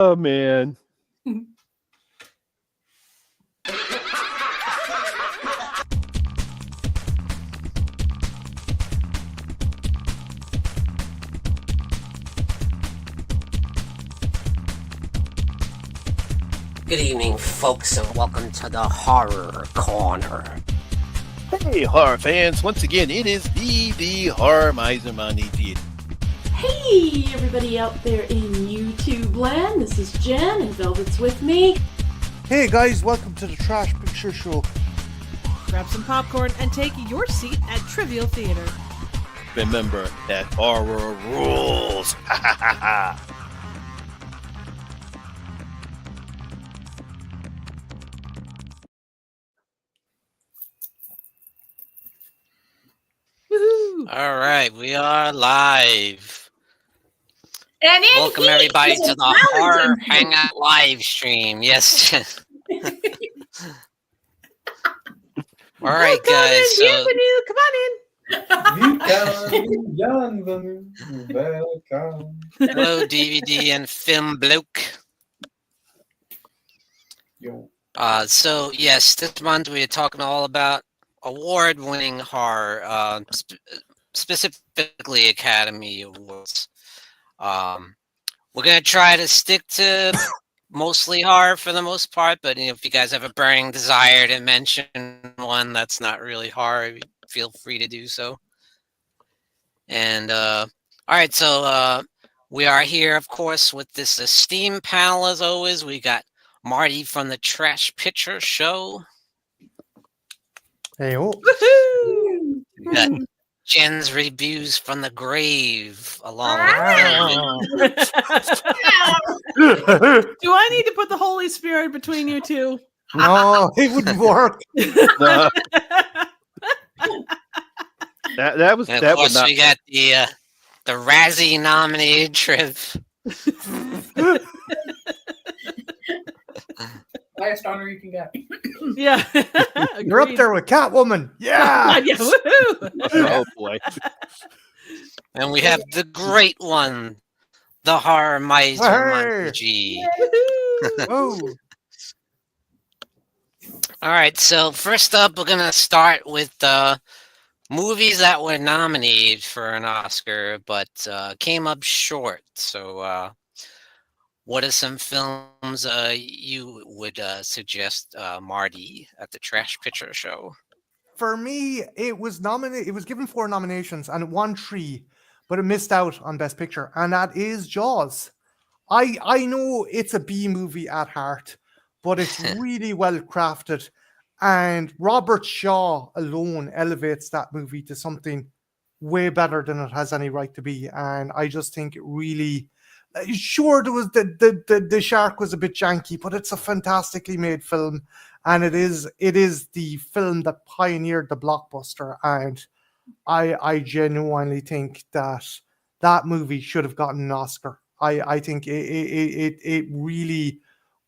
Oh, man. Good evening, folks, and welcome to the Horror Corner. Hey, horror fans. Once again, it is the Horror Miser Monty G. Hey, everybody out there in YouTube land. This is Jen, and Velvet's with me. Hey guys, welcome to the Trash Picture Show. Grab some popcorn and take your seat at Trivial Theater. Remember that horror rules. Ha ha ha ha. Woohoo! All right, we are live. And Welcome everybody to the Horror Hangout live stream. Yes. All right, guys. So, Bienvenue, come on in. Welcome. hello, DVD and film bloke. Yo. So yes, this month we are talking all about award-winning horror, specifically Academy Awards. We're gonna try to stick to mostly horror for the most part, but if you guys have a burning desire to mention one that's not really horror, feel free to do so. And all right, so we are here, of course, with this esteemed panel as always. We got Marty from the Trash Picture Show. Hey, oh. Woohoo! We got Jen's Reviews from the Grave, along with Do I need to put the Holy Spirit between you two? No, it wouldn't work. No, that was and that of would course, not. we got the Razzie nominated Triv. Highest honor you can get. Yeah. You're up there with Catwoman. Yeah. Yeah, woohoo! Oh boy. And we have the great one, the Horror Miser Monty G. Woohoo! Oh, All right, so first up, we're gonna start with movies that were nominated for an Oscar but came up short. So, what are some films you would suggest, Marty, at the Trash Picture Show? for me, it was nominated. It was given 4 nominations and it won 3, but it missed out on Best Picture, and that is Jaws. I know it's a B movie at heart, but it's really well crafted, and Robert Shaw alone elevates that movie to something way better than it has any right to be. And I just think it really, sure, there was the shark was a bit janky, but it's a fantastically made film, and it is the film that pioneered the blockbuster. And I genuinely think that movie should have gotten an Oscar. I think it really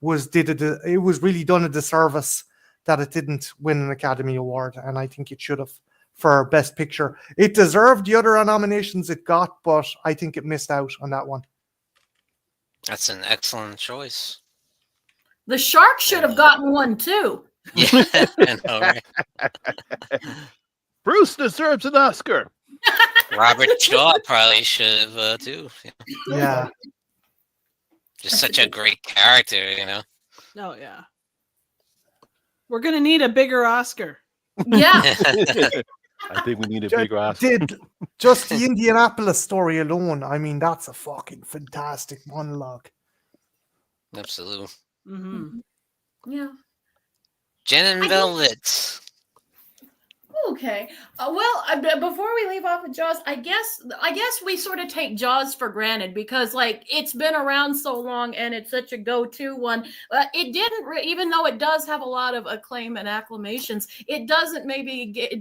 was it was really done a disservice that it didn't win an Academy Award, and I think it should have for Best Picture. It deserved the other nominations it got, but I think it missed out on that one. That's an excellent choice. The shark should have gotten one too. Yeah, I know, right? Bruce deserves an Oscar. Robert Shaw probably should have too. Yeah. Just such a great character, you know. Oh, yeah. We're going to need a bigger Oscar. Yeah. I think we need a bigger Oscar. Did just the Indianapolis story alone, I mean, that's a fucking fantastic monologue. Absolutely. Mm-hmm. Yeah. Jen and Velvet. Okay. Before we leave off with Jaws, I guess we sort of take Jaws for granted because, like, it's been around so long and it's such a go-to one. It didn't, even though it does have a lot of acclaim and acclamations, it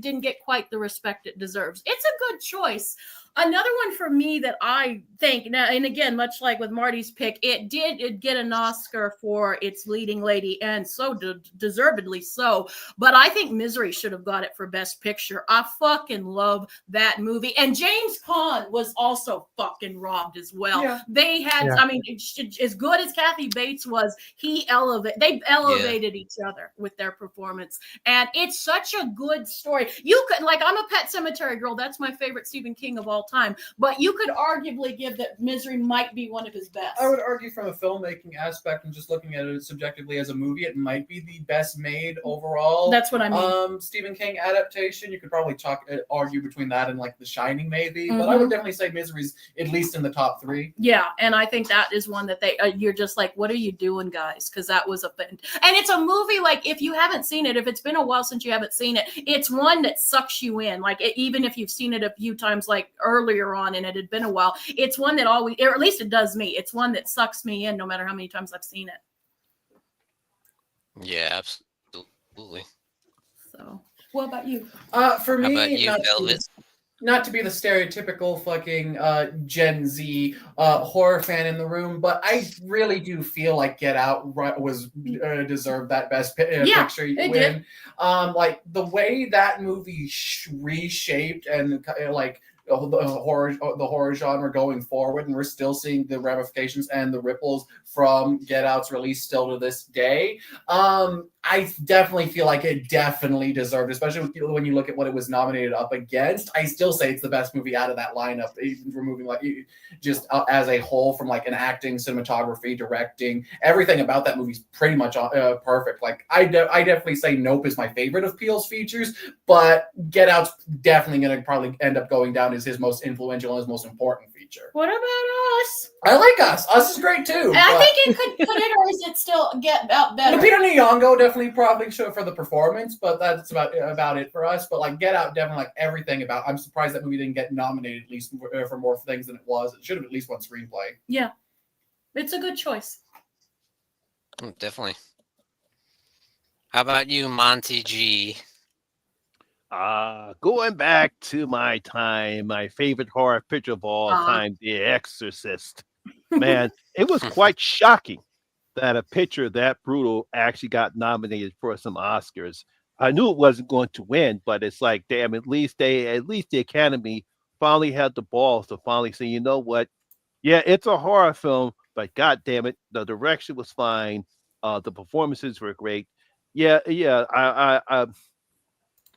didn't get quite the respect it deserves. It's a good choice. Another one for me that I think now, and again, much like with Marty's pick, it get an Oscar for its leading lady, and so deservedly so. But I think Misery should have got it for Best Picture. I fucking love that movie, and James Caan was also fucking robbed as well. Yeah. They had, Yeah. I mean, as good as Kathy Bates was, they elevated each other with their performance, and it's such a good story. You could, like, I'm a Pet Sematary girl. That's my favorite Stephen King of all time. But you could arguably give that Misery might be one of his best. I would argue from a filmmaking aspect and just looking at it subjectively as a movie, it might be the best made overall. That's what I mean. Stephen King adaptation. You could probably argue between that and like The Shining, maybe. But I would definitely say Misery's at least in the top 3. Yeah, and I think that is one that you're just like, what are you doing, guys? Because that was a thing. And it's a movie, like, if you haven't seen it, if it's been a while since you haven't seen it, it's one that sucks you in. Like, even if you've seen it a few times, like earlier on and it had been a while, it's one that always, or at least it does me, it's one that sucks me in no matter how many times I've seen it. Yeah, absolutely. So what about you? For me, How about you, Velvet? Not to be the stereotypical fucking Gen Z horror fan in the room, but I really do feel like Get Out was deserved that Best Picture it win. did. Like the way that movie reshaped and like the horror genre going forward, and we're still seeing the ramifications and the ripples from Get Out's release still to this day. I definitely feel like it definitely deserved, especially when you look at what it was nominated up against. I still say it's the best movie out of that lineup, even removing like just as a whole from like an acting, cinematography, directing, everything about that movie's pretty much perfect. Like I definitely say Nope is my favorite of Peele's features, but Get Out's definitely going to probably end up going down as his most influential and his most important feature. What about Us? I like Us. Us is great too. I think it could it, or is it still Get Out better? Lupita Nyong'o definitely probably show for the performance, but that's about it for us. But like Get Out, definitely like everything about. I'm surprised that movie didn't get nominated at least for more things than it was. It should have at least won screenplay. Yeah, it's a good choice. Definitely. How about you, Monty G? Going back to my time, my favorite horror picture of all time, The Exorcist. Man, it was quite shocking that a picture that brutal actually got nominated for some Oscars. I knew it wasn't going to win, but it's like, damn, at least the Academy finally had the balls to finally say, you know what? Yeah, it's a horror film, but god damn it, the direction was fine. The performances were great. Yeah. I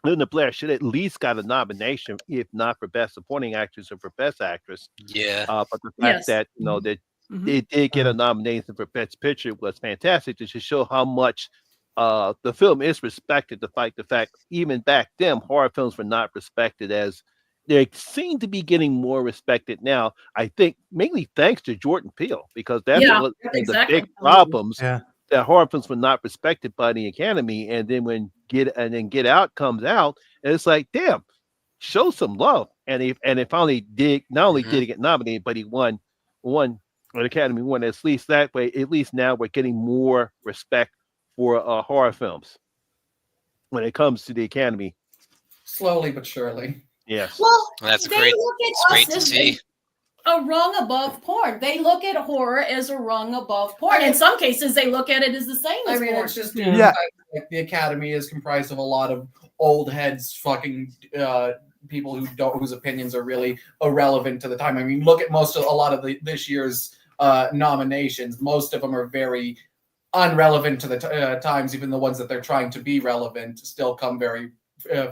Linda Blair should at least got a nomination, if not for Best Supporting Actress or for Best Actress. Yeah. But the fact that that it did get a nomination for Best Picture was fantastic to just show how much the film is respected. The fact even back then horror films were not respected as they seem to be getting more respected now. I think mainly thanks to Jordan Peele, because that's one of the big problems. Yeah. That horror films were not respected by the Academy, and then when Get Out comes out, and it's like, damn, show some love. And it finally did. Not only did he get nominated, but he won. The Academy won. At least that way, at least now we're getting more respect for horror films when it comes to the Academy. Slowly but surely. Yes. Well, That's they great. look at It's us great to as see. a rung above porn. They look at horror as a rung above porn. In some cases, they look at it as the same as porn. It's just like the Academy is comprised of a lot of old heads, fucking people whose opinions are really irrelevant to the time. I mean, look at a lot of this year's nominations. Most of them are very unrelevant to the times. Even the ones that they're trying to be relevant still come very.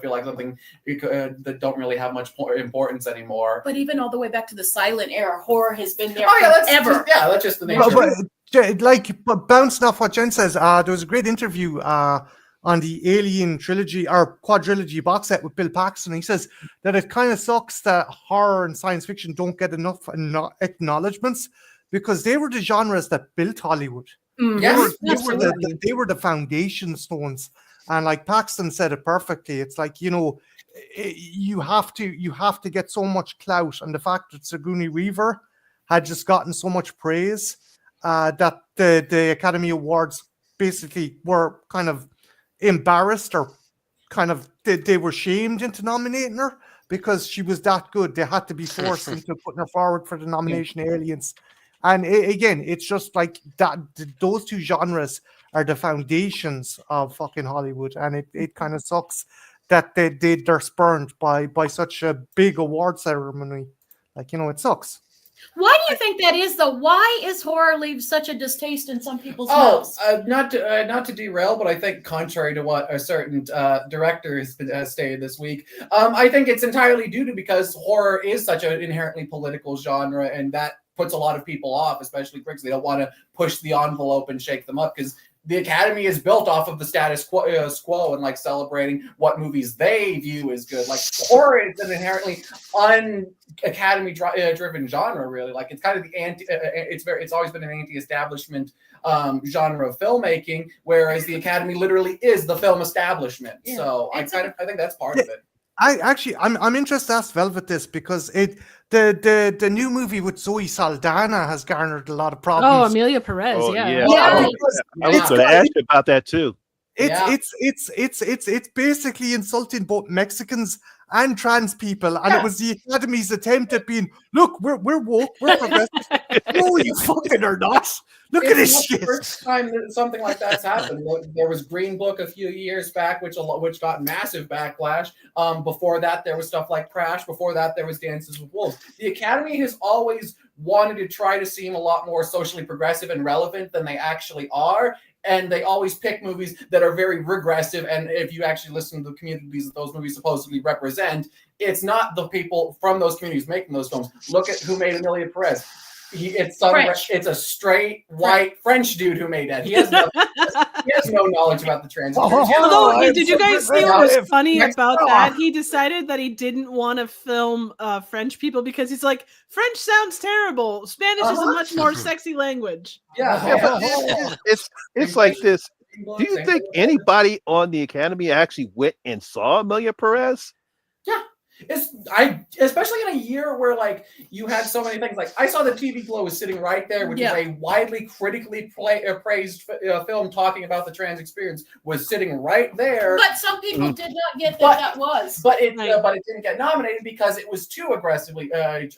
Feel like something that don't really have much importance anymore. But even all the way back to the silent era, horror has been there forever. That's just the nature. But bouncing off what Jen says, there was a great interview on the Alien trilogy or quadrilogy box set with Bill Paxton. He says that it kind of sucks that horror and science fiction don't get enough acknowledgements because they were the genres that built Hollywood. Yes, they were the foundation stones. And like Paxton said it perfectly, it's like, you have to get so much clout, and the fact that Sigourney Weaver had just gotten so much praise that the Academy Awards basically were kind of embarrassed, or kind of they were shamed into nominating her because she was that good. They had to be forced into putting her forward for the nomination Aliens. And again, it's just like that. Those two genres are the foundations of fucking Hollywood, and it kind of sucks that they're spurned by such a big award ceremony. Like, it sucks. Why do you think that is, though? Why is horror leave such a distaste in some people's mouths? Not to derail, but I think contrary to what a certain director has stated this week, I think it's entirely due to because horror is such an inherently political genre, and that puts a lot of people off, especially critics. They don't want to push the envelope and shake them up because the Academy is built off of the status quo and like celebrating what movies they view as good. Like horror is an inherently un-Academy driven genre, really. Like it's kind of the it's always been an anti-establishment genre of filmmaking, whereas the Academy literally is the film establishment. Yeah. So I think that's part of it. I'm interested to ask Velvet this because the new movie with Zoe Saldana has garnered a lot of problems. Oh, Amelia Perez, yeah. I was going to ask you about that too. It's basically insulting both Mexicans and trans people, and it was the Academy's attempt at being, look, we're woke, we're progressive. No, you fucking are not. Look at this shit. The first time that something like that's happened. There was Green Book a few years back, which got massive backlash. Before that, there was stuff like Crash. Before that, there was Dances with Wolves. The Academy has always wanted to try to seem a lot more socially progressive and relevant than they actually are. And they always pick movies that are very regressive. And if you actually listen to the communities that those movies supposedly represent, it's not the people from those communities making those films. Look at who made Amelia Perez. It's a straight white French dude who made that. He has no knowledge about the trans. Although, did you guys see what was funny about that? He decided that he didn't want to film French people because he's like, French sounds terrible. Spanish is a much more sexy language. But it's like this. Do you think anybody on the Academy actually went and saw Amelia Perez? Yeah. Especially in a year where like you had so many things. Like I saw the TV Glow was sitting right there, which is a widely critically praised film talking about the trans experience, was sitting right there. But some people did not get that was. But it didn't get nominated because it was too aggressively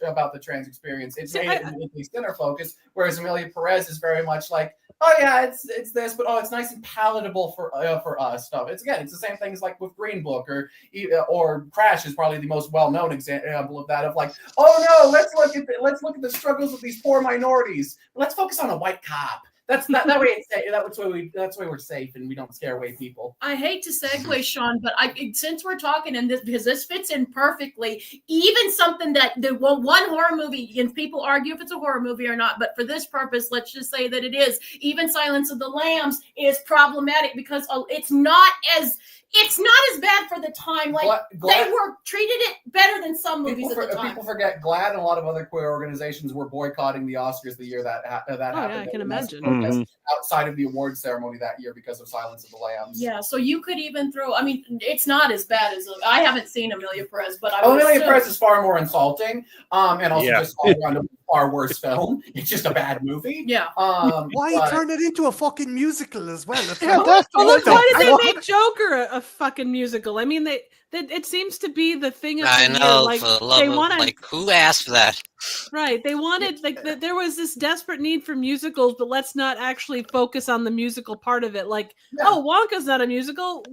about the trans experience. It made it the center focus, whereas Amelia Perez is very much like, oh yeah, it's this, but it's nice and palatable for us stuff. It's the same things like with Green Book or Crash is probably the most well-known example of that. Of like, oh no, let's look at the struggles of these poor minorities. Let's focus on a white cop. That's not that way. That's why we're safe and we don't scare away people. I hate to segue, Sean, but since we're talking in this because this fits in perfectly. Even something that the one horror movie, and people argue if it's a horror movie or not, but for this purpose, let's just say that it is. Even Silence of the Lambs is problematic because it's not as bad for the time. Like they were treated it better than some movies at the time. People forget GLAAD and a lot of other queer organizations were boycotting the Oscars the year that happened. Yeah, I can imagine. Outside of the awards ceremony that year because of Silence of the Lambs. Yeah, so you could even throw. I mean, it's not as bad as I haven't seen Amelia Perez, but Amelia Perez is far more insulting, and also just all around a far worse film. It's just a bad movie. Yeah. Why turn it into a fucking musical as well? Why did they make Joker a fucking musical? I mean, it seems to be the thing of I the know, year. Like for the love they of, wanted, like who asked for that? Right. They wanted there was this desperate need for musicals, but let's not actually focus on the musical part of it. Like, oh, Wonka's not a musical,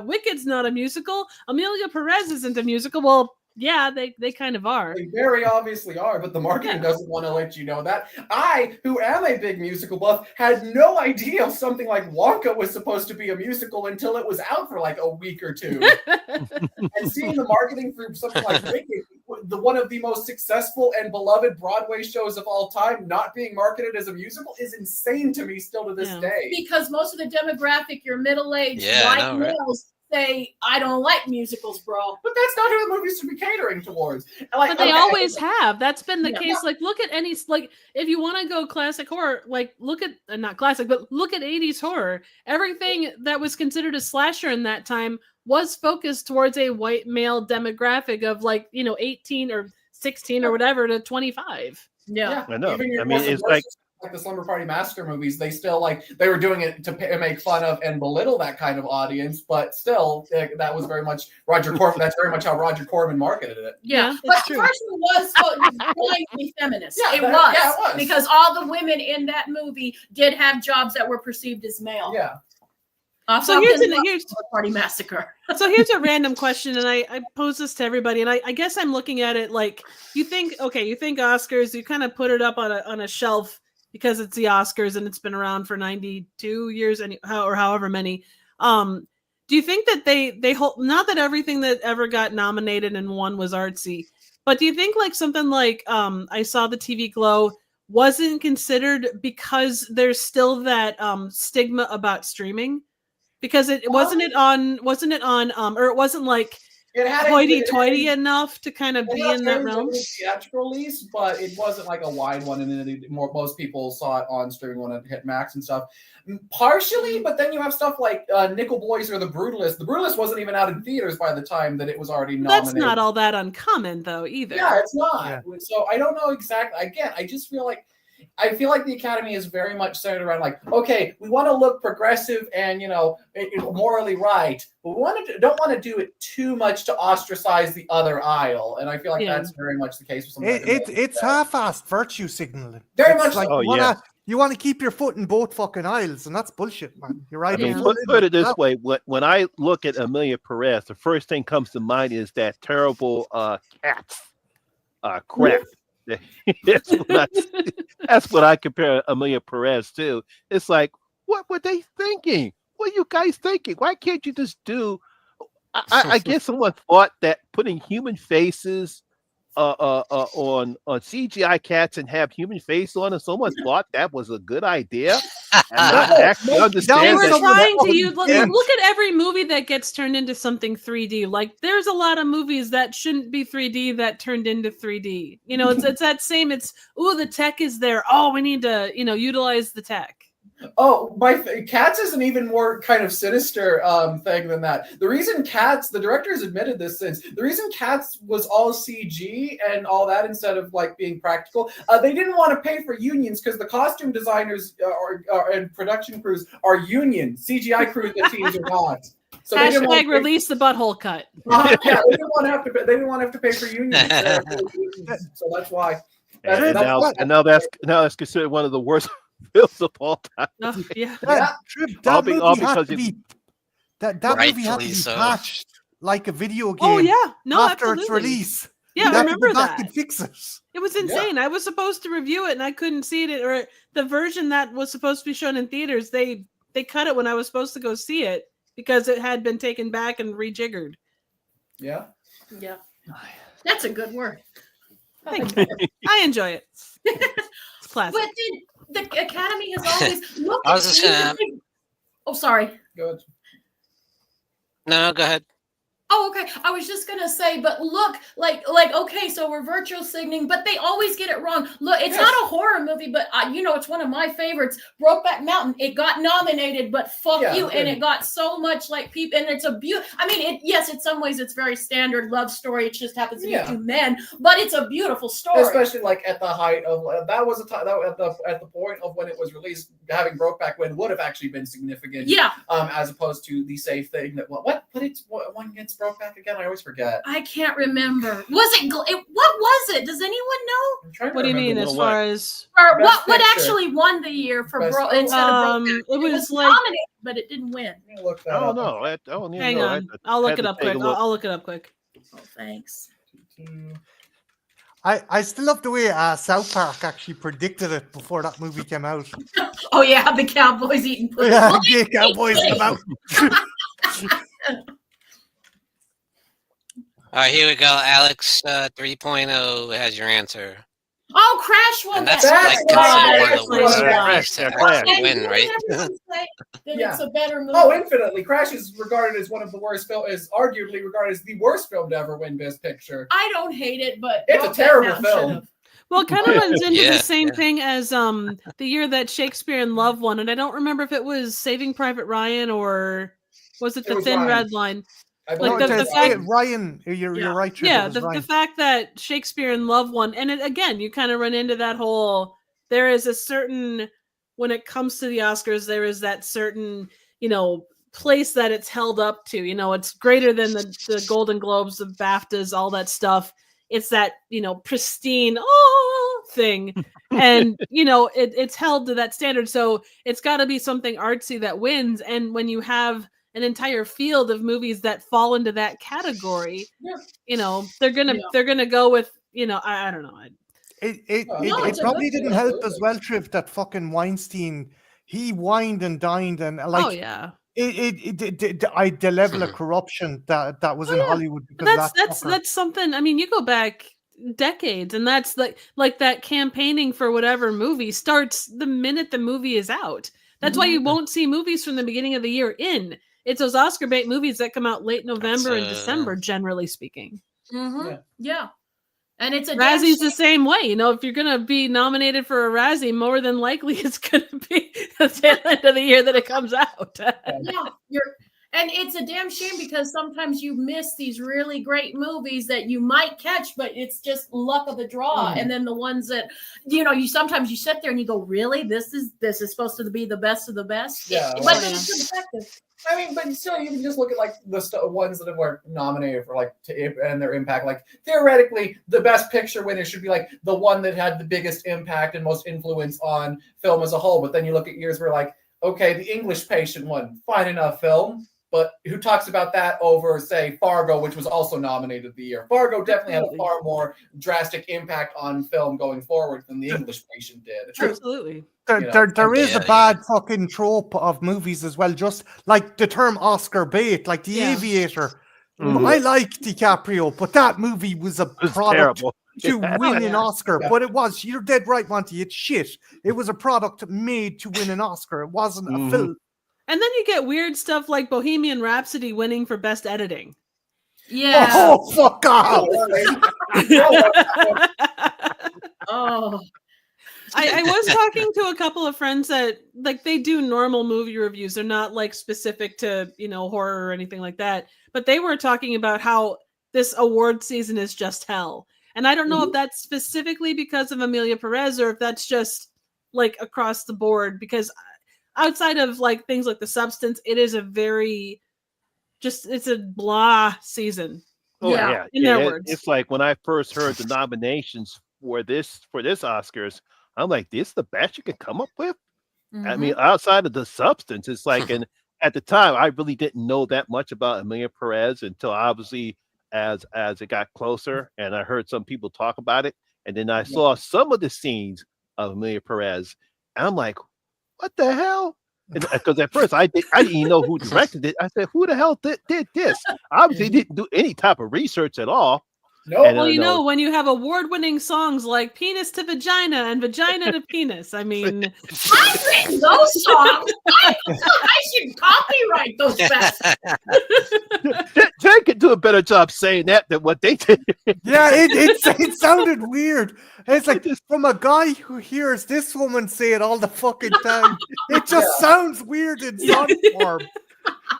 Wicked's not a musical, Amelia Perez isn't a musical. Well, yeah, they kind of are. They very obviously are, but the marketing doesn't want to let you know that. I, who am a big musical buff, had no idea something like Wonka was supposed to be a musical until it was out for like a week or two. And seeing the marketing for something like Wicked, one of the most successful and beloved Broadway shows of all time, not being marketed as a musical is insane to me still to this day. Because most of the demographic, your middle-aged white males, say, I don't like musicals, bro. But that's not who the movies should be catering towards. But they always have. That's been the case. Like, look at any, like, if you want to go classic horror, like, look at, not classic, but look at 80s horror. Everything that was considered a slasher in that time was focused towards a white male demographic of, like, 18 or 16 or whatever to 25. Yeah. I know. I mean, it's like, like the Slumber Party Massacre movies, they still they were doing it to make fun of and belittle that kind of audience, but still that was very much Roger Corman. That's very much how Roger Corman marketed it. Yeah, but the first one was going to be feminist. It was because all the women in that movie did have jobs that were perceived as male. Yeah. So here's Party Massacre. So here's a random question, and I pose this to everybody, and I guess I'm looking at it like you think Oscars, you kind of put it up on a shelf because it's the Oscars and it's been around for 92 years or however many. Do you think that they hold, not that everything that ever got nominated and won was artsy, but do you think like something like I Saw the TV Glow wasn't considered because there's still that stigma about streaming? Because it wasn't like hoity-toity enough to kind of be in that realm. Theatrical release, but it wasn't like a wide one, and most people saw it on streaming when it hit Max and stuff. Partially, but then you have stuff like Nickel Boys or The Brutalist. The Brutalist wasn't even out in theaters by the time that it was already nominated. That's not all that uncommon, though, either. Yeah, it's not. Yeah. So I don't know exactly. Again, I just feel like the Academy is very much centered around okay, we want to look progressive and morally right, but we don't want to do it too much to ostracize the other aisle. And I feel like that's very much the case with some. It's half-assed virtue signaling. Very much like you want to keep your foot in both fucking aisles, and that's bullshit, man. You're right. I mean, put it this way: when I look at Amelia Perez, the first thing comes to mind is that terrible Cats crap. That's what I compare Amelia Perez to. It's like, what were they thinking? What are you guys thinking? Why can't you just do? I guess someone thought that putting human faces on CGI cats and have human face on, and someone thought that was a good idea. They were trying to look at every movie that gets turned into something 3D. Like there's a lot of movies that shouldn't be 3D that turned into 3D. It's that same. It's the tech is there. Oh, we need to utilize the tech. Oh, Cats is an even more kind of sinister thing than that. The reason Cats, the director has admitted this since, the reason Cats was all CG and all that instead of being practical, they didn't want to pay for unions because the costume designers and production crews are union. CGI crews and teams are not. So hashtag release the butthole cut. They didn't want to have to pay for unions. So that's why. Now that's considered one of the worst films of all time. That movie had to be patched like a video game. Oh yeah, after absolutely. Its release. Yeah, I remember that. And fix it. It was insane. I was supposed to review it and I couldn't see it, or the version that was supposed to be shown in theaters. They cut it when I was supposed to go see it because it had been taken back and rejiggered. Yeah. Yeah. That's a good word. Thank you. I enjoy it. It's classic. But the Academy has always looked. I was just gonna. Oh, sorry. Go ahead. No, go ahead. Oh, okay. I was just gonna say, but look, okay, so we're virtual signaling, but they always get it wrong. Look, it's not a horror movie, but it's one of my favorites. Brokeback Mountain. It got nominated, but you, and it got so much people, and it's a beautiful. I mean, in some ways, it's very standard love story. It just happens to be two men, but it's a beautiful story. Especially at the height of that was a time at the point of when it was released, having Brokeback win would have actually been significant. Yeah. As opposed to the safe thing that what it's one gets Brokeback again. I always forget. I can't remember. Was it? What was it? Does anyone know? What do you mean, as far as what actually won the year for instead of Brokeback? It was nominated, but it didn't win. I don't know. Hang on, I'll look it up quick. I'll look it up quick. Oh, thanks. I still love the way South Park actually predicted it before that movie came out. Oh yeah, the cowboys eating pussy. Yeah, the cowboys come out. All right, here we go. Alex 3.0 has your answer. Oh, Crash won. And that's considered one of the worst movies to win, right? It's a better movie. Oh, infinitely. Crash is regarded as one of the worst film. Is arguably regarded as the worst film to ever win Best Picture. I don't hate it, but it's a terrible film. Well, it kind of runs into the same thing as the year that Shakespeare in Love won, and I don't remember if it was Saving Private Ryan or was it The Thin Red Line. Like the fact, Ryan, you're right. Yeah, the fact that Shakespeare in Love won, and again, you kind of run into that whole there is a certain, when it comes to the Oscars, there is that certain, place that it's held up to. It's greater than the Golden Globes, the BAFTAs, all that stuff. It's that, pristine thing. And, it's held to that standard. So it's got to be something artsy that wins. And when you have an entire field of movies that fall into that category, they're gonna go with, I don't know. It probably didn't help as well, Triv, that fucking Weinstein, he wined and dined and like, oh yeah. The level of corruption that was in Hollywood because that's something. I mean, you go back decades, and that's like that campaigning for whatever movie starts the minute the movie is out. That's why you won't see movies from the beginning of the year in. It's those Oscar bait movies that come out late November and December, generally speaking. Yeah. And it's a Razzie's the same way. If you're gonna be nominated for a Razzie, more than likely it's gonna be the tail end of the year that it comes out. And it's a damn shame because sometimes you miss these really great movies that you might catch, but it's just luck of the draw. And then the ones that you sometimes you sit there and you go, really, this is supposed to be the best of the best. Yeah, but it's effective. I mean, but still, you can just look at like the ones that were nominated for and their impact. Like theoretically, the best picture winner should be like the one that had the biggest impact and most influence on film as a whole. But then you look at years where like, okay, The English Patient won, fine enough film, but who talks about that over, say, Fargo, which was also nominated the year? Fargo definitely had a far more drastic impact on film going forward than The English Patient did. Absolutely. There is a bad fucking trope of movies as well, just like the term Oscar bait, like The Aviator. I like DiCaprio, but that movie was a product to win an Oscar. But you're dead right, Monty, it's shit. It was a product made to win an Oscar. It wasn't a film. And then you get weird stuff like Bohemian Rhapsody winning for best editing. Yeah. Oh, fuck off. I was talking to a couple of friends that like they do normal movie reviews. They're not like specific to, horror or anything like that. But they were talking about how this award season is just hell. And I don't know if that's specifically because of Amelia Perez or if that's just like across the board, because outside of like things like The Substance, it is a very it's a blah season. Oh yeah. In their words. It's like when I first heard the nominations for this Oscars, I'm like, this is the best you can come up with? I mean, outside of The Substance, it's like, and at the time I really didn't know that much about Amelia Perez until obviously as it got closer and I heard some people talk about it. And then I saw some of the scenes of Amelia Perez. And I'm like, what the hell? Because at first I didn't even know who directed it. I said, who the hell did this? Obviously didn't do any type of research at all. No. Well, when you have award-winning songs like Penis to Vagina and Vagina to Penis, I mean... I've written those songs. I should copyright those best. They could do a better job saying that than what they did. Yeah, it sounded weird. It's like from a guy who hears this woman say it all the fucking time. It just sounds weird in song form.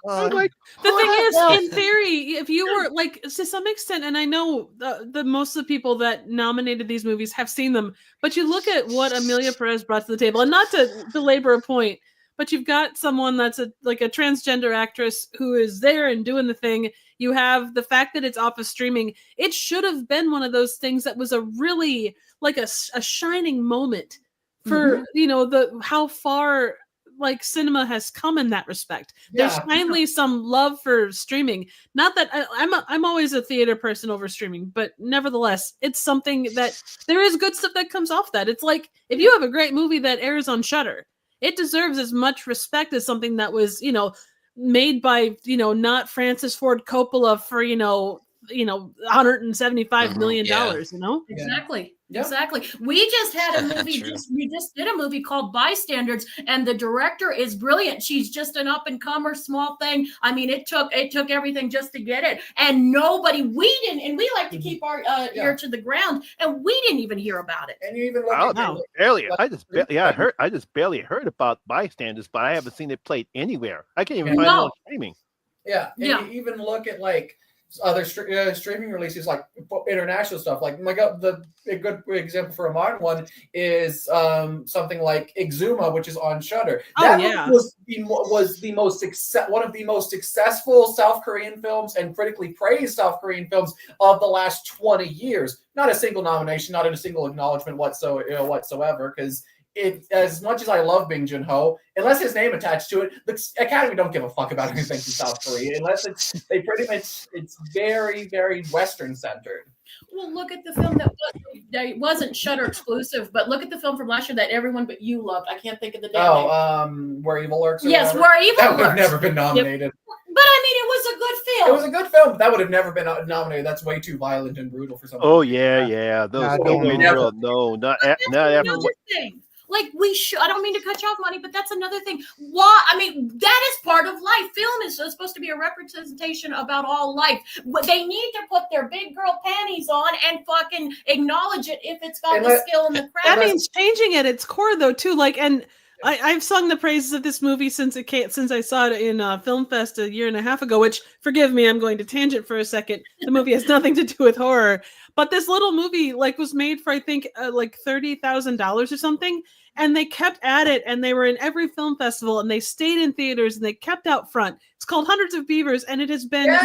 Like, the thing is, in theory, if you were like to some extent, and I know the most of the people that nominated these movies have seen them, but you look at what Amelia Perez brought to the table, and not to belabor a point, but you've got someone that's a transgender actress who is there and doing the thing. You have the fact that it's off of streaming. It should have been one of those things that was a really like a shining moment for how far like cinema has come in that respect. There's finally some love for streaming. Not that I'm always a theater person over streaming, but nevertheless, it's something that there is good stuff that comes off that. It's like if you have a great movie that airs on Shudder, it deserves as much respect as something that was, made by, not Francis Ford Coppola for, $175 million, Exactly. Yeah. Exactly. We just had a movie. We just did a movie called Bystanders, and the director is brilliant. She's just an up and comer, small thing. I mean, it took everything just to get it, and we didn't. And we like to keep our ear to the ground, and we didn't even hear about it. And you even I just barely heard about Bystanders, but I haven't seen it played anywhere. I can't even find it on streaming. Yeah, and you even look at like other streaming releases, like international stuff. Like a good example for a modern one is something like Exuma, which is on Shudder. That was one of the most successful South Korean films and critically praised South Korean films of the last 20 years. Not a single nomination, not a single acknowledgement whatsoever, because as much as I love Bong Joon-ho, unless his name attached to it, the Academy don't give a fuck about anything from South Korea, unless it's very, very Western centered. Well, look at the film that wasn't Shudder exclusive, but look at the film from last year that everyone but you loved. I can't think of the name. Where Evil Lurks. Yes, Where Evil Lurks. That would have never been nominated. Yep. But I mean, it was a good film. It was a good film, but that would have never been nominated. That's way too violent and brutal for something. Oh yeah. Those not after. Thing. Like I don't mean to cut you off, Monty, but that's another thing. Why? I mean, that is part of life. Film is supposed to be a representation about all life. But they need to put their big girl panties on and fucking acknowledge it if it's got the skill and the craft. That means changing at its core, though, too. Like, and I've sung the praises of this movie since I saw it in Film Fest a year and a half ago. Which, forgive me, I'm going to tangent for a second. The movie has nothing to do with horror, but this little movie was made for I think like $30,000 or something. And they kept at it, and they were in every film festival, and they stayed in theaters, and they kept out front. It's called Hundreds of Beavers, and it has been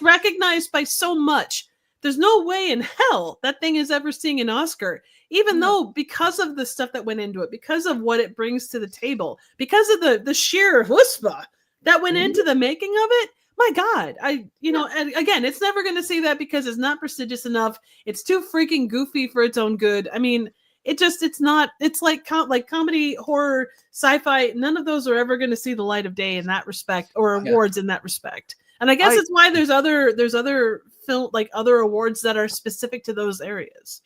recognized by so much. There's no way in hell that thing is ever seeing an Oscar, even though because of the stuff that went into it, because of what it brings to the table, because of the sheer chutzpah that went into the making of it. My God, and again, it's never going to see that because it's not prestigious enough. It's too freaking goofy for its own good. I mean, it's like comedy, horror, sci-fi. None of those are ever going to see the light of day in that respect, or awards in that respect. And I guess it's why there's other film, like other awards that are specific to those areas.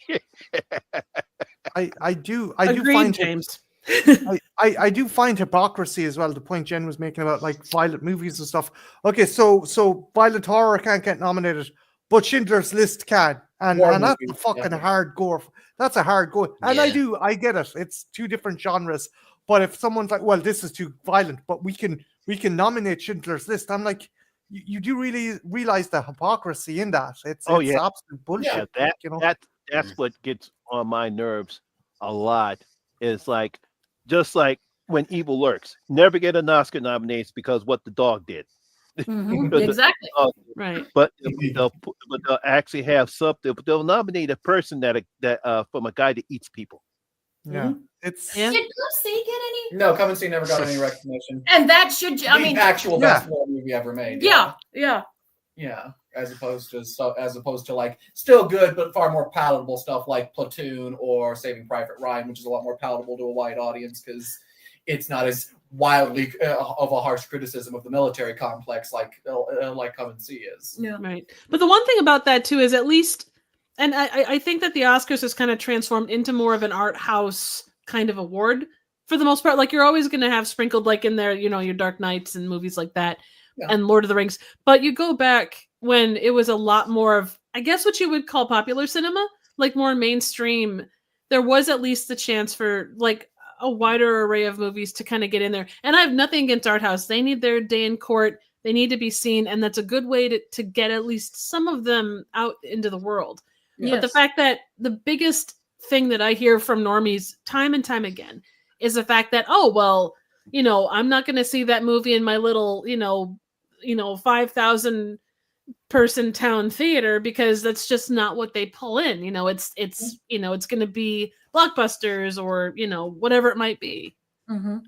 I do Agreed, find James. I do find hypocrisy as well. The point Jen was making about like violent movies and stuff. Okay, so violent horror can't get nominated, but Schindler's List can, and that's a fucking hard gore. That's a hard go. And I get it. It's two different genres. But if someone's like, well, this is too violent, but we can nominate Schindler's List, I'm like, you do really realize the hypocrisy in that. It's absolute bullshit. Yeah, that's what gets on my nerves a lot. Is like, just like when Evil Lurks, never get an Oscar nomination because what the dog did. Exactly. Right. But they'll actually have something. They'll nominate a person that from a guy that eats people. Yeah. Did Come See get any? No, Come See never got any recognition. And that should, actual best horror movie ever made. Yeah. As opposed to like still good but far more palatable stuff like Platoon or Saving Private Ryan, which is a lot more palatable to a wide audience because it's not as wildly of a harsh criticism of the military complex like Come and See is. Yeah, right. But the one thing about that too is at least, and I think that the Oscars has kind of transformed into more of an art house kind of award for the most part. Like you're always going to have sprinkled like in there, your Dark Knights and movies like that, and Lord of the Rings. But you go back when it was a lot more of, I guess, what you would call popular cinema, like more mainstream. There was at least the chance for like a wider array of movies to kind of get in there. And I have nothing against art house. They need their day in court. They need to be seen. And that's a good way to get at least some of them out into the world. Yes. But the fact that the biggest thing that I hear from normies time and time again is the fact that, oh, well, I'm not going to see that movie in my little, 5,000 person town theater because that's just not what they pull in. It's going to be Blockbusters or whatever it might be. Mm-hmm.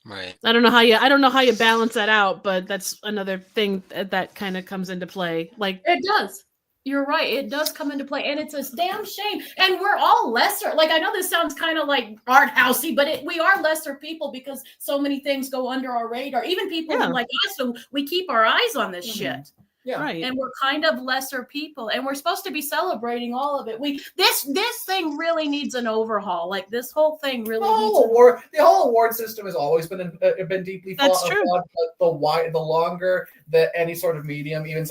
Right. I don't know how you balance that out, but that's another thing that kind of comes into play. Like it does. You're right. It does come into play, and it's a damn shame. And we're all lesser. Like I know this sounds kind of like art housey, but we are lesser people because so many things go under our radar. Even people like us, so we keep our eyes on this shit. Yeah. Right. And we're kind of lesser people, and we're supposed to be celebrating all of it. This thing really needs an overhaul. Like this whole thing really needs the whole award system has always been deeply flawed. That's true. But the longer that any sort of medium, even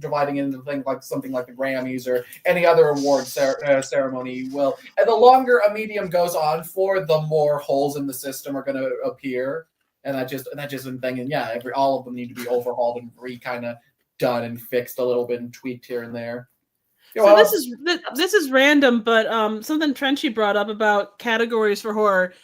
dividing into things like something like the Grammys or any other award ceremony will, and the longer a medium goes on for, the more holes in the system are going to appear. And that just been thinking, all of them need to be overhauled and kind of done and fixed a little bit and tweaked here and there. So this is random, but something Trenchy brought up about categories for horror.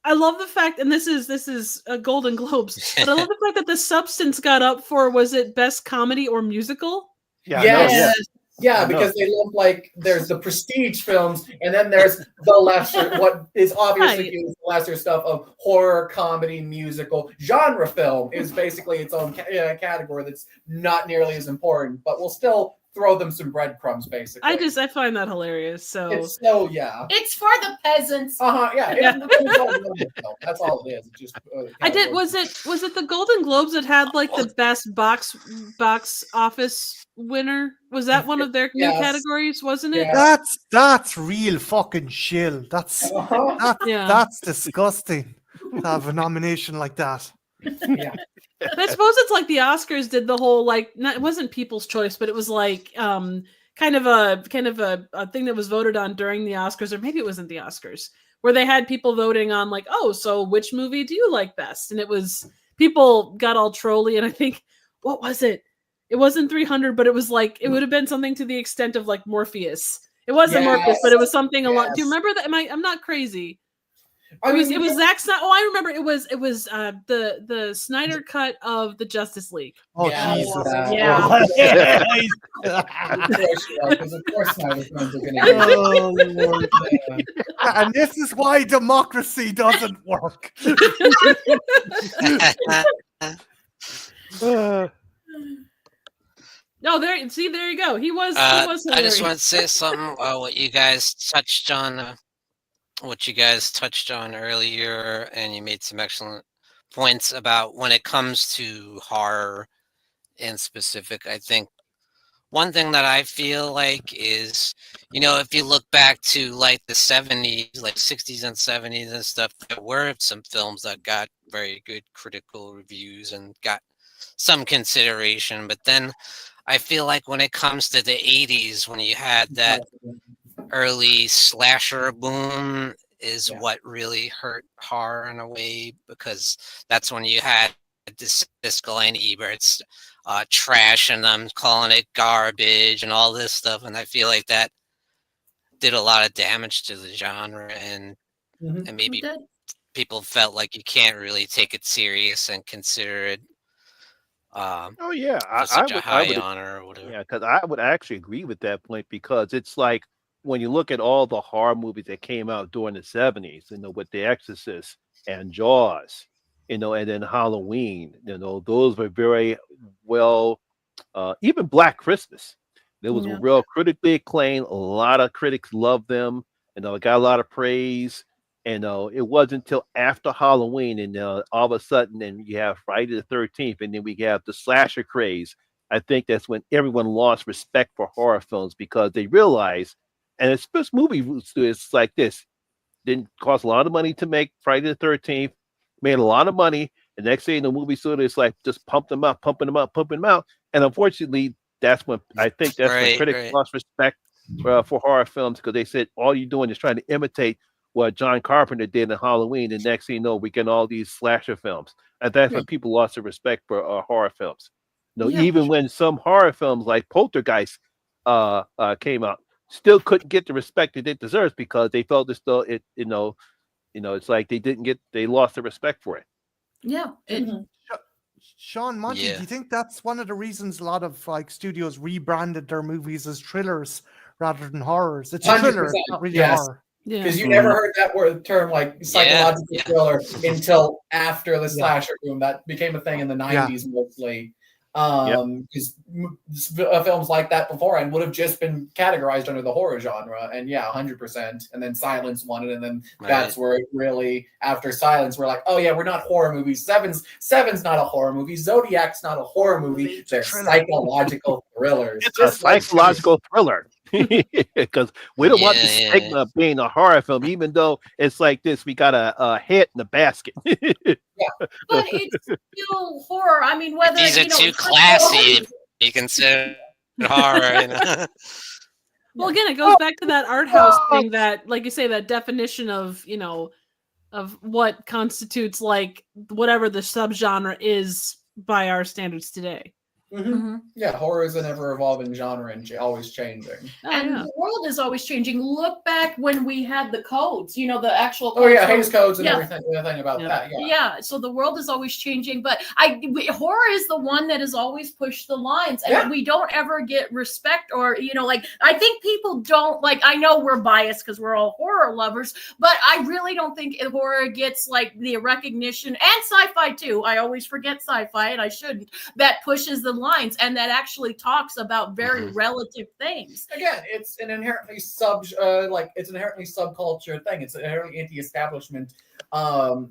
I love the fact, and this is a Golden Globes, but I love the fact that The Substance got up for, was it best comedy or musical? Yeah, yes. Yeah, I know. because they lump, like, there's the prestige films, and then there's the lesser, what is obviously the lesser stuff of horror, comedy, musical. Genre film is basically its own category that's not nearly as important, but we'll still throw them some breadcrumbs, basically. I find that hilarious. So it's It's for the peasants. yeah. That's all it is. It's just was it the Golden Globes that had like the best box office winner? Was that one of their new categories, wasn't it? Yeah. That's real fucking chill. That's disgusting to have a nomination like that. Yeah. I suppose it's like the Oscars did the whole it wasn't People's Choice, but it was like kind of a thing that was voted on during the Oscars, or maybe it wasn't the Oscars, where they had people voting on like, oh, so which movie do you like best? And it was, people got all trolly, and I think, what was it? It wasn't 300, but it was like, it would have been something to the extent of like Morpheus. It wasn't Morpheus, but it was something along. Do you remember that? I'm not crazy. It was Zack Snyder. Oh, I remember. It was the Snyder cut of the Justice League. Oh, Jesus! Because of course Snyder films are going to get Lord. And this is why democracy doesn't work. No, there you go. He was. I just want to say something. What you guys touched on. What you guys touched on earlier, and you made some excellent points about when it comes to horror in specific. I think one thing that I feel like is, if you look back to like the 70s, like 60s and 70s and stuff, there were some films that got very good critical reviews and got some consideration. But then I feel like when it comes to the 80s, when you had that early slasher boom is what really hurt horror in a way, because that's when you had Siskel and Ebert's trashing them, calling it garbage and all this stuff, and I feel like that did a lot of damage to the genre, and maybe people felt like you can't really take it serious and consider it such a high honor or whatever. Yeah, because I would actually agree with that point, because it's like, when you look at all the horror movies that came out during the 70s, with The Exorcist and Jaws, and then Halloween, those were very well, even Black Christmas. There was a real critically acclaimed. A lot of critics loved them, it got a lot of praise. And it wasn't until after Halloween, and all of a sudden, then you have Friday the 13th, and then we have the slasher craze. I think that's when everyone lost respect for horror films, because they realized, and it's this movie is like this. Didn't cost a lot of money to make. Friday the 13th made a lot of money. The next thing, the movie studio is like just pumping them out. And unfortunately, that's when when critics lost respect for horror films, because they said all you're doing is trying to imitate what John Carpenter did in Halloween. And next thing you know, we get all these slasher films, and that's when people lost their respect for horror films. Even when some horror films like Poltergeist came out, still couldn't get the respect that it deserves, because they felt as though it's like they lost the respect for it. Yeah. Sean, Monty, do you think that's one of the reasons a lot of like studios rebranded their movies as thrillers rather than horrors? It's a thriller, it's not really horror. Because you never heard that term like psychological thriller until after the slasher boom. That became a thing in the 90s mostly. Because films like that beforehand would have just been categorized under the horror genre, and 100%. And then Silence won it, and then that's where it really, after Silence, we're like, oh yeah, we're not horror movies. Seven's not a horror movie. Zodiac's not a horror movie. They're psychological thrillers. It's a psychological thriller. Because we don't want the stigma of being a horror film, even though it's like this. We got a head in a basket. But it's still horror. I mean, whether these are too classy, you consider horror. Well, again, it goes back to that art house thing, that, like you say, that definition of of what constitutes like whatever the subgenre is by our standards today. Yeah, horror is an ever-evolving genre and always changing. And the world is always changing. Look back when we had the codes, you know, the actual codes. Oh yeah, Hays codes and everything about that. Yeah, so the world is always changing, but horror is the one that has always pushed the lines, and we don't ever get respect, or you know, like I think people don't like. I know we're biased because we're all horror lovers, but I really don't think horror gets like the recognition, and sci-fi too. I always forget sci-fi, and I shouldn't. That pushes the lines and that actually talks about very relative things. Again, it's an inherently subculture thing. It's an inherently anti-establishment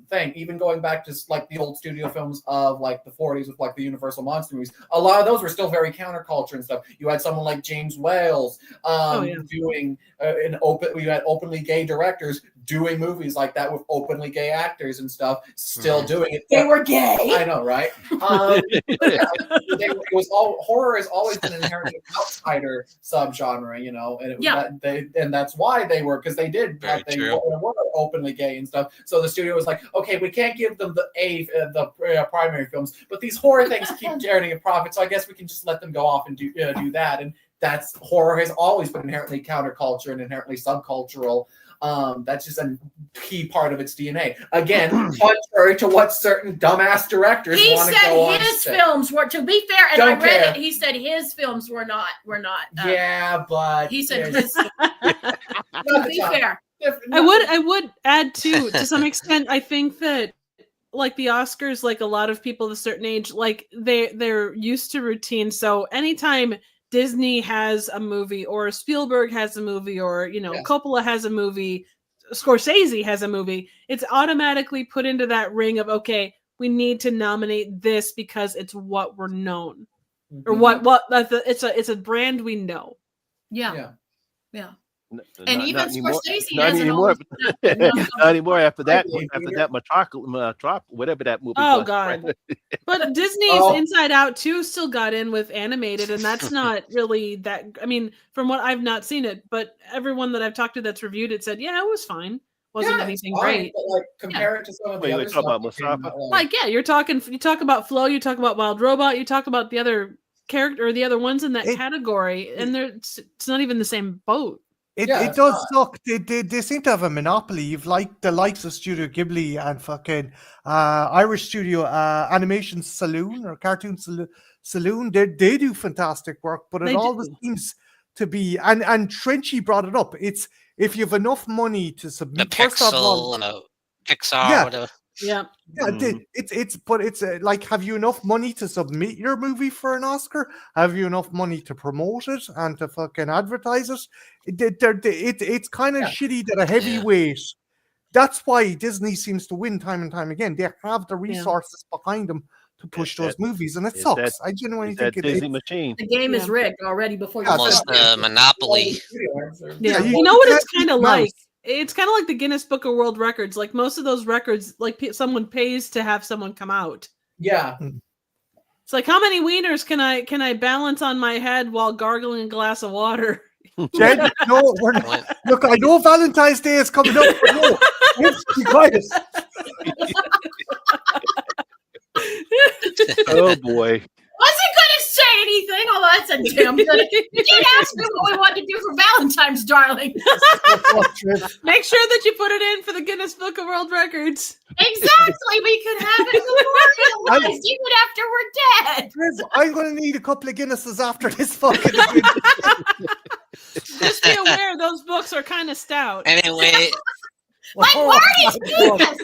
thing. Even going back to like the old studio films of like the 40s with like the Universal monster movies, a lot of those were still very counterculture and stuff. You had someone like James Wales doing you had openly gay directors doing movies like that with openly gay actors and stuff, still doing it. They were gay. I know, right? Horror has always been an inherently outsider subgenre, you know, and that's why they were, because they did were openly gay and stuff. So the studio was like, okay, we can't give them the primary films, but these horror things keep generating a profit, so I guess we can just let them go off and do that. And that's horror has always been inherently counterculture and inherently subcultural. That's just a key part of its DNA. Again, contrary to what certain dumbass directors want to go on. He said his films were, to be fair, and I read it, he said his films were not. But he said his. To be fair, I would add too, to some extent, I think that like the Oscars, like a lot of people of a certain age, like they're used to routine. So anytime Disney has a movie, or Spielberg has a movie, or Coppola has a movie, Scorsese has a movie, it's automatically put into that ring of, okay, we need to nominate this because it's what we're known, or it's a brand we know. Yeah. And even Scorsese not anymore. Not anymore after that whatever that movie was. Oh god. But Disney's Inside Out 2 still got in with animated, and that's not really that, I mean, from what I've not seen it, but everyone that I've talked to that's reviewed it said, yeah, it was fine. Wasn't anything great. But like compare it to some of the other stuff. You talk about Flow, you talk about Wild Robot, you talk about the other character or the other ones in that category, and it's not even the same boat. It does suck. They seem to have a monopoly. You've like the likes of Studio Ghibli and fucking Irish Studio Animation Saloon or Cartoon Saloon. They do fantastic work, but it always seems to be, and Trenchy brought it up. It's if you have enough money to submit. The Pixel, Pixar, whatever. It's like, have you enough money to submit your movie for an Oscar? Have you enough money to promote it and to fucking advertise it? It's kind of shitty that a heavyweight. That's why Disney seems to win time and time again. They have the resources behind them to push those movies, and it sucks. I genuinely think Disney machine. The game is rigged already before you almost monopoly. You know what it's kind of like. It's kind of like the Guinness Book of World Records. Like most of those records, like someone pays to have someone come out. Yeah. It's like, how many wieners can I balance on my head while gargling a glass of water? Jen, no, we're not. Look, I know Valentine's Day is coming up. No, be quiet. Oh boy. Wasn't going to say anything. Oh, that's a damn good. You did ask me what we wanted to do for Valentine's, darling. Make sure that you put it in for the Guinness Book of World Records. Exactly. We could have it memorialized even after we're dead. I'm going to need a couple of Guinnesses after this fucking. Just be aware, those books are kind of stout. Anyway. Like Marty's Guinness.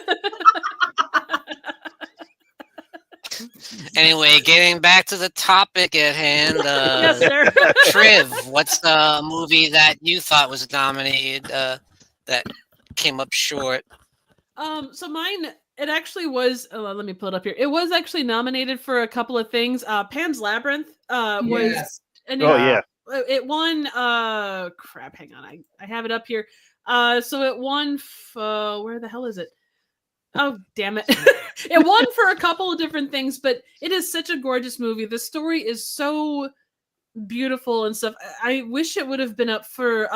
Anyway, getting back to the topic at hand, yes, sir. Triv, what's the movie that you thought was nominated that came up short? So mine, it actually was. Let me pull it up here. It was actually nominated for a couple of things. Pan's Labyrinth was. It won. Crap. Hang on. I have it up here. So it won. Where the hell is it? Oh, damn it. It won for a couple of different things, but it is such a gorgeous movie. The story is so beautiful and stuff. I wish it would have been up for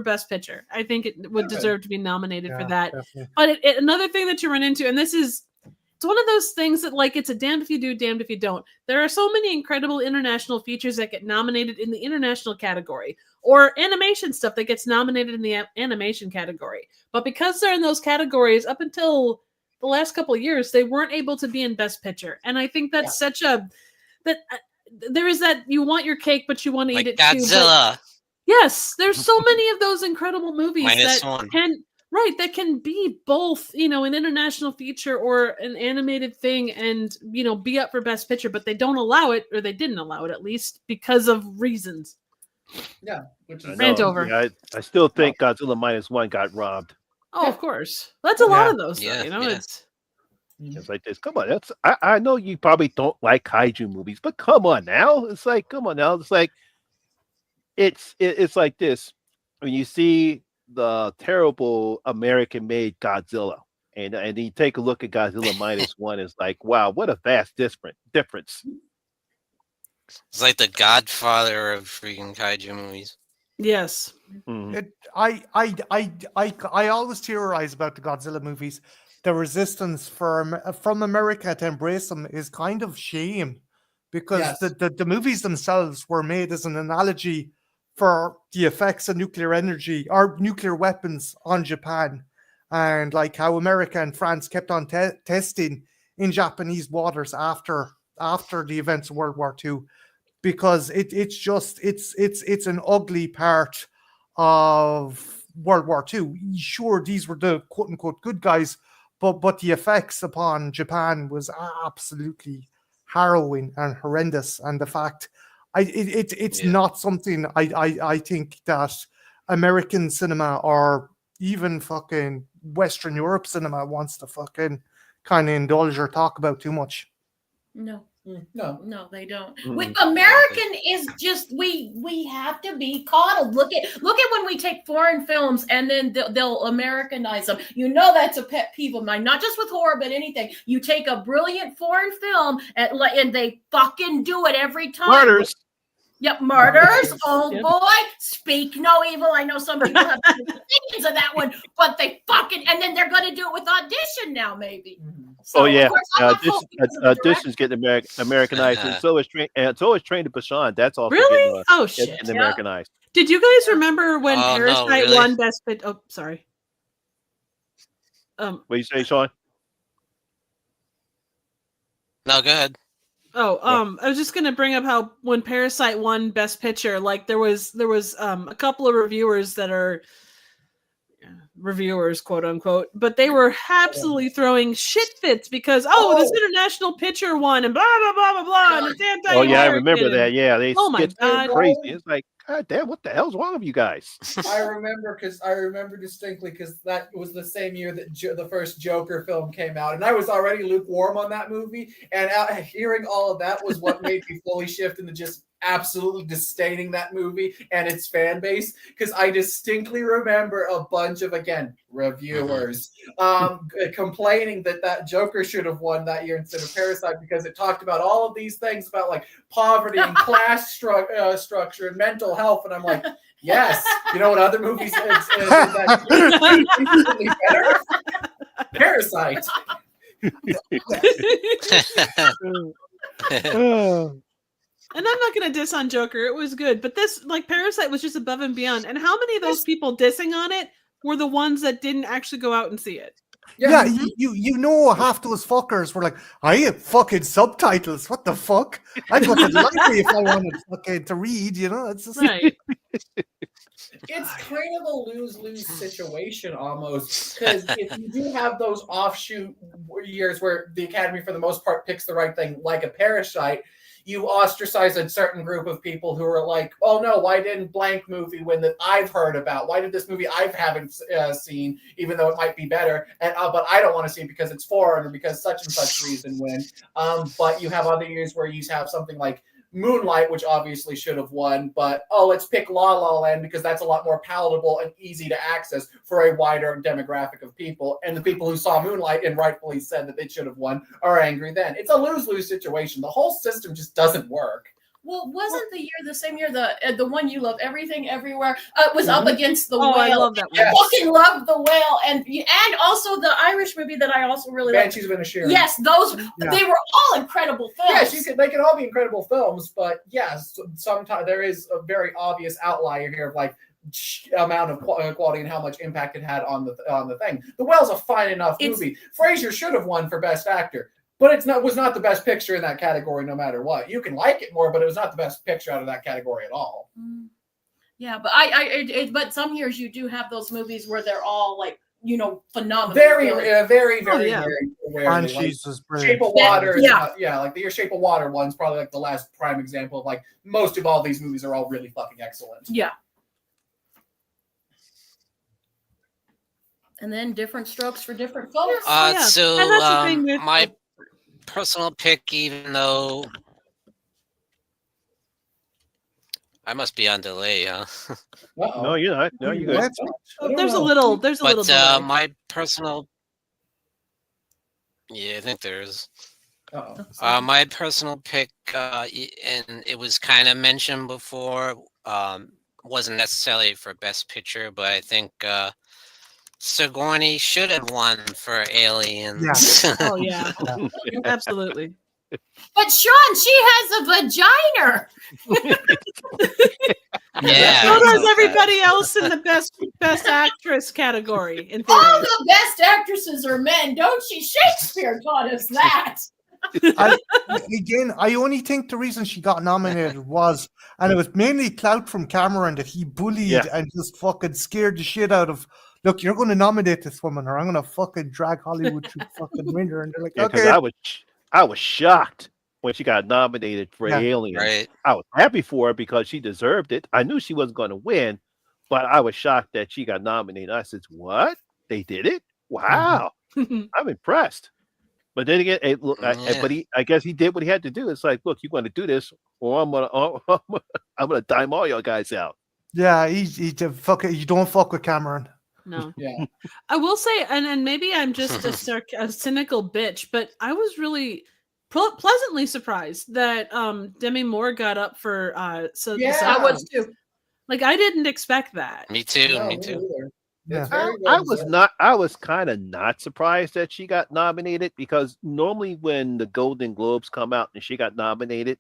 Best Picture. I think it would deserve to be nominated for that. Definitely. But another thing that you run into, and this is it's one of those things that like it's a damned if you do, damned if you don't. There are so many incredible international features that get nominated in the international category, or animation stuff that gets nominated in the animation category. But because they're in those categories, up until the last couple of years, they weren't able to be in Best Picture. And I think that's such a there is that you want your cake, but you want to eat it too. Godzilla. Yes, there's so many of those incredible movies -1. that can be both, an international feature or an animated thing and, be up for Best Picture, but they don't allow it, or they didn't allow it at least because of reasons. Yeah, which is Rant over. Yeah, I still think Godzilla -1 got robbed. Oh, of course. That's a lot of those, though, Yeah. It's like this. Come on, I know you probably don't like kaiju movies, but come on now. It's like, come on now. It's like it's like this. When you see the terrible American-made Godzilla, and you take a look at Godzilla -1, it's like, wow, what a vast difference. It's like the Godfather of freaking kaiju movies. Yes. Mhm. I always theorize about the Godzilla movies. The resistance from America to embrace them is kind of shame, because the movies themselves were made as an analogy for the effects of nuclear energy or nuclear weapons on Japan, and like how America and France kept on testing in Japanese waters after the events of World War II, because it's an ugly part of World War II. Sure, these were the quote unquote good guys, but the effects upon Japan was absolutely harrowing and horrendous. And the fact it's not something I think that American cinema or even fucking Western Europe cinema wants to fucking kind of indulge or talk about too much. No, they don't. Mm. American is just we have to be coddled. Look at when we take foreign films and then they'll Americanize them. That's a pet peeve of mine. Not just with horror, but anything. You take a brilliant foreign film and they fucking do it every time. Martyrs. Yep, Martyrs. Oh boy, Speak No Evil. I know some people have opinions of that one, but they fucking, and then they're going to do it with Audition now, maybe. So, Yeah. of course, This is getting Americanized, and so is Train to Busan. That's also Really? getting Americanized. Did you guys remember when Oh, no, Parasite really? won Best Picture? Oh, sorry. What do you say, Sean? No, go ahead. I was just gonna bring up how when Parasite won Best Picture, like there was a couple of reviewers that are reviewers, quote unquote, but they were absolutely throwing shit fits because this international picture won and blah blah blah blah blah, and it's anti-American. Oh yeah, I remember that. Yeah, they Oh my get God. crazy. It's like, God damn, what the hell's wrong with you guys? I remember distinctly because that was the same year that the first Joker film came out, and I was already lukewarm on that movie. And hearing all of that was what made me fully shift into just absolutely disdaining that movie and its fan base. Because I distinctly remember a bunch of reviewers complaining that Joker should have won that year instead of Parasite because it talked about all of these things about like poverty and class structure and mental health, and I'm like, yes, you know what other movies that better? Parasite. And I'm not going to diss on Joker. It was good. But this, like, Parasite was just above and beyond. And how many of those people dissing on it were the ones that didn't actually go out and see it? Yeah, half those fuckers were like, I have fucking subtitles. What the fuck? I'd go to the library if I wanted fucking to read, It's just right. It's kind of a lose-lose situation almost, because if you do have those offshoot years where the Academy for the most part picks the right thing, like a Parasite, you ostracize a certain group of people who are like, oh no, why didn't blank movie win that I've heard about? Why did this movie I haven't seen, even though it might be better, and but I don't want to see it because it's foreign or because such and such reason win. But you have other years where you have something like Moonlight, which obviously should have won, but let's pick La La Land because that's a lot more palatable and easy to access for a wider demographic of people. And the people who saw Moonlight and rightfully said that they should have won are angry then. It's a lose-lose situation. The whole system just doesn't work. Well, wasn't the same year the one you love, Everything Everywhere, was up against the Oh, whale. I love that one. I fucking love the whale, and also the Irish movie that I also really like. Banshees of Inisherin. Yes, those they were all incredible films. Yes, they can all be incredible films, but yes, sometimes there is a very obvious outlier here of like amount of quality and how much impact it had on the thing. The Whale's a fine enough movie. Fraser should have won for Best Actor, but was not the best picture in that category no matter what. You can like it more, but it was not the best picture out of that category at all. Yeah, but but some years you do have those movies where they're all like, phenomenal. Very rare. Banshees is brilliant. Shape of Water. Like the Shape of Water one's probably like the last prime example of like most of all these movies are all really fucking excellent. Yeah. And then different strokes for different folks. So And that's the thing with- my personal pick, even though I must be on delay, huh? No, you're not. No, you're good. There's a little But delay. my personal, I think there's. Uh-oh. My personal pick, and it was kind of mentioned before, wasn't necessarily for Best Picture, but I think Sigourney should have won for Aliens. Oh yeah, absolutely. But Sean, she has a vagina. Yeah. So does everybody else in the best actress category. In theory. All the best actresses are men, don't she? Shakespeare taught us that. I only think the reason she got nominated was, and it was mainly clout from Cameron that he bullied and just fucking scared the shit out of. Look, you're going to nominate this woman, or I'm going to fucking drag Hollywood through fucking ringer. And they're like, okay. I was shocked when she got nominated for Alien. Right. I was happy for her because she deserved it. I knew she wasn't going to win, but I was shocked that she got nominated. I said, "What? They did it? Wow! I'm impressed." But then again, I guess he did what he had to do. It's like, look, you're going to do this, or I'm gonna dime all y'all guys out. Yeah, he fuck it. You don't fuck with Cameron. No. Yeah. I will say, and maybe I'm just a cynical bitch, but I was really pleasantly surprised that Demi Moore got up for I was too. Like I didn't expect that. Me too. No, me too. Yeah. I was kind of not surprised that she got nominated, because normally when the Golden Globes come out and she got nominated,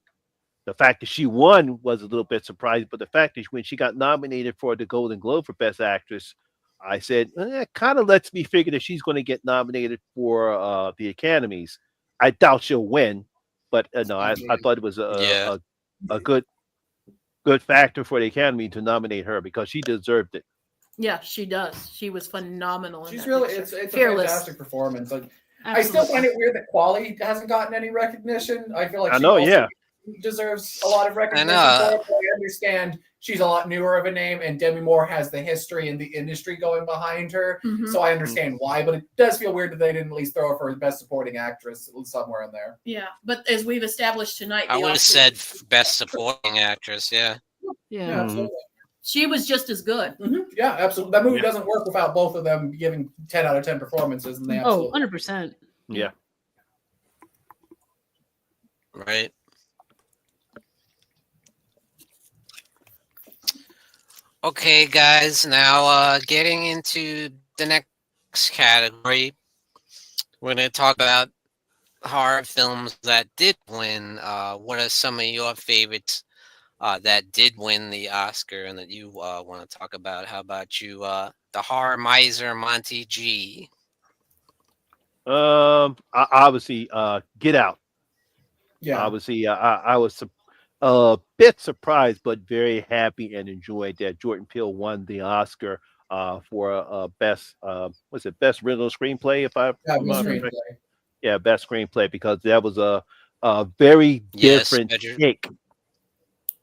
the fact that she won was a little bit surprising. But the fact that when she got nominated for the Golden Globe for Best Actress, I said, it kind of lets me figure that she's going to get nominated for the Academies. I doubt she'll win, but no, I thought it was a good factor for the Academy to nominate her because she deserved it. Yeah, she does. She was phenomenal. She's really, it's a fantastic performance. Like, I still find it weird that Quali hasn't gotten any recognition. I feel like she deserves a lot of recognition. I understand she's a lot newer of a name, and Demi Moore has the history in the industry going behind her. Mm-hmm. So I understand why, but it does feel weird that they didn't at least throw her for Best Supporting Actress somewhere in there. Yeah, but as we've established tonight, I would have said Best Supporting Actress. Yeah, absolutely. She was just as good. Mm-hmm. Yeah, absolutely. That movie doesn't work without both of them giving 10 out of 10 performances. And they 100%. Yeah. Right. Okay, guys. Now, getting into the next category, we're going to talk about horror films that did win. What are some of your favorites that did win the Oscar and that you want to talk about? How about you, the Horror Miser Monty G? Obviously, Get Out. Yeah. Obviously, I was a bit surprised, but very happy and enjoyed that Jordan Peele won the Oscar for best best original screenplay, if I remember. Yeah, best screenplay, because that was a very different take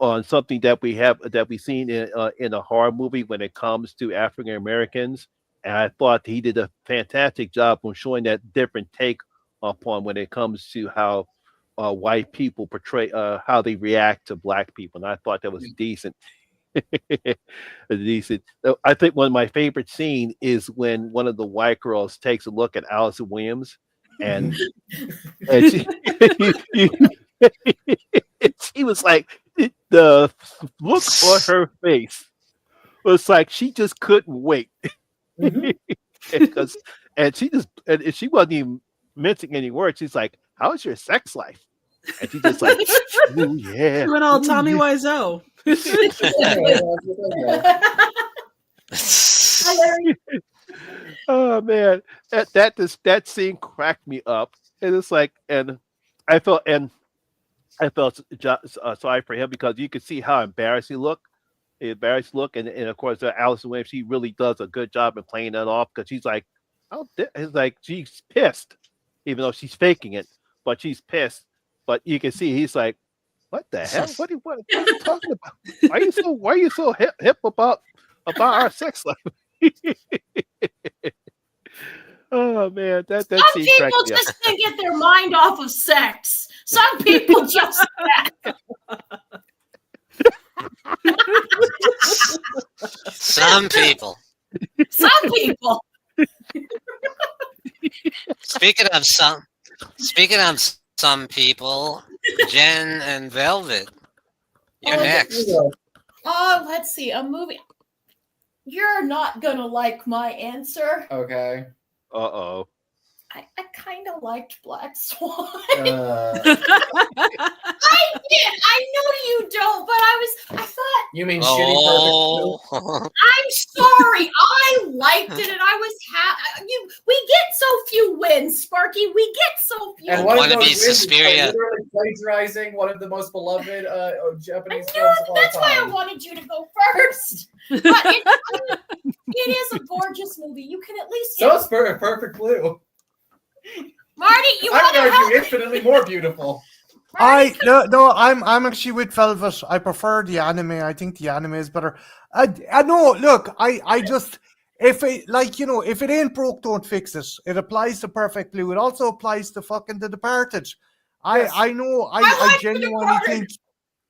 on something that we've seen in a horror movie when it comes to African Americans. And I thought he did a fantastic job on showing that different take upon when it comes to how white people portray how they react to black people. And I thought that was decent. Decent. I think one of my favorite scenes is when one of the white girls takes a look at Allison Williams and she was like, the look on her face was like she just couldn't wait. Mhm. Because and she wasn't even mincing any words. She's like, "How's your sex life?" And she's just like, "Ooh yeah." She went all ooh, Tommy yeah." Wiseau. Hilarious. Oh man, that scene cracked me up. And it's like, I felt and I felt sorry for him because you could see how embarrassed he looked. Embarrassed look, and of course, Allison Williams, she really does a good job in playing that off because she's like, oh, it's like she's pissed, even though she's faking it, but she's pissed. But you can see he's like, what the hell? What are you talking about? Why are you so hip about our sex life? Oh man, that Some scene people cracked me up. just can't get their mind off of sex. Some people just Some people. some people. Speaking of some people, Jen and Velvet. You're Oh, next. Oh, let's see. A movie. You're not gonna like my answer. Okay. Uh-oh. I kind of liked Black Swan. Uh, I did. I know you don't, but I thought, you mean shitty perfect? Oh, I'm sorry. I liked it, and I was we get so few wins, Sparky. We get so few. And one Wanna of be those wins is Suspiria. literally plagiarizing one of the most beloved Japanese I films knew of all that's why I time. wanted you to go first. But it is a gorgeous movie. You can at least So it's Perfect Blue. Marty, you I want would to help? argue infinitely more beautiful. I'm actually with Velvet. I prefer the anime. I think the anime is better. I know. Look, I just if it ain't broke, don't fix it. It applies to Perfect Blue. It also applies to fucking The Departed. Yes. I know. I like The genuinely Departed. think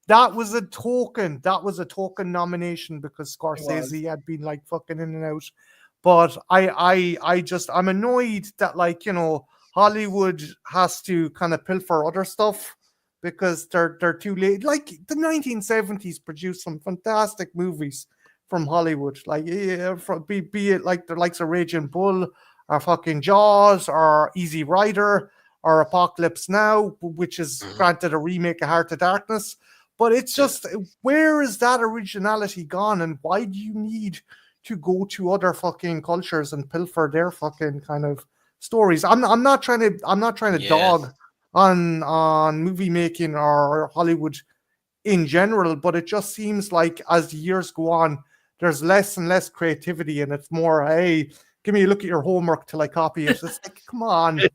that was a token. That was a token nomination because Scorsese had been like fucking in and out. But I'm annoyed that Hollywood has to kind of pilfer other stuff because they're too late. Like the 1970s produced some fantastic movies from Hollywood, like be it like the likes of Raging Bull or fucking Jaws or Easy Rider or Apocalypse Now, which is granted a remake of Heart of Darkness. But it's just, where is that originality gone, and why do you need to go to other fucking cultures and pilfer their fucking kind of stories? I'm not trying to dog on movie making or Hollywood in general, but it just seems like as the years go on, there's less and less creativity, and it's more, hey, give me a look at your homework till I copy it. It's like, come on. Isn't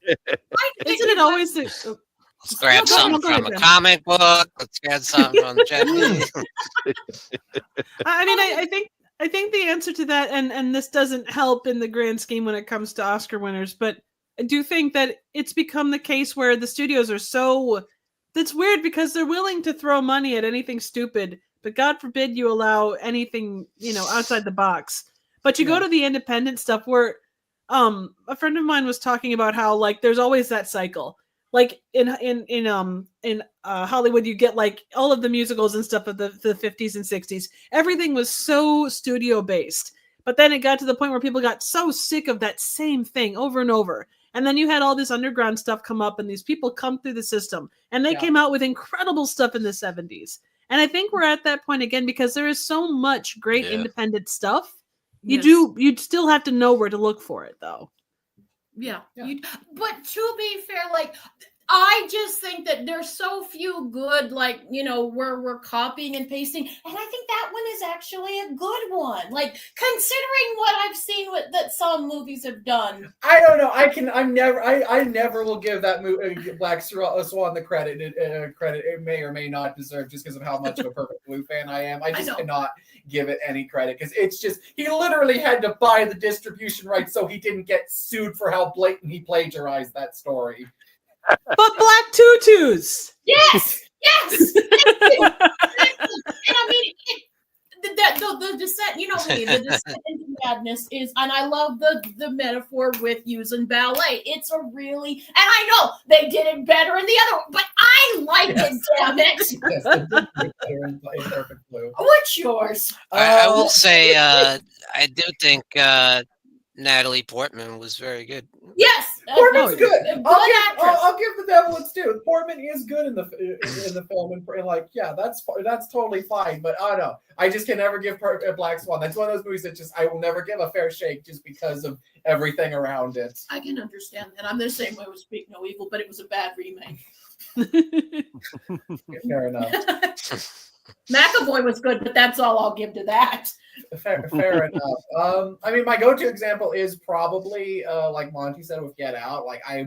it always the let's grab something from a comic book. Let's grab something from Japanese. I mean, I think the answer to that, and this doesn't help in the grand scheme when it comes to Oscar winners, but I do think that it's become the case where the studios are so, that's weird because they're willing to throw money at anything stupid, but God forbid you allow anything, outside the box. But you go to the independent stuff where a friend of mine was talking about how like there's always that cycle. Like in Hollywood, you get like all of the musicals and stuff of the 50s and 60s. Everything was so studio based. But then it got to the point where people got so sick of that same thing over and over. And then you had all this underground stuff come up and these people come through the system. And they came out with incredible stuff in the 70s. And I think we're at that point again because there is so much great independent stuff. You'd still have to know where to look for it, though. Yeah. But to be fair, like, I just think that there's so few good, like, where we're copying and pasting. And I think that one is actually a good one. Like, considering what I've seen that some movies have done. I don't know. I never will give that movie Black Swan the credit it may or may not deserve just because of how much of a Perfect Blue fan I am. I just cannot give it any credit because it's just, he literally had to buy the distribution rights so he didn't get sued for how blatant he plagiarized that story. But Black Tutus. Yes. And I mean, the descent, the descent into madness is, and I love the metaphor with using ballet. It's a really, and I know they did it better in the other one, but I liked it damn Next. Yes, the big better in Perfect Blue. What's yours? I will say, I do think Natalie Portman was very good. Yes. Portman's good. Good I'll actress. give the devil its due. Portman is good in the film, and like, yeah, that's totally fine. But I don't know. I just can never give Black Swan. That's one of those movies that just I will never give a fair shake just because of everything around it. I can understand that. I'm the same way with Speak No Evil, but it was a bad remake. Fair enough. McAvoy was good, but that's all I'll give to that. Fair enough. I mean, my go-to example is probably like Monty said with Get Out. Like I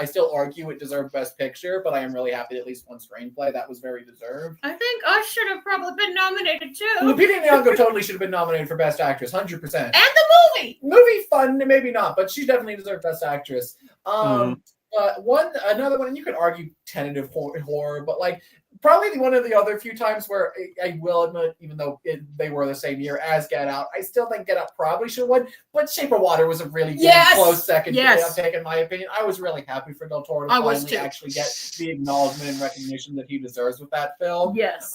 still argue it deserved Best Picture, but I am really happy that at least one screenplay that was very deserved. I think us should have probably been nominated too. Lupita Nyong'o totally should have been nominated for Best Actress, 100%. And the movie. Movie fun, maybe not, but she definitely deserved Best Actress. Another one, and you could argue tentative horror, but like probably one of the other few times where I will admit, even though they were the same year as Get Out, I still think Get Out probably should have won. But Shape of Water was a really close second pick, in my opinion. I was really happy for Del Toro to finally actually get the acknowledgement and recognition that he deserves with that film. Yes.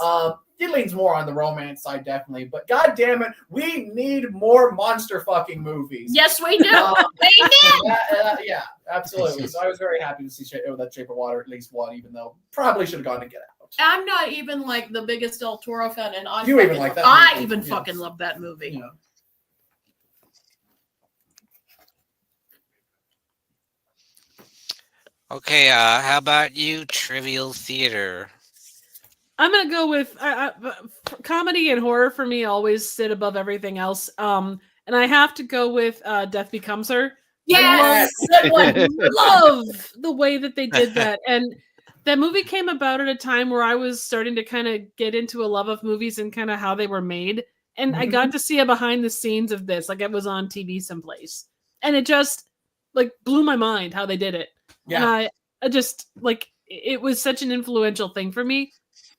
It leans more on the romance side, definitely. But god damn it, we need more monster fucking movies. Yes, we do. We did. Yeah, absolutely. So I was very happy to see that Shape of Water at least won, even though probably should have gone to Get Out. I'm not even like the biggest Del Toro fan, and I even like that I movie. even fucking love that movie. Yeah. Okay, how about you, Trivial Theater? I'm gonna go with comedy and horror for me always sit above everything else. And I have to go with Death Becomes Her. Yes, Love the way that they did that, and that movie came about at a time where I was starting to kind of get into a love of movies and kind of how they were made, and I got to see a behind the scenes of this, like it was on TV someplace, and it just like blew my mind how they did it. Yeah. And I just like it was such an influential thing for me.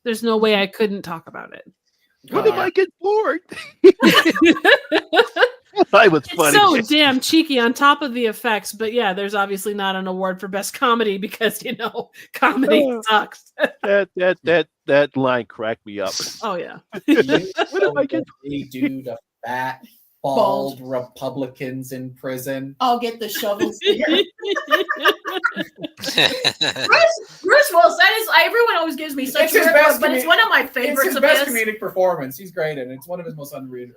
There's no way I couldn't talk about it. What if I get bored? I was funny. So damn cheeky on top of the effects, but yeah, there's obviously not an award for best comedy because comedy sucks. that line cracked me up. Oh yeah. What if I get do the fat bald Republicans in prison? I'll get the shovels here. Bruce Willis, that is everyone always gives me such his a best but it's one of my favorites It's his of best his. comedic performance. He's great in it. It's one of his most underrated.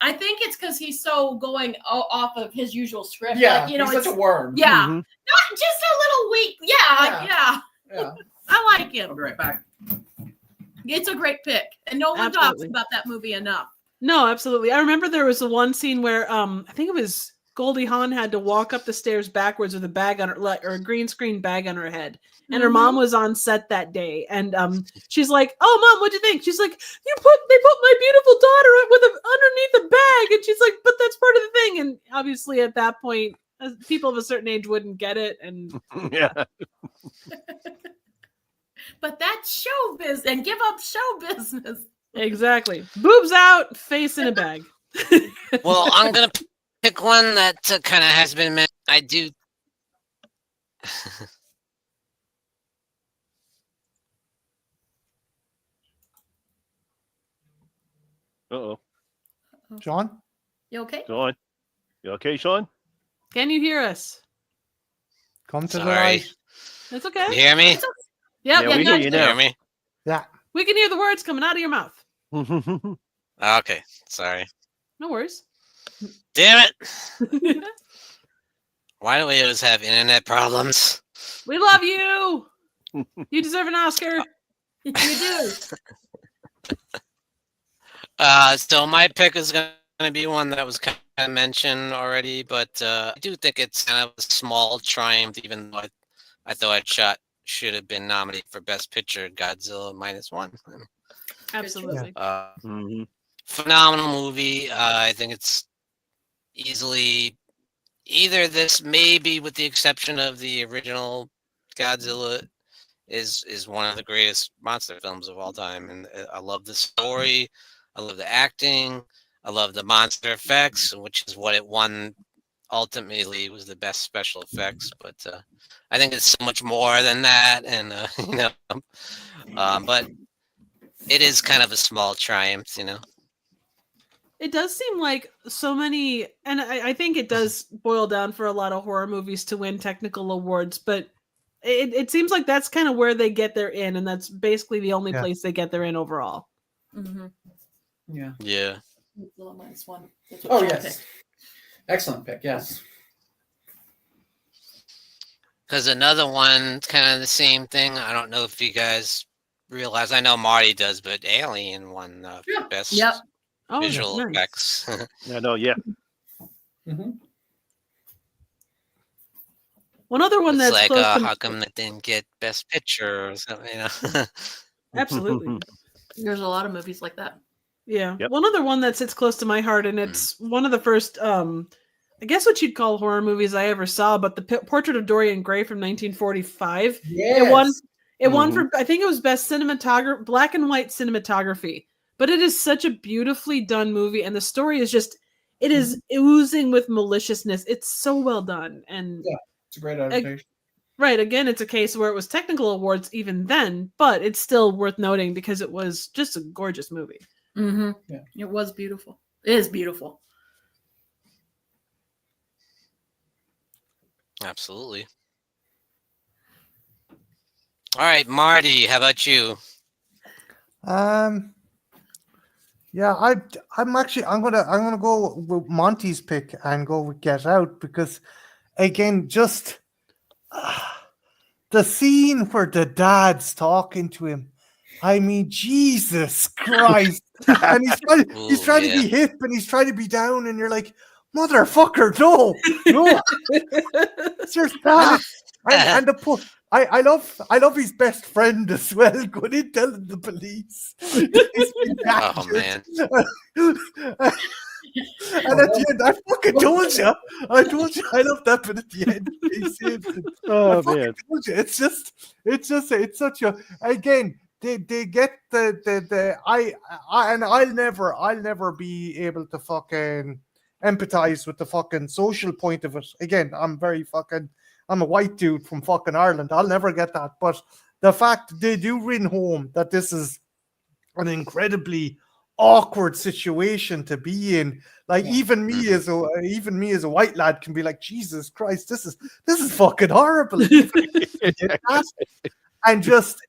I think it's because he's so going off of his usual script. Yeah, like, he's such a worm. Yeah, Mhm. not just a little weak. Yeah. I like him. I'll be right back. It's a great pick, and no one talks Absolutely. about that movie enough. No, absolutely. I remember there was one scene where I think it was Goldie Hawn had to walk up the stairs backwards with a bag on her or a green screen bag on her head. And her mom was on set that day, and she's like, "Oh, Mom, what'd you think?" She's like, they put my beautiful daughter underneath a bag," and she's like, "But that's part of the thing." And obviously, at that point, people of a certain age wouldn't get it, and Yeah. But that's showbiz, and give up show business. exactly, boobs out, face in a bag. Well, I'm gonna pick one that kind of has been mentioned. I do. Uh-oh. John? You okay? Sean. You okay, Sean? Can you hear us? Come to the Sorry. right. That's okay. You hear me? Yep, Yeah, we hear you You now. hear me? Yeah. we can hear the words coming out of your mouth. Okay, sorry. No worries. Damn it! Why do we always have internet problems? We love you. You deserve an Oscar. You do. So my pick is going to be one that was kind of mentioned already, but I do think it's kind of a small triumph, even though I thought it should have been nominated for Best Picture, Godzilla -1. Absolutely. Mhm. Phenomenal movie. I think it's easily either this, maybe with the exception of the original Godzilla, is one of the greatest monster films of all time. And I love the story. I love the acting. I love the monster effects, which is what it won ultimately was the best special effects, but I think it's so much more than that, and but it is kind of a small triumph, It does seem like so many, and I think it does boil down for a lot of horror movies to win technical awards, but it seems like that's kind of where they get their in, and that's basically the only place they get their in overall. Mm-hmm. Yeah. Yeah. Minus one. Oh, yes. Excellent pick, yes. Because another one, kind of the same thing. I don't know if you guys realize. I know Marty does, but Alien won best visual effects. I know, yeah. Mm-hmm. One other one It's that's like, close to how come that didn't get best picture or something? Absolutely. There's a lot of movies like that. Yeah. Yep. One other one that sits close to my heart, and it's one of the first, I guess what you'd call horror movies I ever saw, but the Portrait of Dorian Gray from 1945. Yes. It won for, I think it was best cinematography, black and white cinematography. But it is such a beautifully done movie, and the story is just, it is oozing with maliciousness. It's so well done. And yeah, it's a great adaptation. Right. Again, it's a case where it was technical awards even then, but it's still worth noting because it was just a gorgeous movie. Mm-hmm. Yeah. It was beautiful. It is beautiful. Absolutely. All right, Marty, how about you? Yeah, I'm gonna go with Monty's pick and go with Get Out because, again, just the scene where the dad's talking to him. I mean, Jesus Christ! And he's trying to be hip and he's trying to be down, and you're like, motherfucker, no. It's your dad. And the poor. I love his best friend as well. Going in telling the police. Oh man! And at the end, I fucking told you. I love that bit at the end. Oh man! Told you. It's such a, again. They get the and I'll never be able to fucking empathize with the fucking social point of it. Again, I'm a white dude from fucking Ireland. I'll never get that. But the fact they do ring home that this is an incredibly awkward situation to be in. Like even me as a white lad can be like, Jesus Christ, this is fucking horrible. And just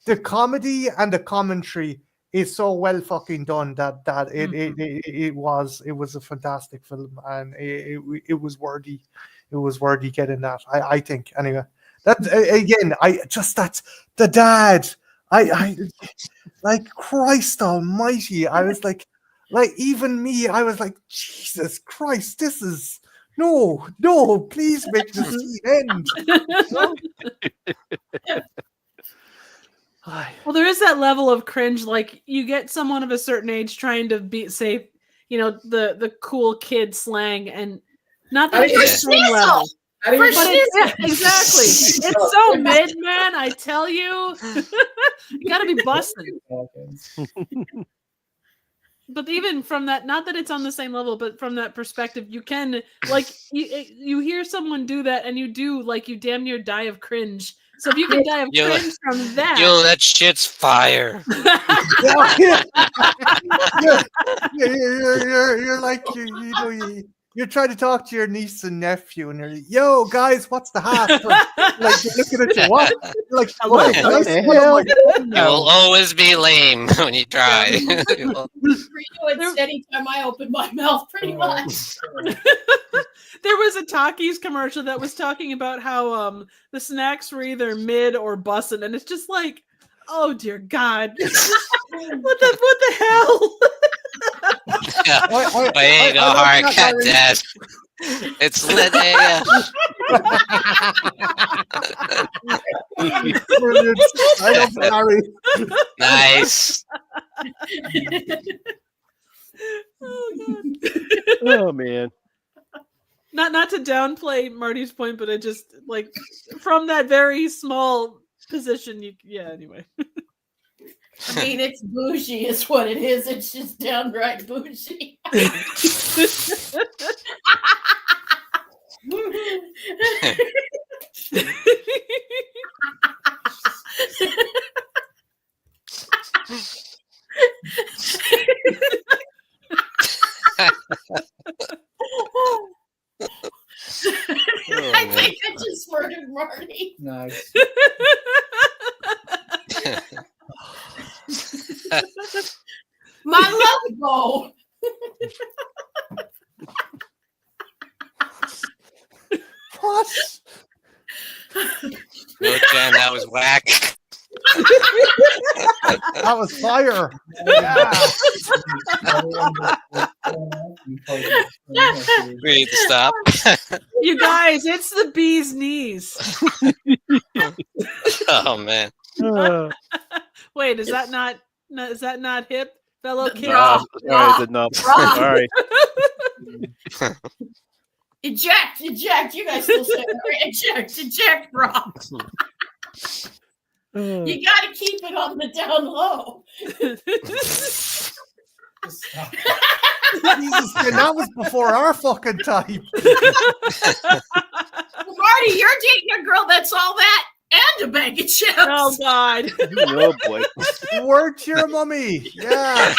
the comedy and the commentary is so well fucking done that it was a fantastic film, and it was worthy. It was worthy getting that. I think anyway. That again, that's the dad. I like Christ Almighty. I was like even me. I was like, Jesus Christ, this is no, please make the scene end. Well, there is that level of cringe. Like you get someone of a certain age trying to say, the cool kid slang, and not that it's the same level. Exactly. It's so mid, man. I tell you, you got to be busting. But even from that, not that it's on the same level, but from that perspective, you can you hear someone do that, and you damn near die of cringe. So if you can die of cringe from that, that shit's fire. You're like you're trying to talk to your niece and nephew, and you're like, "Yo, guys, what's the half?" Like you're looking at your watch. You're like, "What the hell?" You will always be lame when you try. It's anytime I open my mouth, pretty much. There was a Takis commercial that was talking about how the snacks were either mid or bussin', and it's just like, oh dear God, what the hell? Way to go, hard cat dad. It's lit AF. Brilliant. I love Harry. Nice. Oh God. Oh man. Not to downplay Marty's point, but it just like from that very small position, anyway. I mean, it's bougie is what it is. It's just downright bougie. I think I just murdered Marty. Nice. My love go. What? No, Jen, that was whack. That was fire. Yeah. We need to stop. You guys, it's the bee's knees. Oh man. Wait, is that not hip, fellow kid? Rob. Sorry, enough. Sorry. Eject. You guys still say eject, Rob. You got to keep it on the down low. Jesus, and that was before our fucking time. Marty, you're dating a girl that's all that and a bag of chips. Oh God. Oh boy. Word to your mummy. Yeah.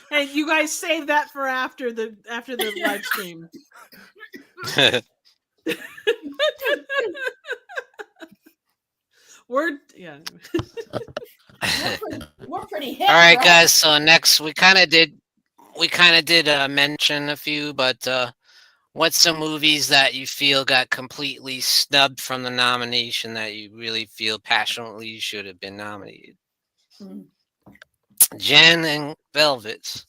Hey, you guys save that for after the live stream. Word, yeah. We're pretty hip. All right, right? guys. So next, we kind of did mention a few, but what's some movies that you feel got completely snubbed from the nomination that you really feel passionately should have been nominated? Jen and Velvets.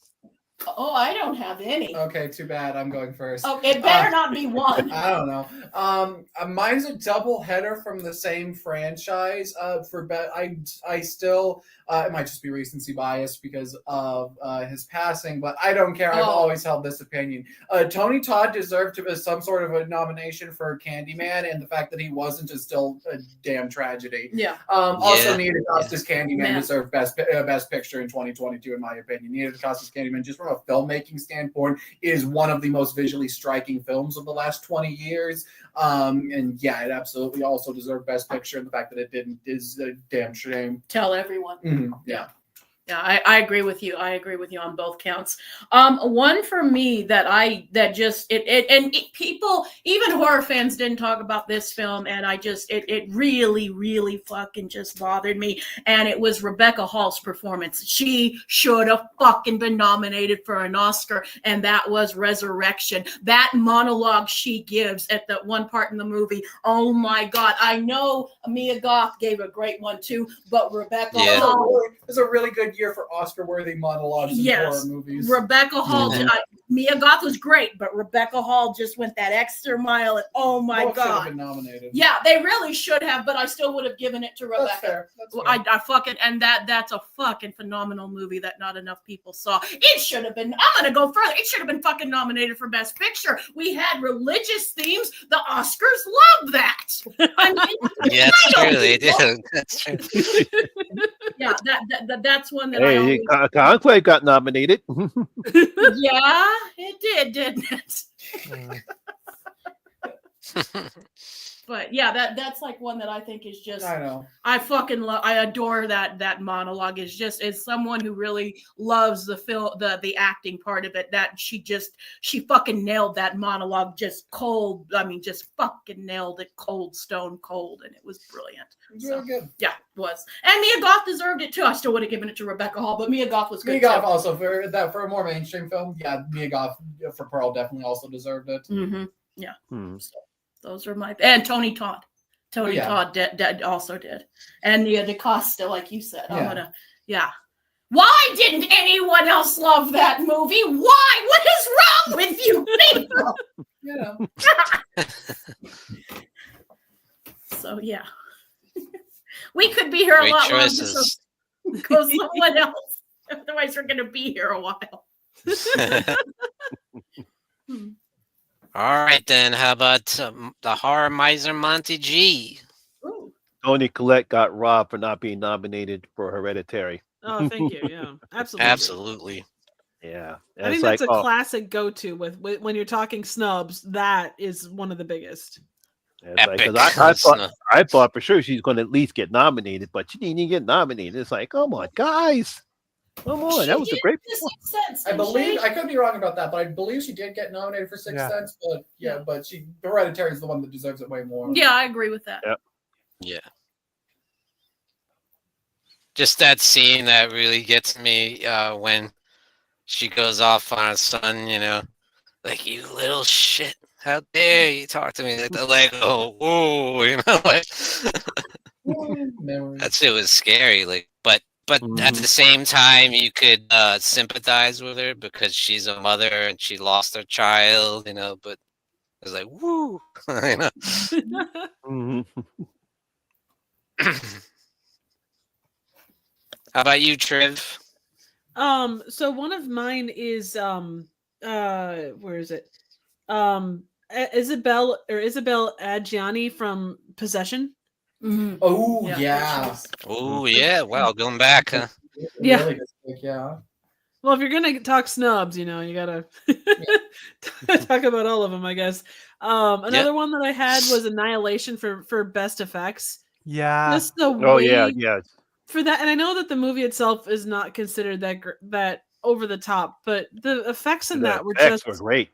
Oh, I don't have any. Okay, too bad. I'm going first. Oh, it better not be one. I don't know. Mine's a double header from the same franchise. I still it might just be recency bias because of his passing, but I don't care. I've always held this opinion. Tony Todd deserved to be some sort of a nomination for Candyman, and the fact that he wasn't is still a damn tragedy. Yeah. Also, Nia DaCosta's Candyman deserved best picture in 2022, in my opinion. Nia DaCosta's Candyman, just from a filmmaking standpoint, is one of the most visually striking films of the last 20 years. And yeah, it absolutely also deserved best picture, and the fact that it didn't is a damn shame. Tell everyone. Yeah. Yeah, I agree with you. I agree with you on both counts. One for me people, even horror fans, didn't talk about this film, and it really, really fucking just bothered me. And it was Rebecca Hall's performance. She should have fucking been nominated for an Oscar, and that was Resurrection. That monologue she gives at that one part in the movie. Oh my God! I know Mia Goth gave a great one too, but Rebecca Hall. It was a really good year for Oscar-worthy monologues in horror movies. Rebecca Hall, Mia Goth was great, but Rebecca Hall just went that extra mile, and oh my Both should have God. been nominated. Yeah, they really should have, but I still would have given it to Rebecca. That's fair. That's fair. I fucking, and that's a fucking phenomenal movie that not enough people saw. It should have been, I'm going to go further. It should have been fucking nominated for Best Picture. We had religious themes. The Oscars loved that. I mean, Yeah, that's true. They did. That's true. yeah, that's one that Hey, Conclave got nominated. yeah, it did, didn't it? But yeah, that's like one that I think is just. I know. I fucking love. I adore that monologue. Is just as someone who really loves the film, the acting part of it. That she fucking nailed that monologue just cold. I mean, just fucking nailed it cold, stone cold, and it was brilliant. It was really good. Yeah, it was. And Mia Goth deserved it too. I still would have given it to Rebecca Hall, but Mia Goth was good. Mia Goth also for a more mainstream film. Yeah, Mia Goth for Pearl definitely also deserved it. Mm-hmm. Yeah. So, those are my and Tony Todd. Todd also did, and Nia DaCosta, like you said. Why didn't anyone else love that movie? Why? What is wrong with you people? So yeah, we could be here Great a lot choices. longer. So go someone else. Otherwise, we're going to be here a while. All right, then. How about the Horror Miser Monty G? Ooh. Toni Collette got robbed for not being nominated for Hereditary. Oh, thank you. Yeah, absolutely. Absolutely. Yeah, I think it's that's like, a oh, classic go-to with when you're talking snubs. That is one of the biggest. it's like Epic. because I thought for sure she's going to at least get nominated, but she didn't even get nominated. It's like, come on, guys, come on, She that was a did great. The Sixth Sense, I didn't believe she? I could be wrong about that, but I believe she did get nominated for Sixth Yeah. Sense. But but Hereditary is the one that deserves it way more. Yeah, I agree with that. Yeah. Yeah. Just that scene that really gets me when she goes off on her son, like, you little shit. How dare you talk to me like that? Like, oh, whoa, like Memories. that shit was scary. Like, but at Mhm. the same time, you could sympathize with her because she's a mother and she lost her child, But it was like, woo, Mhm. How about you, Triv? So one of mine is where is it? Isabel Adjani from Possession. Mhm. Oh Yeah, yeah. Oh yeah, wow, going back, huh? Yeah. Really good pick, yeah. Well, if you're gonna talk snubs, you gotta talk about all of them, I guess. Another one that I had was Annihilation for best effects. Yeah. Just the Oh way yeah. for that, and I know that the movie itself is not considered that over the top, but the effects in The that were effects just were great.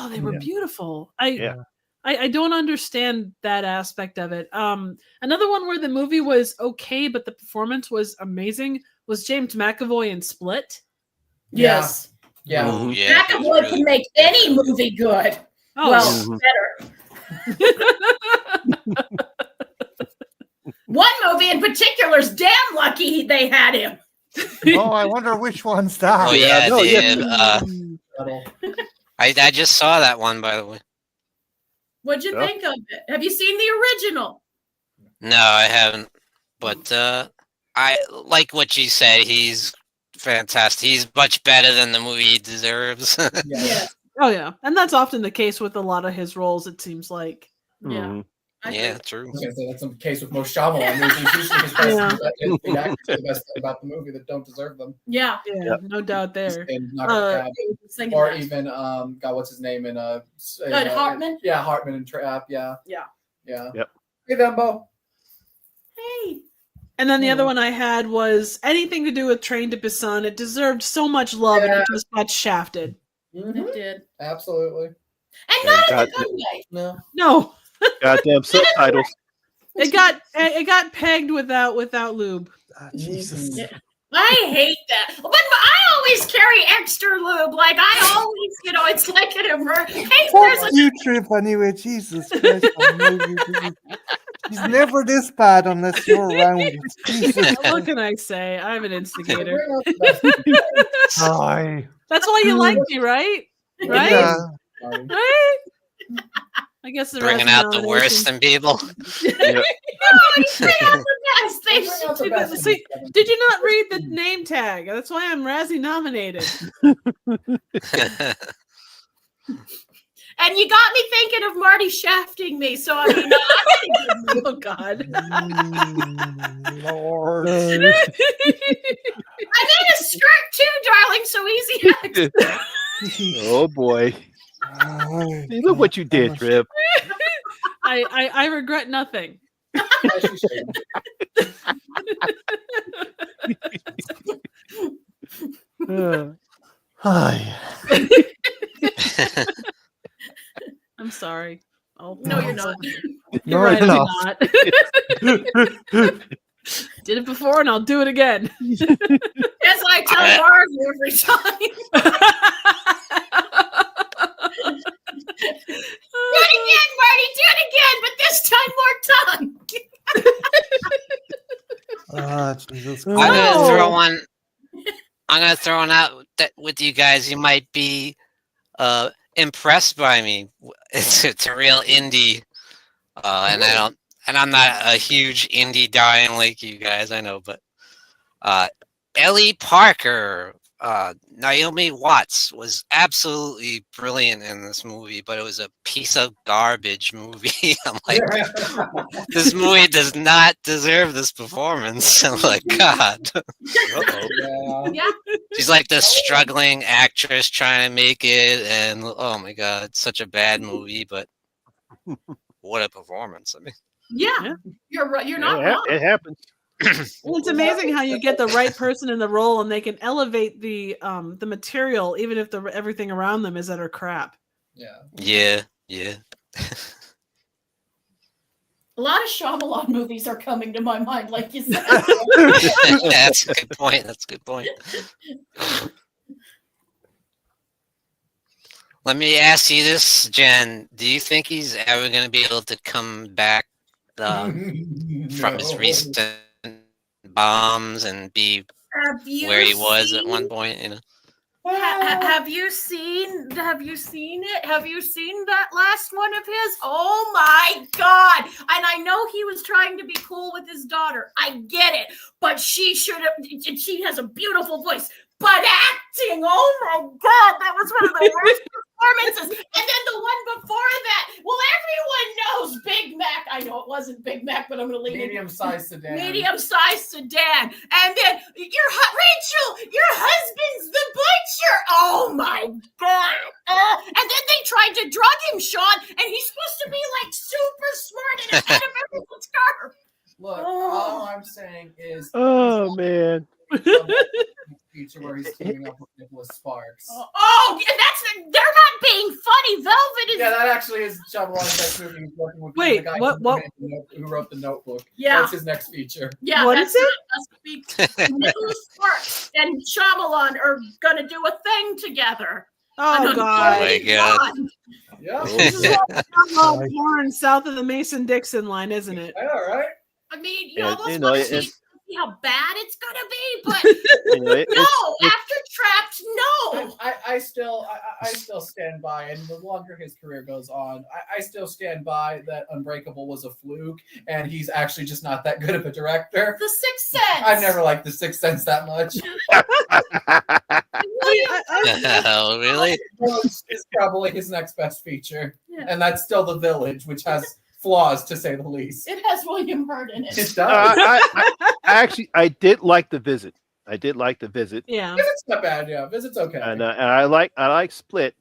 they were Yeah. beautiful. Yeah. I don't understand that aspect of it. Another one where the movie was okay, but the performance was amazing was James McAvoy in Split. Yes. Yeah. Oh Mhm. yeah, he was McAvoy really can make any movie good. Oh, Well, better. One movie in particular is damn lucky they had him. Oh, I wonder which one's that. Oh Yeah, yeah, no, yeah. I just saw that one, by the way. What'd you Yeah. think of it? Have you seen the original? No, I haven't. But I like what you said. He's fantastic. He's much better than the movie he deserves. Yeah. Oh yeah, and that's often the case with a lot of his roles. It seems like. Yeah. Mhm. I Yeah, agree. true. I was gonna say that's the case with most Shyamalan movies. Usually his best the actors are the best part about the movie that don't deserve them. Yeah. Yeah, Yep. no doubt there. And not gonna have, I was thinking or that. even God, what's his name in Hartman? Yeah, Hartman and Trap. Yeah. Yeah. Yeah. Yep. Hey, Dumbo. Hey. And then the other one I had was anything to do with Train to Busan. It deserved so much love, and it just got shafted. It did. Absolutely. And Yeah, not in a God- good way. No. No, Goddamn subtitles. it got pegged without lube. Jesus. Yeah. I hate that. But I always carry extra lube. Like I always, it's like an emergency. Hey, there's Fuck a you, Trip, anyway. Jesus Christ. He's never this bad unless you're around. Jesus. What can I say? I'm an instigator. Hi. That's why you like me, right? Right? Yeah. Right? I guess the Bringing Razzie out the worst in people. Yeah. bring out the best. Bring out the best in See, this, Kevin. did you not read the name tag? That's why I'm Razzie nominated. And you got me thinking of Marty shafting me. So I mean, Oh God. Lord. I made a skirt too, darling. So easy. Oh boy. See, look what you did, Trip. I regret nothing. Hi. I'm sorry. No, you're not. You're No, right, you're I'm not. Did it before and I'll do it again. As I tell Margie every time. Do it again, Marty. Do it again, but this time more tongue. Ah, Jesus I'm Christ. gonna throw Oh. one. I'm gonna throw one out that with you guys. You might be impressed by me. It's a real indie, and I'm not a huge indie darling like you guys. I know, but Ellie Parker Naomi Watts was absolutely brilliant in this movie, but it was a piece of garbage movie. I'm like, this movie does not deserve this performance. I'm like, God. Uh-oh. Yeah. She's like the struggling actress trying to make it, and oh my God, it's such a bad movie, but what a performance. I mean, Yeah. You're right. You're not Yeah, wrong. it happens. Well, it's amazing how you get the right person in the role and they can elevate the material even if everything around them is utter crap. Yeah. yeah. A lot of Shyamalan movies are coming to my mind, like you said. That's a good point. That's a good point. Let me ask you this, Jen. Do you think he's ever going to be able to come back from his No. recent bombs and be where he was at one point? You know. Have you seen it? Have you seen that last one of his? Oh my God. And I know he was trying to be cool with his daughter. I get it. But she has a beautiful voice. But acting, oh my God, that was one of the worst performances. And then the one before that, well, everyone knows Big Mac. I know it wasn't Big Mac, but I'm going to leave it. Medium-sized sedan. Medium-sized sedan. And then Rachel, your husband's the butcher. Oh my God. And then they tried to drug him, Sean, and he's supposed to be like super smart and ahead of everyone's car. Look, all I'm saying is, Oh man. feature where he's teaming up with Nicholas Sparks. Oh, and they're not being funny. Velvet is. Yeah, that actually is Shyamalan's next movie. He's working with Wait, the guy what? who wrote The Notebook. Yeah. That's his next feature. Yeah, What that's is it? Nicholas Sparks and Shyamalan are gonna do a thing together. Oh Oh God. my God. Yeah. This is all born south of the Mason-Dixon line, isn't it? I know, right? I mean, you Yeah, almost you know, want to it- see how bad it's gonna be, but You know, no, after Trapped, no. I still stand by, and the longer his career goes on, I still stand by that Unbreakable was a fluke, and he's actually just not that good of a director. The Sixth Sense. I've never liked The Sixth Sense that much. Oh, really? It's probably his next best feature, Yeah. and that's still The Village, which has flaws to say the least. It has William Hurt in it. It does. I did like The Visit. I did like The Visit, Yeah. Visit's not bad. Yeah, Visit's okay. and I like Split.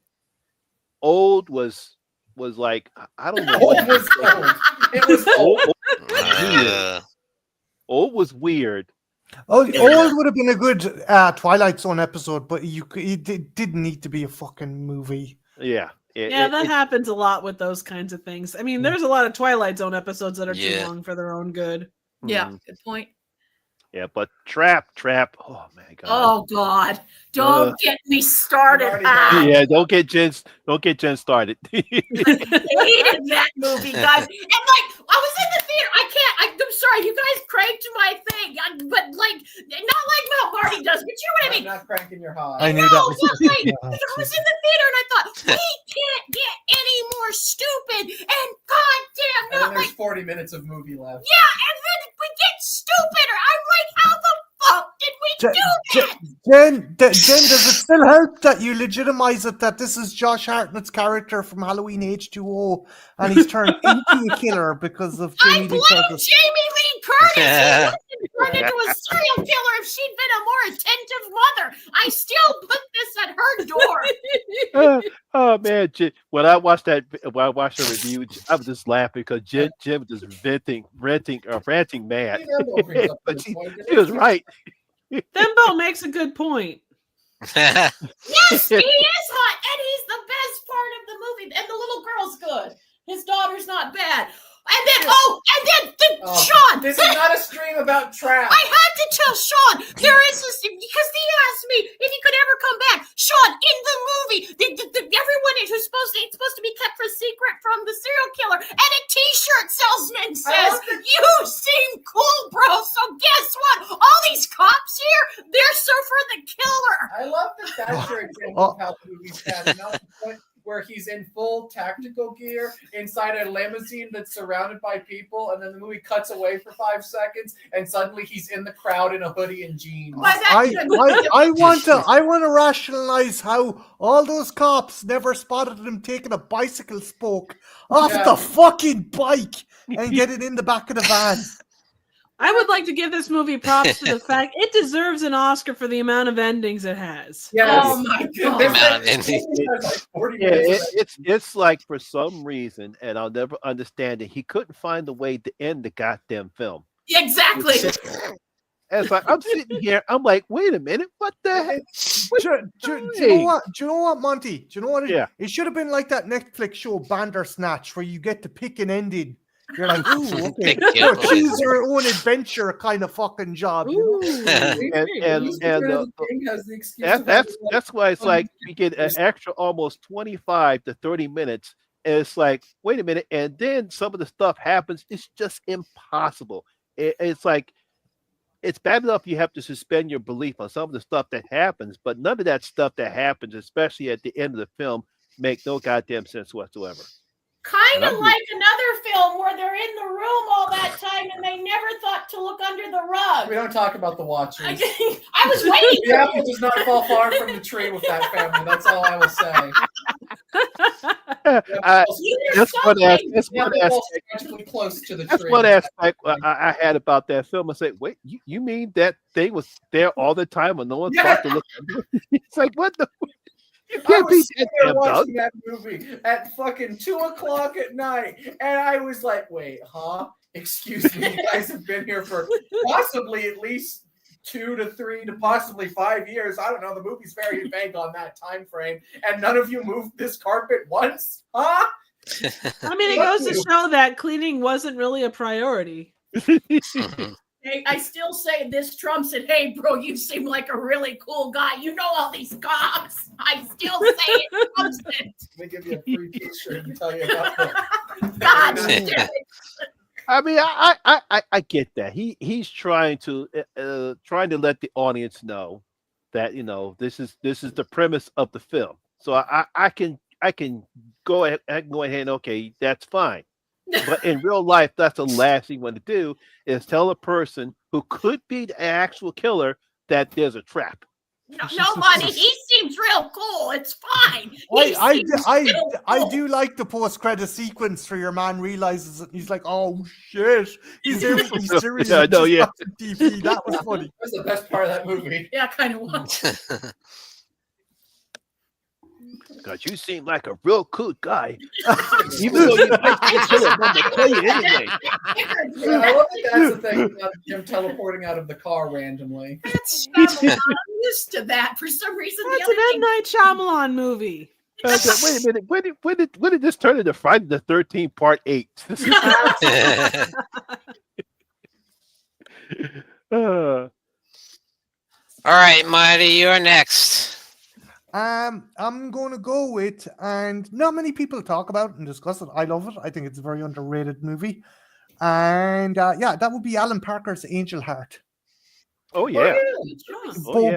Old was like I don't know. Old was old. It was old. Old was weird. Old would have been a good Twilight Zone episode, but it didn't need to be a fucking movie. Yeah. That happens a lot with those kinds of things. I mean, there's a lot of Twilight Zone episodes that are too Yeah. long for their own good. Yeah, good point. Yeah, but Trap. Oh my God. Oh God, don't get me started. Already I Yeah, don't get Jen started. hated that movie, guys. And like, I was in the theater. I'm sorry, you guys cranked my thing, but like, not like how Marty does. But you know what I I'm mean? not cranking your high. I knew No, that was. but like, Yeah, I was in the theater and I thought, we can't get any more stupid. And goddamn, And not then there's like, 40 minutes of movie left. yeah, and then we get stupider. I'm like, how the fuck did we do that? Jen, does it still help that you legitimize it that this is Josh Hartnett's character from Halloween H2O and he's turned into a killer because of I Jamie blame Lee Curtis? Jamie Lee Curtis. She wouldn't have turned into a serial killer if she'd been a more attentive mother. I still put this at her door. Oh man, when I watched the review, I was just laughing because Jim was just ranting mad. You know, don't bring up But this she point. was right. Thembo makes a good point. Yes, he is hot, and he's the best part of the movie. And the little girl's good. His daughter's not bad. And then, Sean. This is not a stream about Trap. I had to tell Sean there is this because he asked me if he could ever come back. Sean, in the movie, everyone is supposed to be kept for secret from the serial killer, and a T-shirt salesman says, "You seem cool, bro." So guess what? All these cops here, they're so for the killer. I love that that's your example of how movies have. Not the point where he's in full tactical gear inside a limousine that's surrounded by people, and then the movie cuts away for 5 seconds, and suddenly he's in the crowd in a hoodie and jeans. I want to rationalize how all those cops never spotted him taking a bicycle spoke off the fucking bike and get it in the back of the van. I would like to give this movie props to the fact it deserves an Oscar for the amount of endings it has. Yes. Oh my god! There's Amount of like- endings. there's like 40 Yeah, minutes. it's like for some reason, and I'll never understand it. He couldn't find a way to end the goddamn film. Exactly. And it's like I'm sitting here, I'm like, wait a minute, what the heck? Do you know what? Do you know what, Monty? Do you know what? Yeah. It should have been like that Netflix show Bandersnatch, where you get to pick an ending. You're like, ooh, okay. Yeah. Choose your own adventure kind of fucking job. You know? That's why it's like we get an extra almost 25 to 30 minutes. And it's like, wait a minute, and then some of the stuff happens. It's just impossible. It's like it's bad enough you have to suspend your belief on some of the stuff that happens, but none of that stuff that happens, especially at the end of the film, make no goddamn sense whatsoever. Kind of like another film where they're in the room all that time and they never thought to look under the rug. We don't talk about the Watchers. I was waiting The apple does not fall far from the tree with that family. That's all I will say. That's one aspect. That's Yeah, one they're both aspect. magically close to the That's tree. one aspect I had about that film. I said, wait, you mean that thing was there all the time and no one thought to look under it? It's like, what the? You I can't be was sitting there that damn dumb. watching that movie at fucking 2:00 at night, and I was like, "Wait, huh? Excuse me, you guys have been here for possibly at least 2 to 3 to possibly 5 years. I don't know. The movie's very vague on that time frame, and none of you moved this carpet once, huh?" I mean, it goes to show that cleaning wasn't really a priority. Hey, I still say this trumps it. Hey, bro, you seem like a really cool guy. You know all these cops. I still say it trumps it. Let me give you a free T-shirt and tell you about that. God damn it. I mean, I get that. He's trying to let the audience know that this is the premise of the film. So I can go ahead and okay, that's fine. But in real life, that's the last thing you want to do is tell a person who could be the actual killer that there's a trap. Nobody. He seems real cool. It's fine. I do like the post-credit sequence where your man realizes it. He's like, "Oh shit, he's serious." Yeah, no, yeah. TV. That was funny. That's the best part of that movie. Yeah, kind of was. God, you seem like a real cool guy. Even though you might be a killer, I'm gonna kill you anyway. Yeah, I love that that's the thing about him teleporting out of the car randomly. That's I'm used to that for some reason. That's The an other M. Night Shyamalan movie. I was like, wait a minute, when did this turn into Friday the 13th Part 8? All right, Marty, you're next. I'm going to go with, and not many people talk about it and discuss it. I love it. I think it's a very underrated movie. And that would be Alan Parker's Angel Heart. Oh yeah.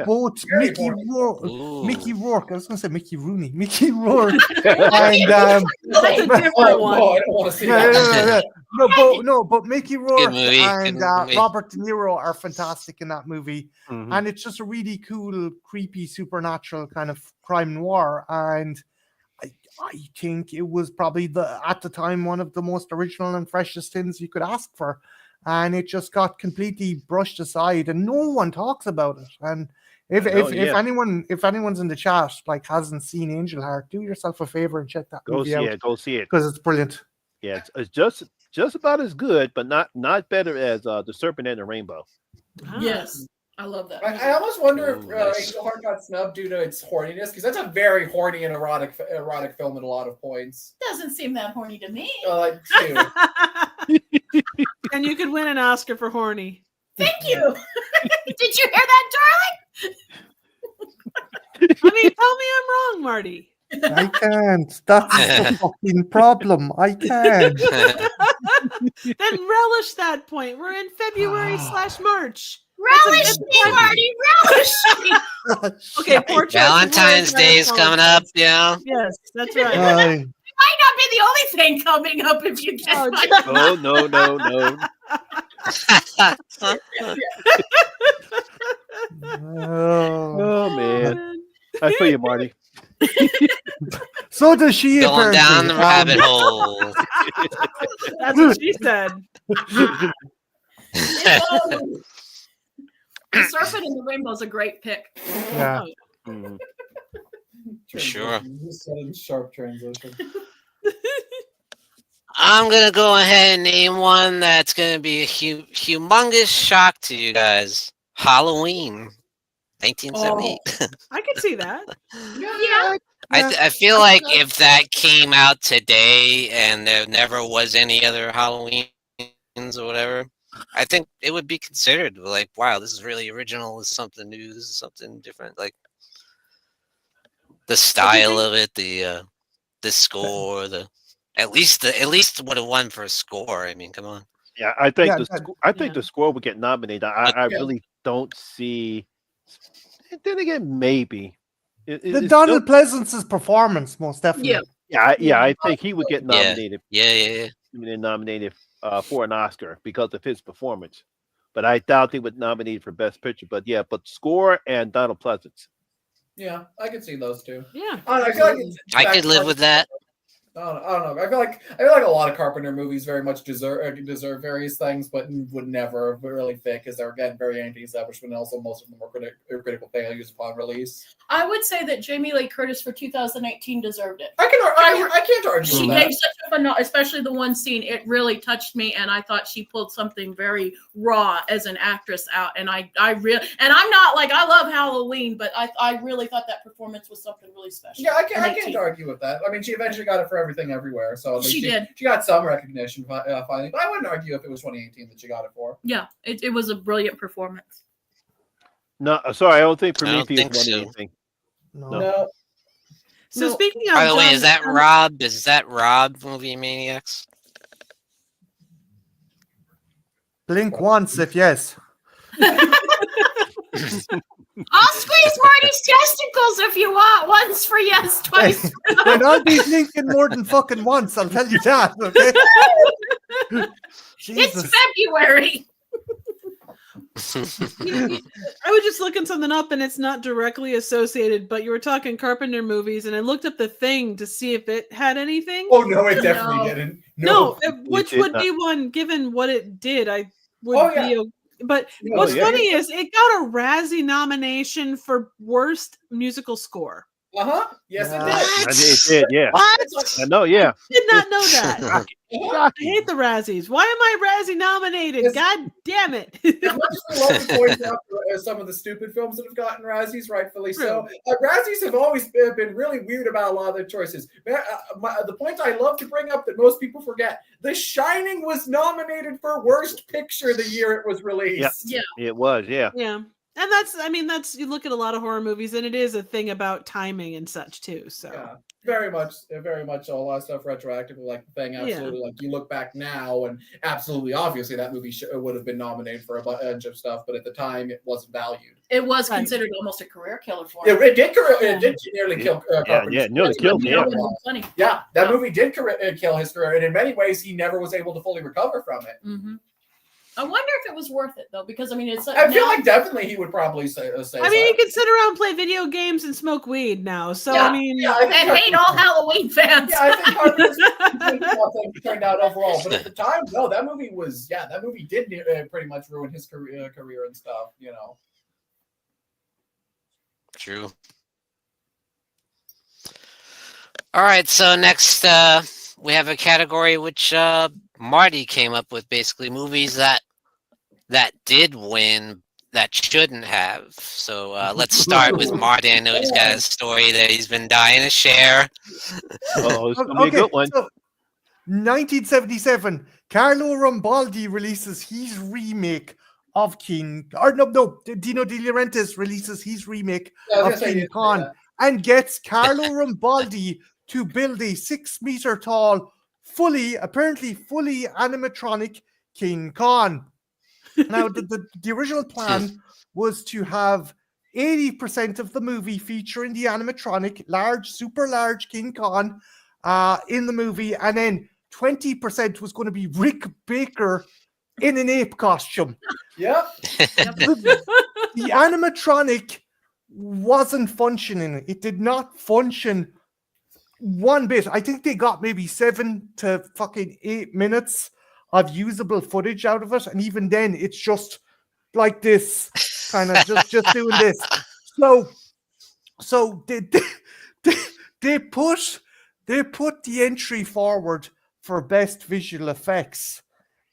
Both Very Mickey important. Rourke. Ooh. Mickey Rourke. I was going to say Mickey Rooney. Mickey Rourke. and That's a different one. Oh, I don't want to see that. but Mickey Rourke movie, and good movie. Robert De Niro are fantastic in that movie. Mhm. And it's just a really cool, creepy, supernatural kind of crime noir. And I think it was probably at the time one of the most original and freshest things you could ask for. And it just got completely brushed aside, and no one talks about it. And if anyone's in the chat hasn't seen Angel Heart, do yourself a favor and check that movie out. Go see it. Because it's brilliant. Yeah, it's just about as good, but not better as The Serpent and the Rainbow. Yes, I love that. I almost wonder if Nice. Angel Heart got snubbed due to its horniness, because that's a very horny and erotic film at a lot of points. Doesn't seem that horny to me. Like two. And you could win an Oscar for horny. Thank you. Did you hear that, I mean, tell me I'm wrong, Marty. I can't. That's the fucking problem. I can't. Then relish that point. We're in February/March. Relish me, Marty. Relish me. Okay, poor choice of Valentine's words, I Day is coming up. apologize. Yeah. Yes, that's right. Aye. Might not be the only thing coming up if you get Oh, my. No, no, no, no. Oh. Oh man, I feel you, Marty. So does she. Going down the apparently. rabbit hole. That's what she said. The Serpent and the Rainbow is a great pick. Yeah. Mhm. Sure. Sudden sharp transition. I'm gonna go ahead and name one that's gonna be a humongous shock to you guys. Halloween, 1978. I could see that. Yeah. I feel like if that came out today and there never was any other Halloweens or whatever, I think it would be considered like, wow, this is really original. This is something new. This is something different. Like the style of it, the score, at least would have won for a score. I mean, come on. Yeah, I think Yeah, I think yeah. the score would get nominated. I really don't see. Then again, maybe The Donald Pleasance's performance, most definitely. Yeah. I think he would get nominated. Yeah. Nominated for an Oscar because of his performance. But I doubt they would nominate for Best Picture. But score and Donald Pleasance. Yeah, I can see those two. Yeah. I feel like I could live with that. I don't know. I feel like a lot of Carpenter movies very much deserve various things, but would never really fit because they're again very anti-establishment. And also, most of them were critical failures upon release. I would say that Jamie Lee Curtis for 2018 deserved it. I can't argue She with gave that. such a phenomenal, especially the one scene. It really touched me, and I thought she pulled something very raw as an actress out. And I really, and I'm not like I love Halloween, but I really thought that performance was something really special. Yeah, I can't argue with that. I mean, she eventually got it for Everything Everywhere, so at least She did. She got some recognition finally, but I wouldn't argue if it was 2018 that she got it for. Yeah, it was a brilliant performance. No, sorry, I don't think I don't Prometheus think won so. anything. No. So speaking of, By the way, John- is that Rob Movie Maniacs? Blink once if yes. I'll squeeze Marty's testicles if you want. Once for yes, twice for no. And I'll be blinking more than fucking once, I'll tell you that. Okay? Jesus. It's February. I was just looking something up and it's not directly associated, but you were talking Carpenter movies and I looked up The Thing to see if it had anything. Oh no, it definitely No. didn't. No, which did would not. be one given what it did. I would Oh, yeah. be. But No, what's yeah. funny is it got a Razzie nomination for worst musical score. Yes, it Yeah. did. It did, yeah. What? I know, yeah. Did not know that. I Shocking. hate the Razzies. Why am I Razzie nominated? Yes. God damn it. As much as we love to point out some of the stupid films that have gotten Razzies, rightfully so, Razzies have always been really weird about a lot of their choices. The point I love to bring up that most people forget, The Shining was nominated for Worst Picture the year it was released. Yeah. It was, yeah. Yeah. And that's you look at a lot of horror movies and it is a thing about timing and such too. So Yeah, very much a lot of stuff retroactively, like the Thing. Absolutely, like you look back now, and absolutely, obviously, that movie would have been nominated for a bunch of stuff, but at the time, it wasn't valued. It was Right. considered almost a career killer for him. It did nearly kill. Carpenter's nearly killed me. No, Yeah. it wasn't funny. Yeah, that Yeah. movie did kill his career, and in many ways, he never was able to fully recover from it. Mm-hmm. I wonder if it was worth it though, because I mean, it's. I feel like definitely he would probably say. I mean, so. you can sit around, play video games, and smoke weed now. So Yeah. I mean, Yeah, I think and hate all Halloween fans. Yeah, I think Carpenter's turned out overall, but at the time, no, that movie did pretty much ruin his career and stuff. You know. True. All right, so next we have a category which Marty came up with, basically movies that did win that shouldn't have. So let's start with Marty. I know he's got a story that he's been dying to share. Oh, it's gonna be a good one. So 1977, Carlo Rambaldi releases his remake of Dino De Laurentiis releases his remake of King Kong and gets Carlo Rambaldi to build a 6-meter tall, apparently fully animatronic King Kong. Now, the original plan was to have 80% of the movie featuring the animatronic, super large King Kong in the movie, and then 20% was going to be Rick Baker in an ape costume. Yep. The animatronic wasn't functioning. It did not function one bit. I think they got maybe 7 to fucking 8 minutes of usable footage out of it, and even then, it's just like this, kind of just doing this. So they put the entry forward for best visual effects,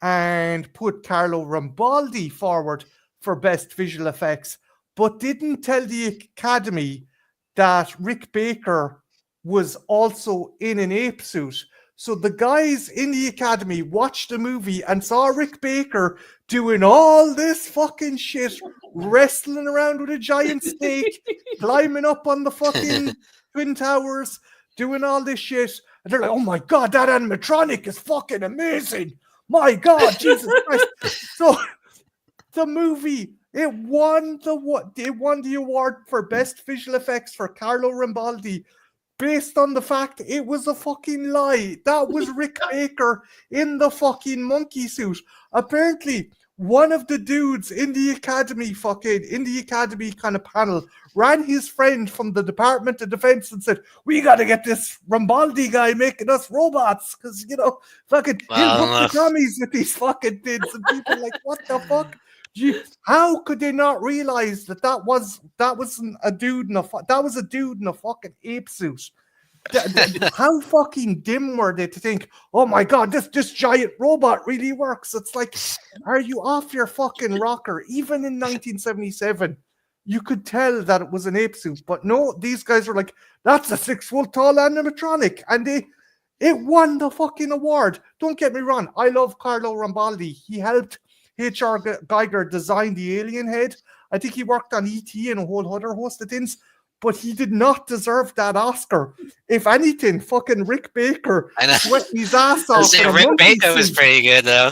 and put Carlo Rambaldi forward for best visual effects, but didn't tell the Academy that Rick Baker was also in an ape suit. So the guys in the Academy watched the movie and saw Rick Baker doing all this fucking shit, wrestling around with a giant snake, climbing up on the fucking Twin Towers, doing all this shit. And they're like, oh my God, that animatronic is fucking amazing. My God, Jesus Christ. So the movie, it won the award for best visual effects for Carlo Rambaldi, based on the fact it was a fucking lie. That was Rick Baker in the fucking monkey suit. Apparently, one of the dudes in the Academy kind of panel ran his friend from the Department of Defense and said, we got to get this Rambaldi guy making us robots, because, fucking he'll hook the dummies with these fucking things. And people are like, what the fuck? How could they not realize that wasn't a dude in that was a dude in a fucking ape suit? How fucking dim were they to think, oh my God, this giant robot really works? It's like, are you off your fucking rocker? Even in 1977, you could tell that it was an ape suit, but no, these guys were like, that's a 6-foot tall animatronic, and it won the fucking award. Don't get me wrong, I love Carlo Rambaldi. He helped H.R. Geiger design the alien head. I think he worked on E.T. and a whole other host of things, but he did not deserve that Oscar. If anything, fucking Rick Baker sweating his ass off. Rick Baker was pretty good, though.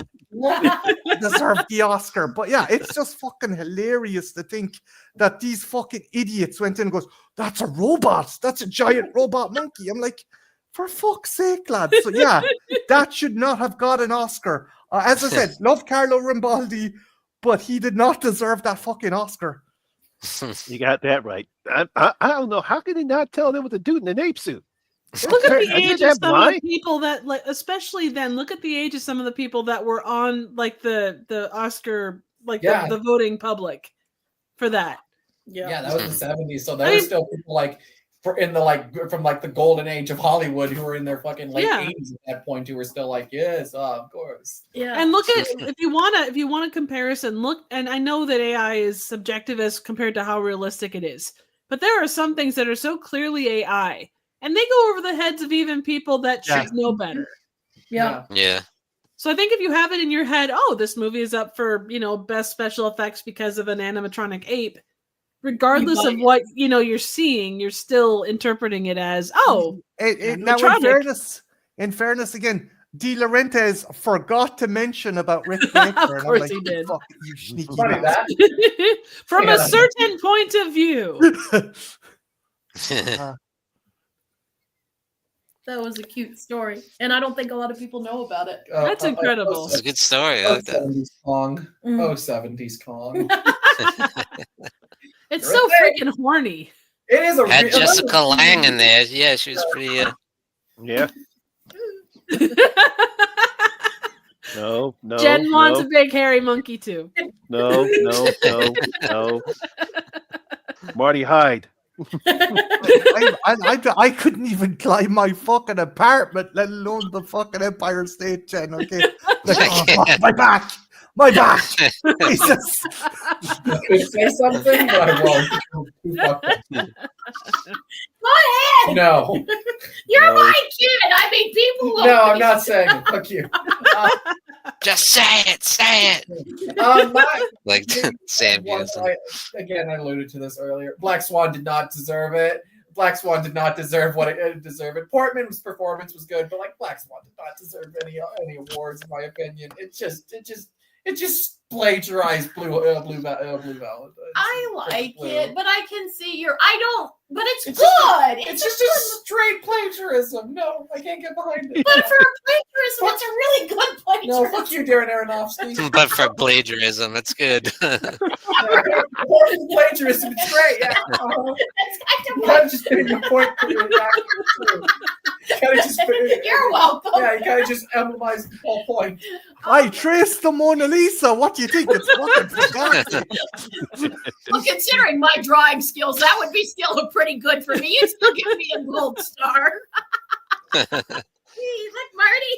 Deserved the Oscar. But yeah, it's just fucking hilarious to think that these fucking idiots went in and goes, that's a robot. That's a giant robot monkey. I'm like, for fuck's sake, lads. So yeah, that should not have got an Oscar. As I said, love Carlo Rambaldi, but he did not deserve that fucking Oscar. You got that right. I don't know. How could he not tell them with a dude in an ape suit? Look at the age of some of the people that, like, especially then, look at the age of some of the people that were on, like, the Oscar, like, the voting public for that. Yeah, that was the 70s. So there were still people like from the golden age of Hollywood who were in their fucking late 80s at that point who were still like, yes, of course. Yeah. And look at if you want a comparison, look, and I know that AI is subjective as compared to how realistic it is, but there are some things that are so clearly AI, and they go over the heads of even people that should know better. Yeah. So I think if you have it in your head, oh, this movie is up for, best special effects because of an animatronic ape, regardless of what you're seeing, you're still interpreting it as now. In fairness, again, De Laurentiis forgot to mention about Rick Baker. Of course he did. Fuck you, sneaky From a certain point of view. That was a cute story, and I don't think a lot of people know about it. That's incredible. It's a good story. I like that. 70s Kong. Oh, 70s Kong. It's so freaking horny. It is Had Jessica Lange in there. Yeah, she was pretty. Yeah. No. Jen wants a big hairy monkey too. No. Marty Hyde. I couldn't even climb my fucking apartment, let alone the fucking Empire State, Jen. Okay, my back. Jesus. I could say something, but I won't. Go ahead. No. You're my kid. I mean, people. No, I'm not saying it. Fuck you. Just say it. Like Sam Houston. Again, I alluded to this earlier. Black Swan did not deserve it. Black Swan did not deserve what it deserved. Portman's performance was good, but like Black Swan did not deserve any awards, in my opinion. It just plagiarized Blue Valentine. I like Blue. it, but I can see I don't. But it's It's good. just It's just a straight plagiarism. No, I can't get behind it. But for a plagiarism, it's a really good No, plagiarism. fuck you, Darren Aronofsky. But for plagiarism, it's good. Plagiarism, it's great. Yeah. That's kind You of gotta just put your point for your back. You gotta just put it. You're welcome. Yeah, you gotta just emblematize the whole point. I traced the Mona Lisa. What do you think? It's fucking fantastic. Well, considering my drawing skills, that would be still a pretty good for me. You'd still give me a gold star. Hey, look, Marty.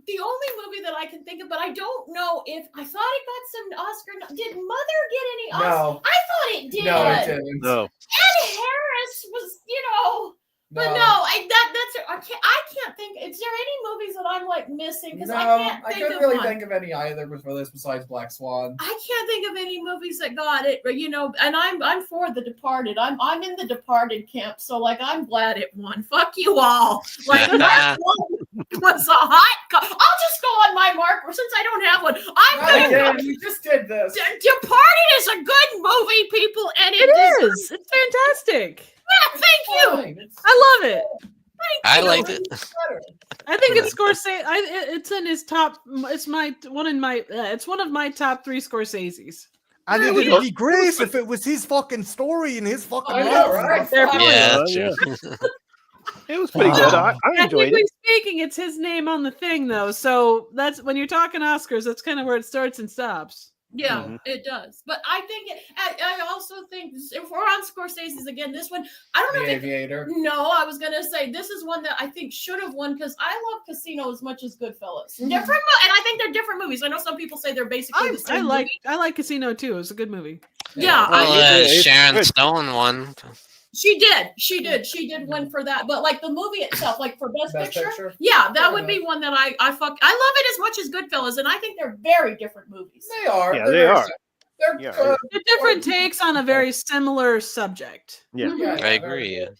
The only movie that I can think of, but I don't know if I thought it got some Oscar. Did Mother get any Oscar? No. I thought it did. No, it didn't. No. Ed Harris was, but no, I can't think. Is there any movies that I'm like missing? Because No, I can't I think couldn't of really one. think of any either for this besides Black Swan. I can't think of any movies that got it, but and I'm for The Departed. I'm in the Departed camp, so like I'm glad it won. Fuck you all. Like that one was a hot. I'll just go on my marker since I don't have one. I'm gonna. We just did this. Departed is a good movie, people, and It is. It's fantastic. Yeah, thank you. Fine, it's I love it. Thank I you. liked it. better. I think it's Scorsese. It's in his top. It's one of my top 3 Scorseses. And Yeah, it we would be great if it was his fucking story and his fucking I know, life. right? They're Yeah, Oh, that's true. It was pretty good. I enjoyed Technically it. speaking, it's his name on the thing, though. So that's when you're talking Oscars. That's kind of where it starts and stops. Yeah, Mhm. it does. But I think I also think if we're on Scorsese's again, this one I don't know The if it, Aviator. no, I was gonna say this is one that I think should have won because I love Casino as much as Goodfellas. Different, and I think they're different movies. I know some people say they're basically the same. I like Casino too. It's a good movie. Yeah, Well, it's Sharon good. Stone won. She did win for that. But like the movie itself, like for Best Best Picture, Picture? yeah, that Fair would be one that I love it as much as Goodfellas, and I think they're very different movies. They are. Yeah, They're they very are. sim- They're, Yeah. They're different takes on a very similar subject. Yeah. yeah, I agree. Yeah.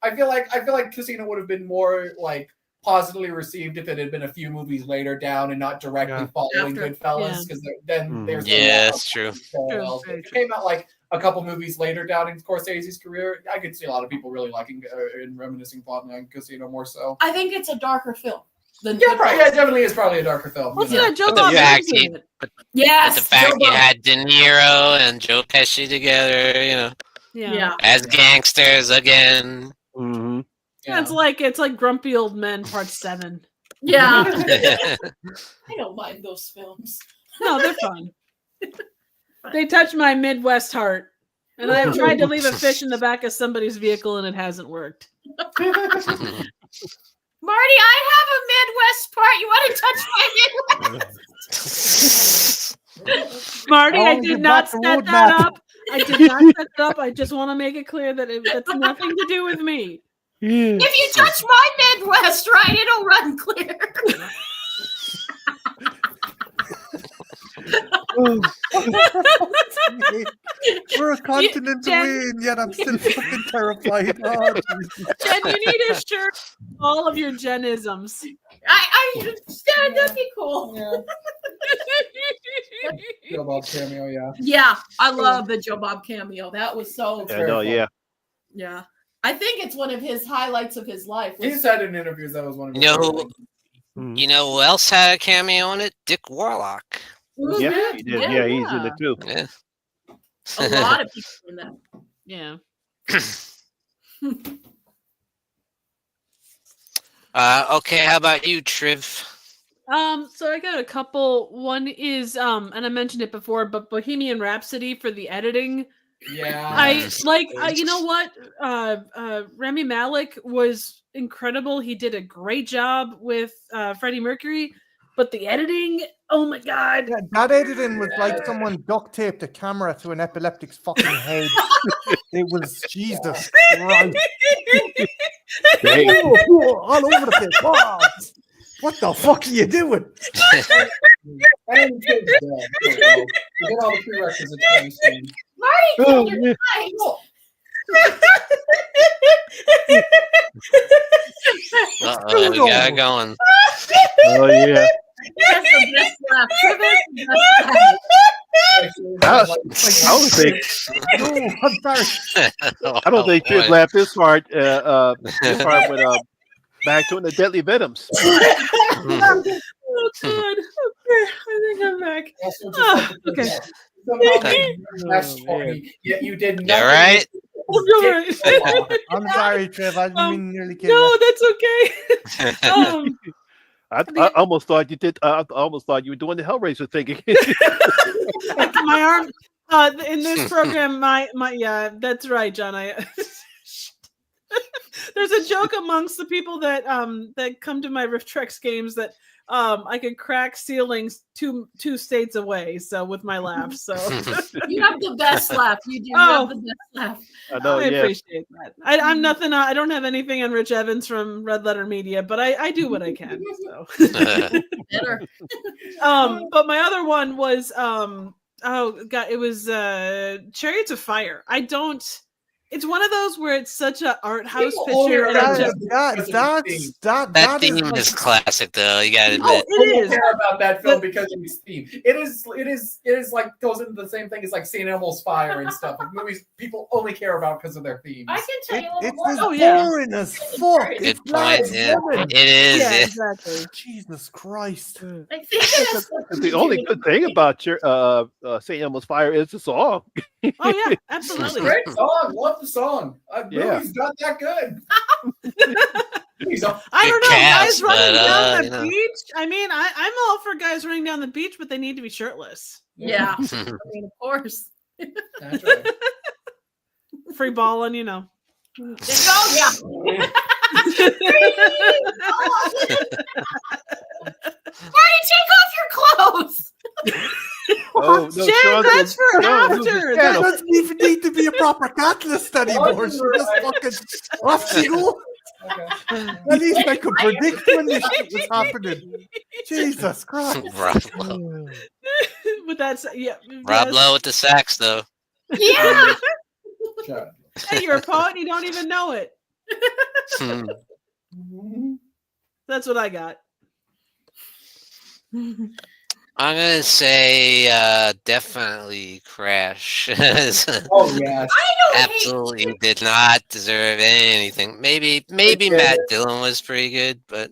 I feel like Casino would have been more like positively received if it had been a few movies later down and not directly Yeah. following After. Goodfellas, because then there's Yeah, that's true. parallels. True, If it came out like a couple movies later down in Scorsese's career, I could see a lot of people really liking and reminiscing fondly on Casino more so. I think it's a darker film than Yeah, Goodfellas. yeah, it definitely is probably a darker film. What's you know. that? Joe But the Bob fact Briggs he- in it. Yes, But the fact Joe you Bob. had De Niro and Joe Pesci together, Yeah. as gangsters again. Mm-hmm. Yeah, it's like Grumpy Old Men Part 7. Yeah. I don't mind those films. No, they're fun. They touch my Midwest heart. And I have tried to leave a fish in the back of somebody's vehicle and it hasn't worked. Marty, I have a Midwest part. You want to touch my Midwest? Marty, I Oh, did you're not back to set road that map. up. I did not set it up. I just want to make it clear that that's nothing to do with me. Yeah. If you touch my Midwest, right, it'll run clear. We're a continent Jen- away, and yet I'm still fucking terrified. Oh, Jesus. Jen, you need a shirt of all of your Jenisms. I that'd be cool. Yeah. Joe Bob cameo, yeah. Yeah, I love the Joe Bob cameo. That was so. Yeah, no, yeah. Yeah, I think it's one of his highlights of his life. He said in interviews that was one of his You know favorite who- things. You know who else had a cameo in it? Dick Warlock. Yeah, he did. Yeah, he's in it too. Yeah. A lot of people in that. Yeah. Okay, how about you, Triv? So I got a couple. One is and I mentioned it before, but Bohemian Rhapsody for the editing. Yeah. I like you know what? Rami Malek was incredible. He did a great job with Freddie Mercury, but the editing, oh my god. Yeah, that editing was like someone duct taped a camera to an epileptic's fucking head. It was Jesus Christ. Hey. All over the place. Wow. What the fuck are you doing? And kids dead. You get all the prerequisites for the scene. Marty Oh, killed your yeah. wife. We got it going. Oh yeah. That's the best laugh. Trivet, the best laugh. I don't think No, I'm sorry. I don't think Triv Boy. laughed this hard with back to the deadly venoms. Oh God. Okay, I think I'm back. Also just Ah, like the okay. first one. Somehow made you less Oh, horny, yet you did You nothing. alright? You're right. I'm sorry, Trev. I didn't mean nearly kill No, you. that's okay. I almost thought you did. I almost thought you were doing the Hellraiser thing again. My arm in this program, my yeah, that's right, John. There's a joke amongst the people that come to my Riftrex games that I could crack ceilings two states away. So with my laugh, so You have the best laugh. You do. You Oh. have the best laugh. I know. I Yeah. appreciate that. I'm nothing. I don't have anything on Rich Evans from Red Letter Media, but I do what I can. So. Better. But my other one was oh god, it was Chariots of Fire. It's one of those where it's such an art house People picture, only and I remember just That that is theme like- is classic, though. You gotta oh, admit. it People is. care about that film because of his theme. It is like goes into the same thing as like seeing Elmo's Fire and stuff. Like movies people only care about because of their themes. I can tell you a little It's more. as Oh, yeah. boring as fuck. Good It's point. lads, Yeah. women. It is. Yeah, Yeah. exactly. Jesus Christ. I think that's The only good thing about your St. Elmo's Fire is the song. Oh yeah, It's a absolutely. great song. Love the song. Yeah. Movie's not that good. Movies are- I don't Good know, cast, guys running but, down the you know. beach. I mean, I'm all for guys running down the beach, but they need to be shirtless. yeah. I mean, of course. That's right. Free balling, you know. Oh yeah. Marty, take off your clothes. Oh no, Jen, Sean's that's for Sean after. moved his There piano. doesn't even need to be a proper catalyst anymore. She just fucking off she go. Okay. At least I could predict when this shit was happening. Jesus Christ. Rob, But that's Rob Lowe with the sax, though. Yeah. Sure. Hey, you're a poet and you don't even know it. That's what I got. I'm gonna say definitely Crash. Oh yes. I don't hate. Absolutely did not deserve anything. Maybe Matt Dillon was pretty good, but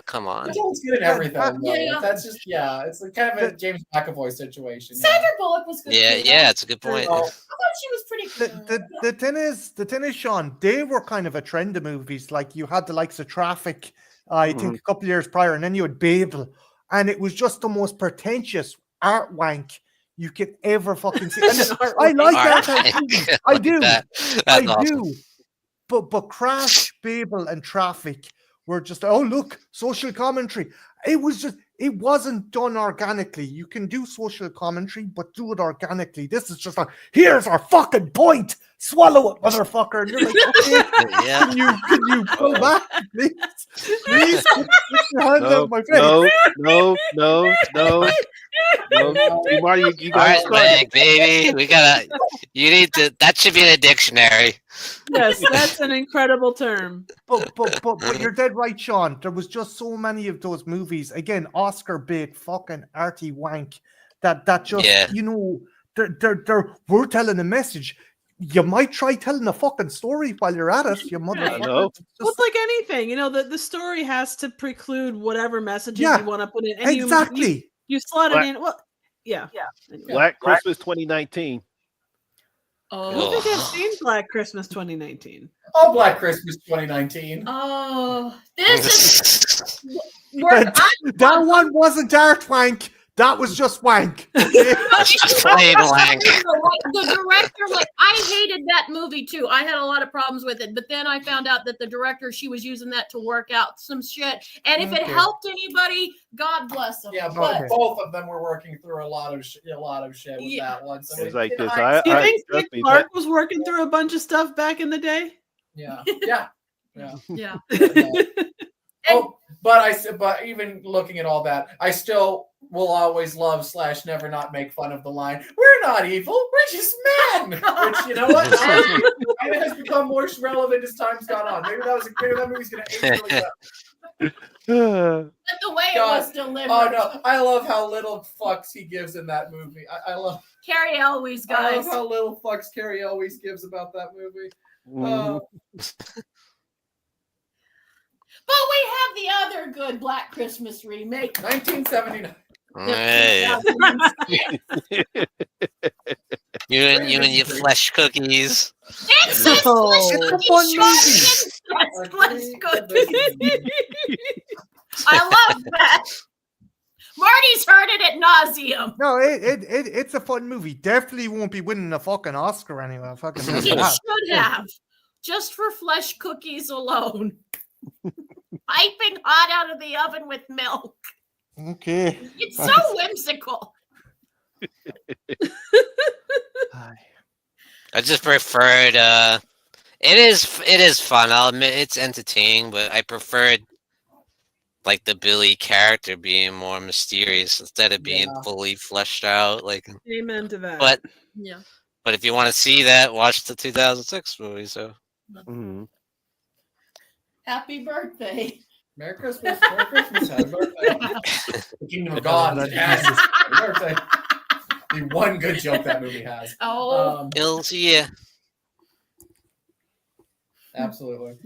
come on. It's good at everything. though. Yeah. That's just it's like kind of a James McAvoy situation. Sandra Bullock was good. Yeah, too, yeah, though. it's a good point. Oh, I thought she was pretty good. The thing is, Sean, they were kind of a trend of movies. Like you had the likes of Traffic, I think a couple of years prior, and then you had Babel, and it was just the most pretentious art wank you could ever fucking see. And I like that type of movie. I do. I do. But Crash, Babel, and Traffic were just, oh look, social commentary. It wasn't done organically. You can do social commentary, but do it organically. This is just like, here's our fucking point. Swallow it, motherfucker. And you're like, okay, Yeah. can you pull back, please? Please put your hand No, out my face. no. See, Marty, you All right, got Leg, baby. You need to. That should be in a dictionary. Yes, that's an incredible term. But you're dead right, Sean. There was just so many of those movies. Again, Oscar bait, fucking arty wank. That just Yeah. we're telling a message. You might try telling a fucking story while you're at it, you motherfucker. know. It's Well, just- it's like anything, the story has to preclude whatever messages Yeah, you want to put in. And exactly. You slot it Black- in. Well, yeah. Anyway. Black Christmas 2019. I Oh. don't think I've seen Black Christmas 2019. Oh, Black Christmas 2019. Oh, this is. That one wasn't art wank. That was just wank. Just plain wank. The director, I hated that movie too. I had a lot of problems with it, but then I found out that the director, she was using that to work out some shit. And if it Okay. helped anybody, God bless them. Yeah, but but both of them were working through a lot of shit with Yeah. that one. So It's like this. hindsight- Do you think trust Dick me, Clark was working through a bunch of stuff back in the day? yeah. yeah. Oh, but even looking at all that, I still will always love / never not make fun of the line. We're not evil. We're just men. Which, you know what? It has become more relevant as time's gone on. Maybe that movie's gonna age really well. But the way it was delivered. Oh no, I love how little fucks he gives in that movie. I love Carrie Elwes, I guys. love how little fucks Carrie always gives about that movie. Mhm. But we have the other good Black Christmas remake. 1979. Hey, you and your flesh cookies. It's a No. flesh cookie. I love that. Marty's heard it at nauseum. No, it's a fun movie. Definitely won't be winning a fucking Oscar anyway. Fucking It should have. Just for flesh cookies alone. Piping hot out of the oven with milk. Okay. It's so whimsical. I just preferred. It is fun. I'll admit it's entertaining, but I preferred like the Billy character being more mysterious instead of being fully fleshed out. Like, Amen to that. but Yeah. but if you want to see that, watch the 2006 movie. So Mhm. Happy birthday. Merry Christmas. Merry Christmas. Happy birthday. The Kingdom of God. Yes. Happy birthday. The one good joke that movie has. Oh. it'll see ya. Absolutely.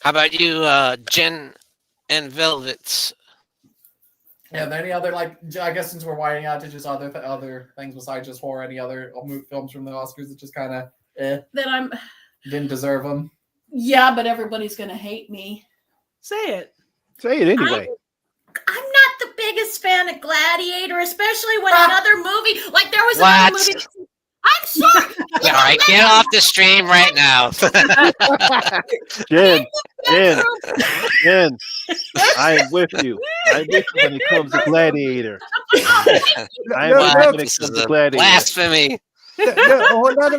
How about you, Jen and Velvets? Yeah, are there any other, like, I guess since we're widening out to just other things besides just horror, any other films from the Oscars that just kind of That I'm. didn't deserve them? Yeah, but everybody's gonna hate me. Say it. Say it anyway. I'm not the biggest fan of Gladiator, especially when another movie, like there was another What? movie. I'm sorry. All right, get off the stream right now. Jen, I am with you. I'm with you when it comes to Gladiator. I am with you when it This comes is to a Gladiator. blasphemy. Hold on a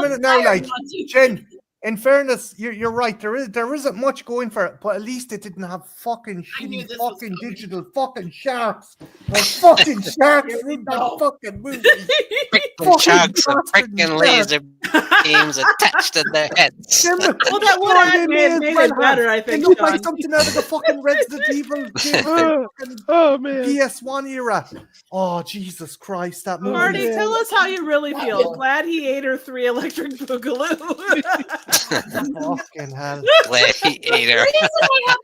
minute now. Like, Jen, in fairness, you're right. There isn't much going for it, but at least it didn't have fucking knew shitty this was fucking coming. digital fucking sharks. Or fucking sharks in that fucking movie. Freaking sharks and bastard freaking laser beams attached to their heads. Them- Well, that would Oh, have they made may as it well better, I They think. look like Sean. something out of the fucking Resident Evil Oh man. PS1 era. Oh, Jesus Christ, that movie. Marty, yeah. tell us how you really feel. Gladiator 3 Electric Boogaloo. Fucking hell. Gladiator.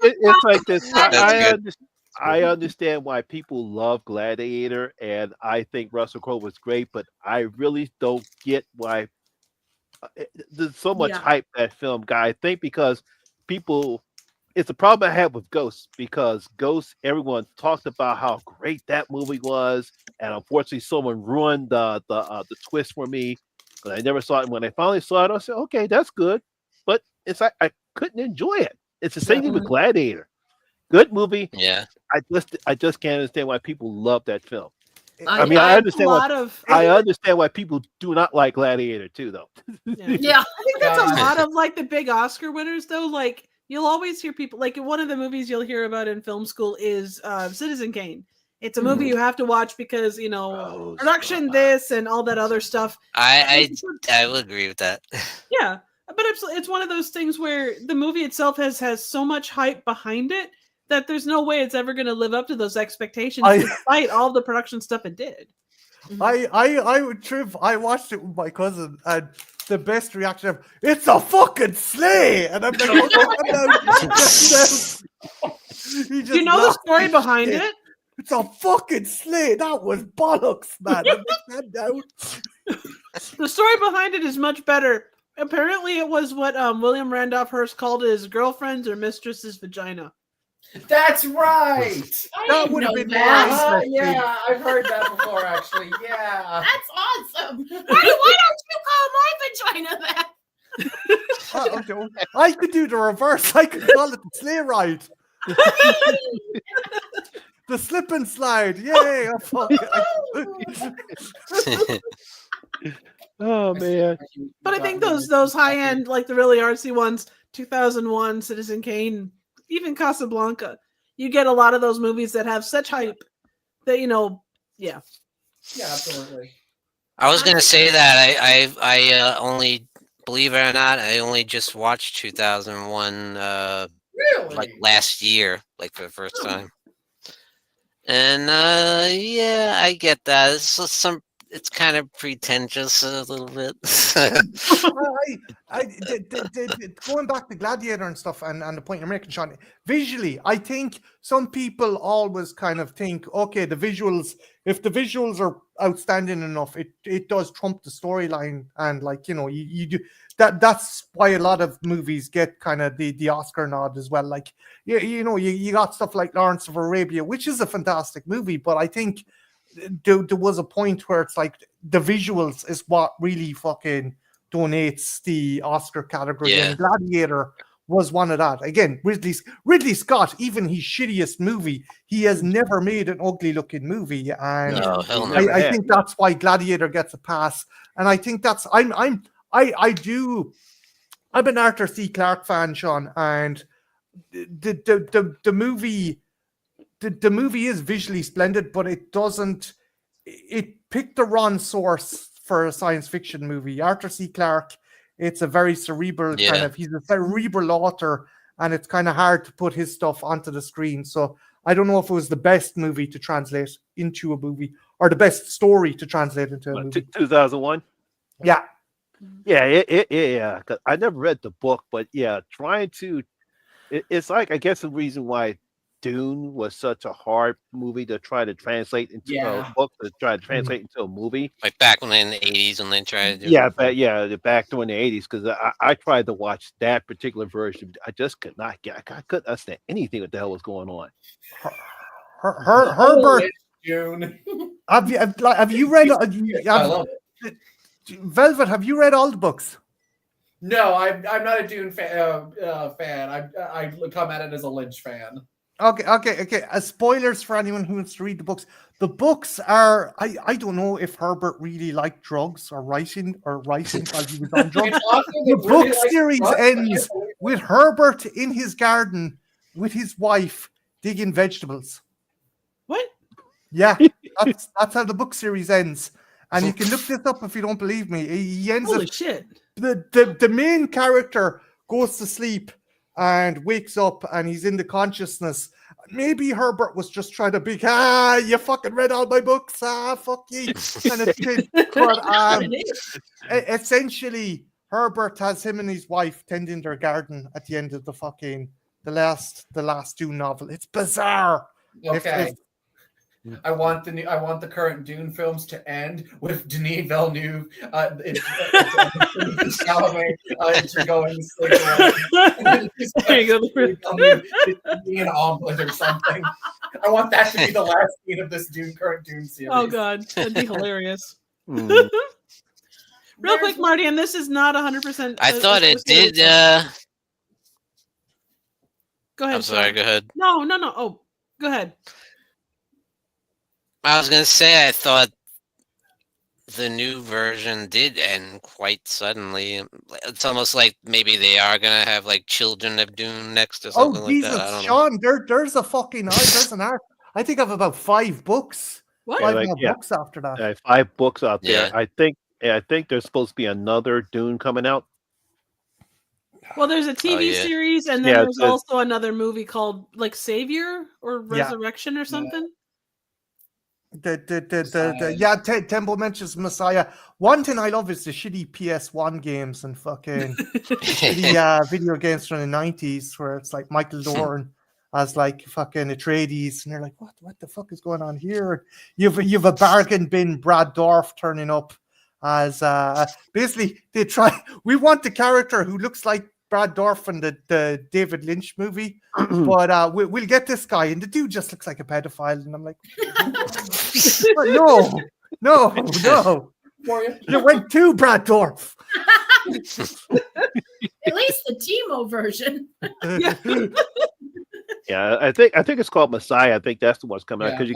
It's like this. That's I understand why people love Gladiator, and I think Russell Crowe was great, but I really don't get why there's so much Yeah. hype that film got. I think because people, it's a problem I have with Ghosts, because Ghosts, everyone talked about how great that movie was, and unfortunately, someone ruined the twist for me. But I never saw it. When I finally saw it, I said, "Okay, that's good," but it's like I couldn't enjoy it. It's the same thing with Gladiator. Good movie. Yeah. I just can't understand why people love that film. I mean, I understand a why lot of. I understand why people do not like Gladiator too, though. Yeah. Yeah. I think that's a lot of like the big Oscar winners, though. Like you'll always hear people like one of the movies you'll hear about in film school is Citizen Kane. It's a movie you have to watch because Rose, production this and all that other stuff. I will agree with that. Yeah, but it's one of those things where the movie itself has so much hype behind it that there's no way it's ever going to live up to those expectations, despite all the production stuff it did. I watched it with my cousin, and the best reaction of "It's a fucking sleigh," and I'm like, Do you know the story behind it? It's a fucking sleigh. That was bollocks, man. The story behind it is much better. Apparently, it was what William Randolph Hearst called his girlfriend's or mistress's vagina. That's right. That would have been that. Yeah, I've heard that before, actually. Yeah. That's awesome. Marty, why don't you call my vagina that? I could do the reverse. I could call it the sleigh ride. The slip and slide. Yay. Oh, fuck. Oh man. But I think those high end, like the really artsy ones, 2001, Citizen Kane, even Casablanca, you get a lot of those movies that have such hype that yeah. Yeah, absolutely. I was gonna say that I only believe it or not, I only just watched 2001, Really? like last year, like for the first time. And yeah, I get that. It's just it's kind of pretentious a little bit. Going back to Gladiator and stuff, and the point you're making, Sean, visually, I think some people always kind of think, okay, the visuals, if the visuals are outstanding enough, it does trump the storyline, and like, you know, you do that's why a lot of movies get kind of the Oscar nod as well. Like, you know, you got stuff like Lawrence of Arabia, which is a fantastic movie, but I think there was a point where it's like the visuals is what really fucking donates the Oscar category. Yeah. And Gladiator was one of that. Again, Ridley Scott, even his shittiest movie, he has never made an ugly looking movie. And No, hell no. I think that's why Gladiator gets a pass. And I think that's I'm an Arthur C. Clarke fan, Sean, and the movie. The movie is visually splendid, but it picked the wrong source for a science fiction movie. Arthur C. Clarke, it's a very cerebral he's a cerebral author, and it's kind of hard to put his stuff onto the screen. So I don't know if it was the best movie to translate into a movie or the best story to translate into a movie. 2001? Yeah. Yeah, yeah. 'Cause I never read the book, but yeah, it's like, I guess the reason why Dune was such a hard movie to try to translate into a book, to try to translate into a movie. Like back in the 80s when they tried to do it. Back during the 80s, because I tried to watch that particular version. I just could not get, I couldn't understand anything what the hell was going on. Herbert, June. have you read? I love it. Velvet, have you read all the books? No, I'm not a Dune fan. I come at it as a Lynch fan. Okay. Spoilers for anyone who wants to read the books. The books are, I don't know if Herbert really liked drugs or writing while he was on drugs. The book series ends with Herbert in his garden with his wife digging vegetables. What? Yeah, that's how the book series ends. And you can look this up if you don't believe me. He ends Holy shit. The main character goes to sleep and wakes up and he's in the consciousness. Maybe Herbert was just trying to be, you fucking read all my books, fuck you. Kind of thing. But essentially, Herbert has him and his wife tending their garden at the end of the last Dune novel. It's bizarre. Okay. I want the current Dune films to end with Denis Villeneuve to go and sleep be an omelet or something. I want that to be the last scene of this current Dune series. Oh god, that'd be hilarious. Real quick, Marty, and this is not 100%. I thought it did. Go ahead. I'm sorry. Go ahead. No. Oh, go ahead. I was gonna say I thought the new version did end quite suddenly. It's almost like maybe they are gonna have like Children of Dune next or something like that. I don't Sean, there's a fucking there's an art. I think I have about 5 books. What? 5 more books after that. 5 books out there. Yeah. I think there's supposed to be another Dune coming out. Well, there's a TV series, and then there's also another movie called like Savior or Resurrection or something. Temple mentions Messiah. One thing I love is the shitty PS1 games and fucking shitty video games from the 90s where it's like Michael Dorn as like fucking Atreides, and they're like, what the fuck is going on here? You've a bargain bin Brad Dourif turning up as basically we want the character who looks like Brad Dourif in the David Lynch movie, but we'll get this guy, and the dude just looks like a pedophile, and I'm like, no. You went to Brad Dourif. At least the Timo version. Yeah, I think it's called Messiah. I think that's the one's coming out because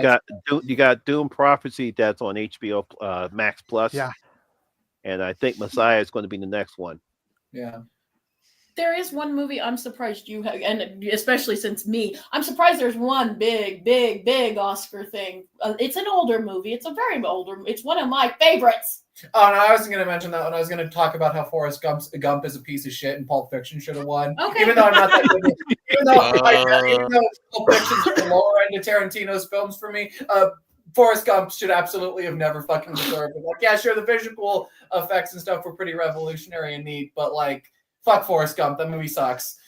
you got Doom Prophecy that's on HBO Max Plus. Yeah, and I think Messiah is going to be the next one. Yeah. There is one movie I'm surprised you have, and especially since I'm surprised there's one big Oscar thing. It's an older movie. It's a very older. It's one of my favorites. Oh, no, I wasn't going to mention that when I was going to talk about how Forrest Gump is a piece of shit and Pulp Fiction should have won. Okay. Even though I'm not that good. Even though Pulp Fiction's at the lower end of Tarantino's films for me, Forrest Gump should absolutely have never fucking deserved it. Like, yeah, sure, the visual effects and stuff were pretty revolutionary and neat, but like, fuck Forrest Gump. That movie sucks.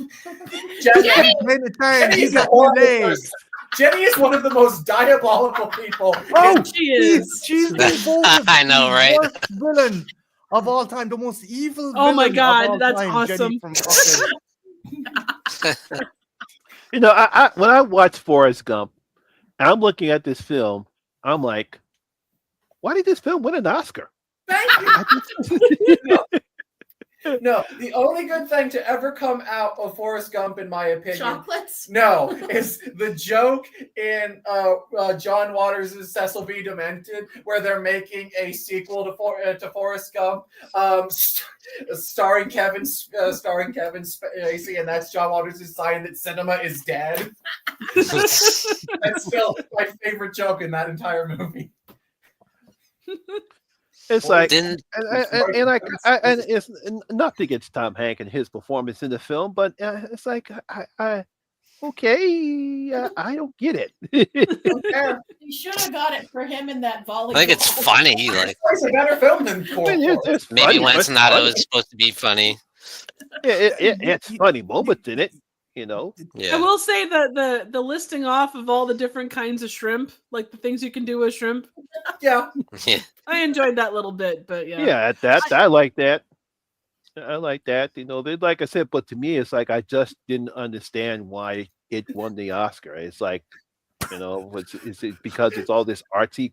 Jenny is one of the most diabolical people. Oh, She is. She's been voted I know, the right? worst villain of all time, the most evil. Oh my villain of God, all that's time, awesome. Jenny from fucking- You know, I when I watch Forrest Gump, I'm looking at this film. I'm like, why did this film win an Oscar? Thank you. No, the only good thing to ever come out of Forrest Gump, in my opinion, Chocolates. no, is the joke in John Waters' Cecil B. Demented, where they're making a sequel to Forrest Gump, starring Kevin Spacey, and that's John Waters' sign that cinema is dead. That's still my favorite joke in that entire movie. It's like, Didn't and it's nothing against Tom Hanks and his performance in the film, but it's like, I don't get it. You should have got it for him in that volleyball. I think it's funny. Like It's a better film than It's maybe funny, when but it's not funny. always supposed to be funny. It's funny moments in it, you know. I Yeah. will say that the listing off of all the different kinds of shrimp, like the things you can do with shrimp, Yeah. Yeah. I enjoyed that little bit. But yeah, Yeah, I like that. I like that. You know, like I said, but to me, it's like I just didn't understand why it won the Oscar. It's like, you know, is it because it's all this artsy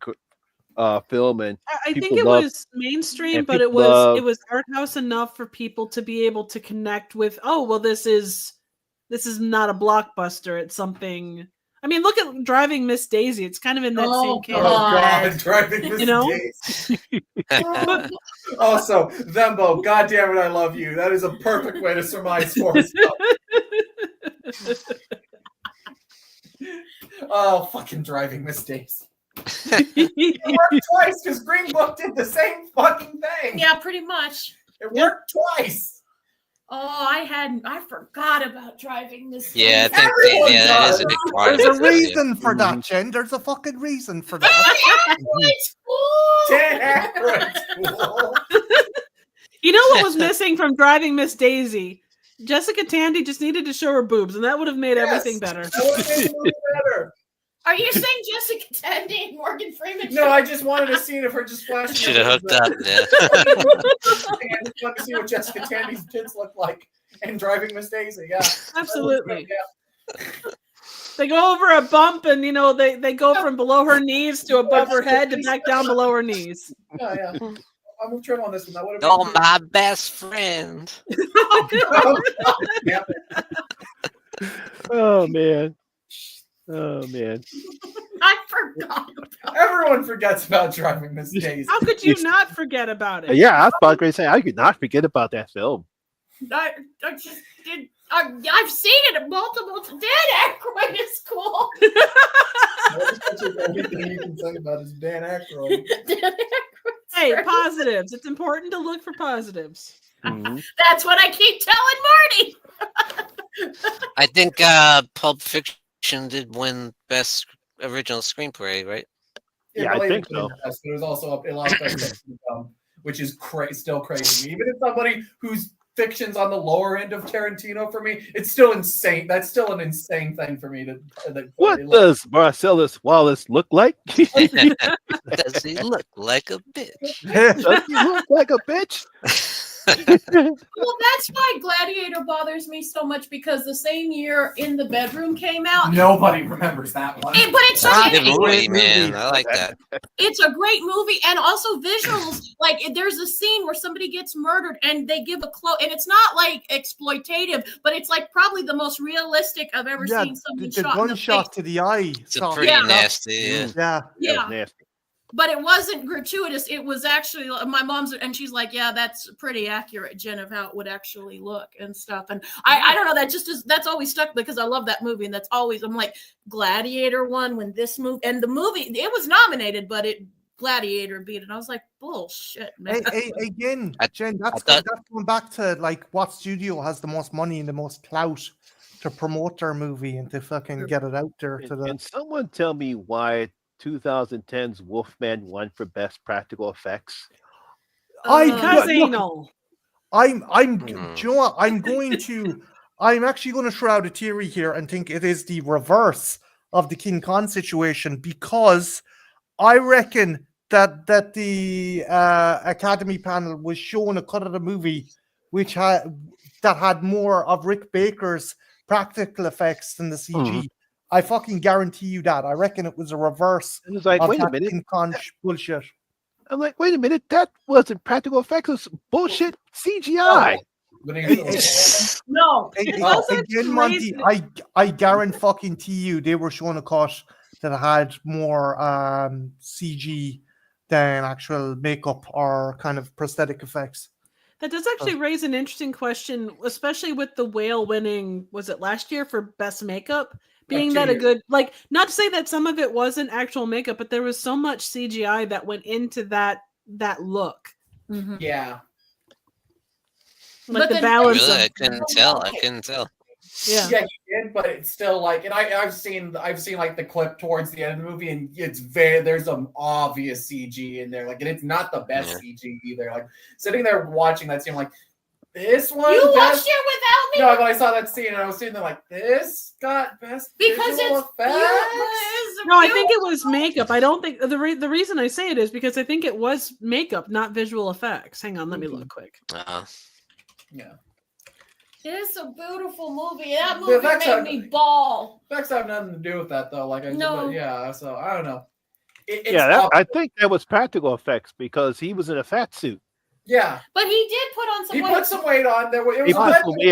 film and I think people it love- was mainstream, and but it people was art house enough for people to be able to connect with. Oh well, this is not a blockbuster. It's something. I mean, look at Driving Miss Daisy. It's kind of in that Oh, same Oh, camp. God. Driving Miss You know? Daisy. Also, Thembo, God damn it, I love you. That is a perfect way to surmise Forrest Gump. Oh, fucking Driving Miss Daisy. It worked twice because Green Book did the same fucking thing. Yeah, pretty much. It worked twice. Oh, I forgot about driving this. Yeah, I thing. think that is a big part of There's it. a reason for that, Jen. There's a fucking reason for that. It's cool. Dan Aykroyd's cool. You know what was missing from Driving Miss Daisy? Jessica Tandy just needed to show her boobs, and that would have made everything better. That would have made the movie better. Are you saying Jessica Tandy and Morgan Freeman? No, I just wanted a scene of her just flashing. Should have hooked up. Yeah. I just wanted to see what Jessica Tandy's tits look like and Driving Miss Daisy. Yeah, Absolutely. Yeah. They go over a bump, and they go from below her knees to above her head to back down below her knees. Yeah. I'm gonna trim on this one. That would have Oh, my best friend. Yeah. Oh man. Oh man. I forgot. Everyone forgets about Driving Miss Daisy. How could you not forget about it? Yeah, I was about to say I could not forget about that film. I just did. I've seen it multiple times. Dan Aykroyd is cool. That's the only thing you can say about is Dan Aykroyd. Dan Aykroyd's Hey, great. positives. It's important to look for positives. Mhm. That's what I keep telling Marty. I think Pulp Fiction did win Best Original Screenplay, right? Yeah, I think so. But it was also up in Lost Best Picture, which is still crazy. Even if somebody whose fiction's on the lower end of Tarantino for me, it's still insane. That's still an insane thing for me to. What does Marcellus Wallace look like? Does he look like a bitch? Does he look like a bitch? Well, that's why Gladiator bothers me so much, because the same year In the Bedroom came out. Nobody remembers that one. But it's such Good a, movie, man. I like that. it's a great movie, and also visuals. Like, there's a scene where somebody gets murdered, and they give a close, and it's not like exploitative, but it's like probably the most realistic I've ever Yeah, seen something the shot in the gunshot face. to the eye. It's a shot. pretty Yeah. nasty. Yeah. Yeah. Yeah. Nasty. but it wasn't gratuitous. It was actually my mom's, and she's like, "Yeah, that's pretty accurate, Jen, of how it would actually look and stuff." And I don't know, that just is, that's always stuck because I love that movie, and that's always, I'm like, Gladiator won when this movie, and the movie, it was nominated, but Gladiator beat it. And I was like, bullshit, man. Again, Jen, that's going back to like what studio has the most money and the most clout to promote their movie and to fucking get it out there to the. Can someone tell me why 2010's Wolfman won for best practical effects? Because anal. Do you know what? I'm actually going to throw out a theory here and think it is the reverse of the King Kong situation, because I reckon that the Academy panel was showing a cut of the movie that had more of Rick Baker's practical effects than the CG. I fucking guarantee you that. I reckon it was a reverse. It was like, of wait a that minute, King Kong bullshit. I'm like, wait a minute, that wasn't practical effects, it was bullshit CGI. No, Again, Monty, I guarantee you they were showing a cut that had more CG than actual makeup or kind of prosthetic effects. That does actually raise an interesting question, especially with the Whale winning, was it last year for best makeup? Being that a good, like, not to say that some of it wasn't actual makeup, but there was so much CGI that went into that look. Mm-hmm. Yeah. Like the balance. Really, I couldn't tell. Yeah, you did, but it's still like, and I've seen like the clip towards the end of the movie, and there's some obvious CG in there, like, and it's not the best CG either. Like, sitting there watching that scene, like, this one. You watched it without me? No, but I saw that scene and I was sitting there like, this got best because visual it's effects. No, I think it was makeup. I don't think the reason I say it is because I think it was makeup, not visual effects. Hang on, let me look quick. Yeah. It is a beautiful movie. That movie made me bawl. Effects have nothing to do with that, though. Like, so I don't know. I think that was practical effects because he was in a fat suit. Yeah, but he did put on some weight. He put some weight on.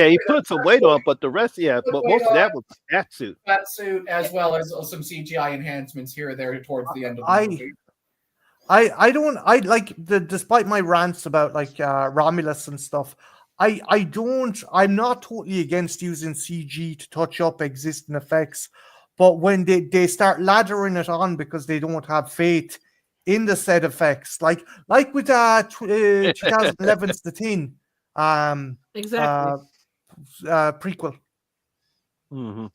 He put some weight on, but the rest, but most of that was fat suit. Fat suit, as well as some CGI enhancements here or there towards the end of the movie. Despite my rants about like Romulus and stuff, I'm not totally against using CG to touch up existing effects, but when they start laddering it on because they don't have faith in the set effects, like with 2011's The Thing, exactly, prequel. Mm-hmm.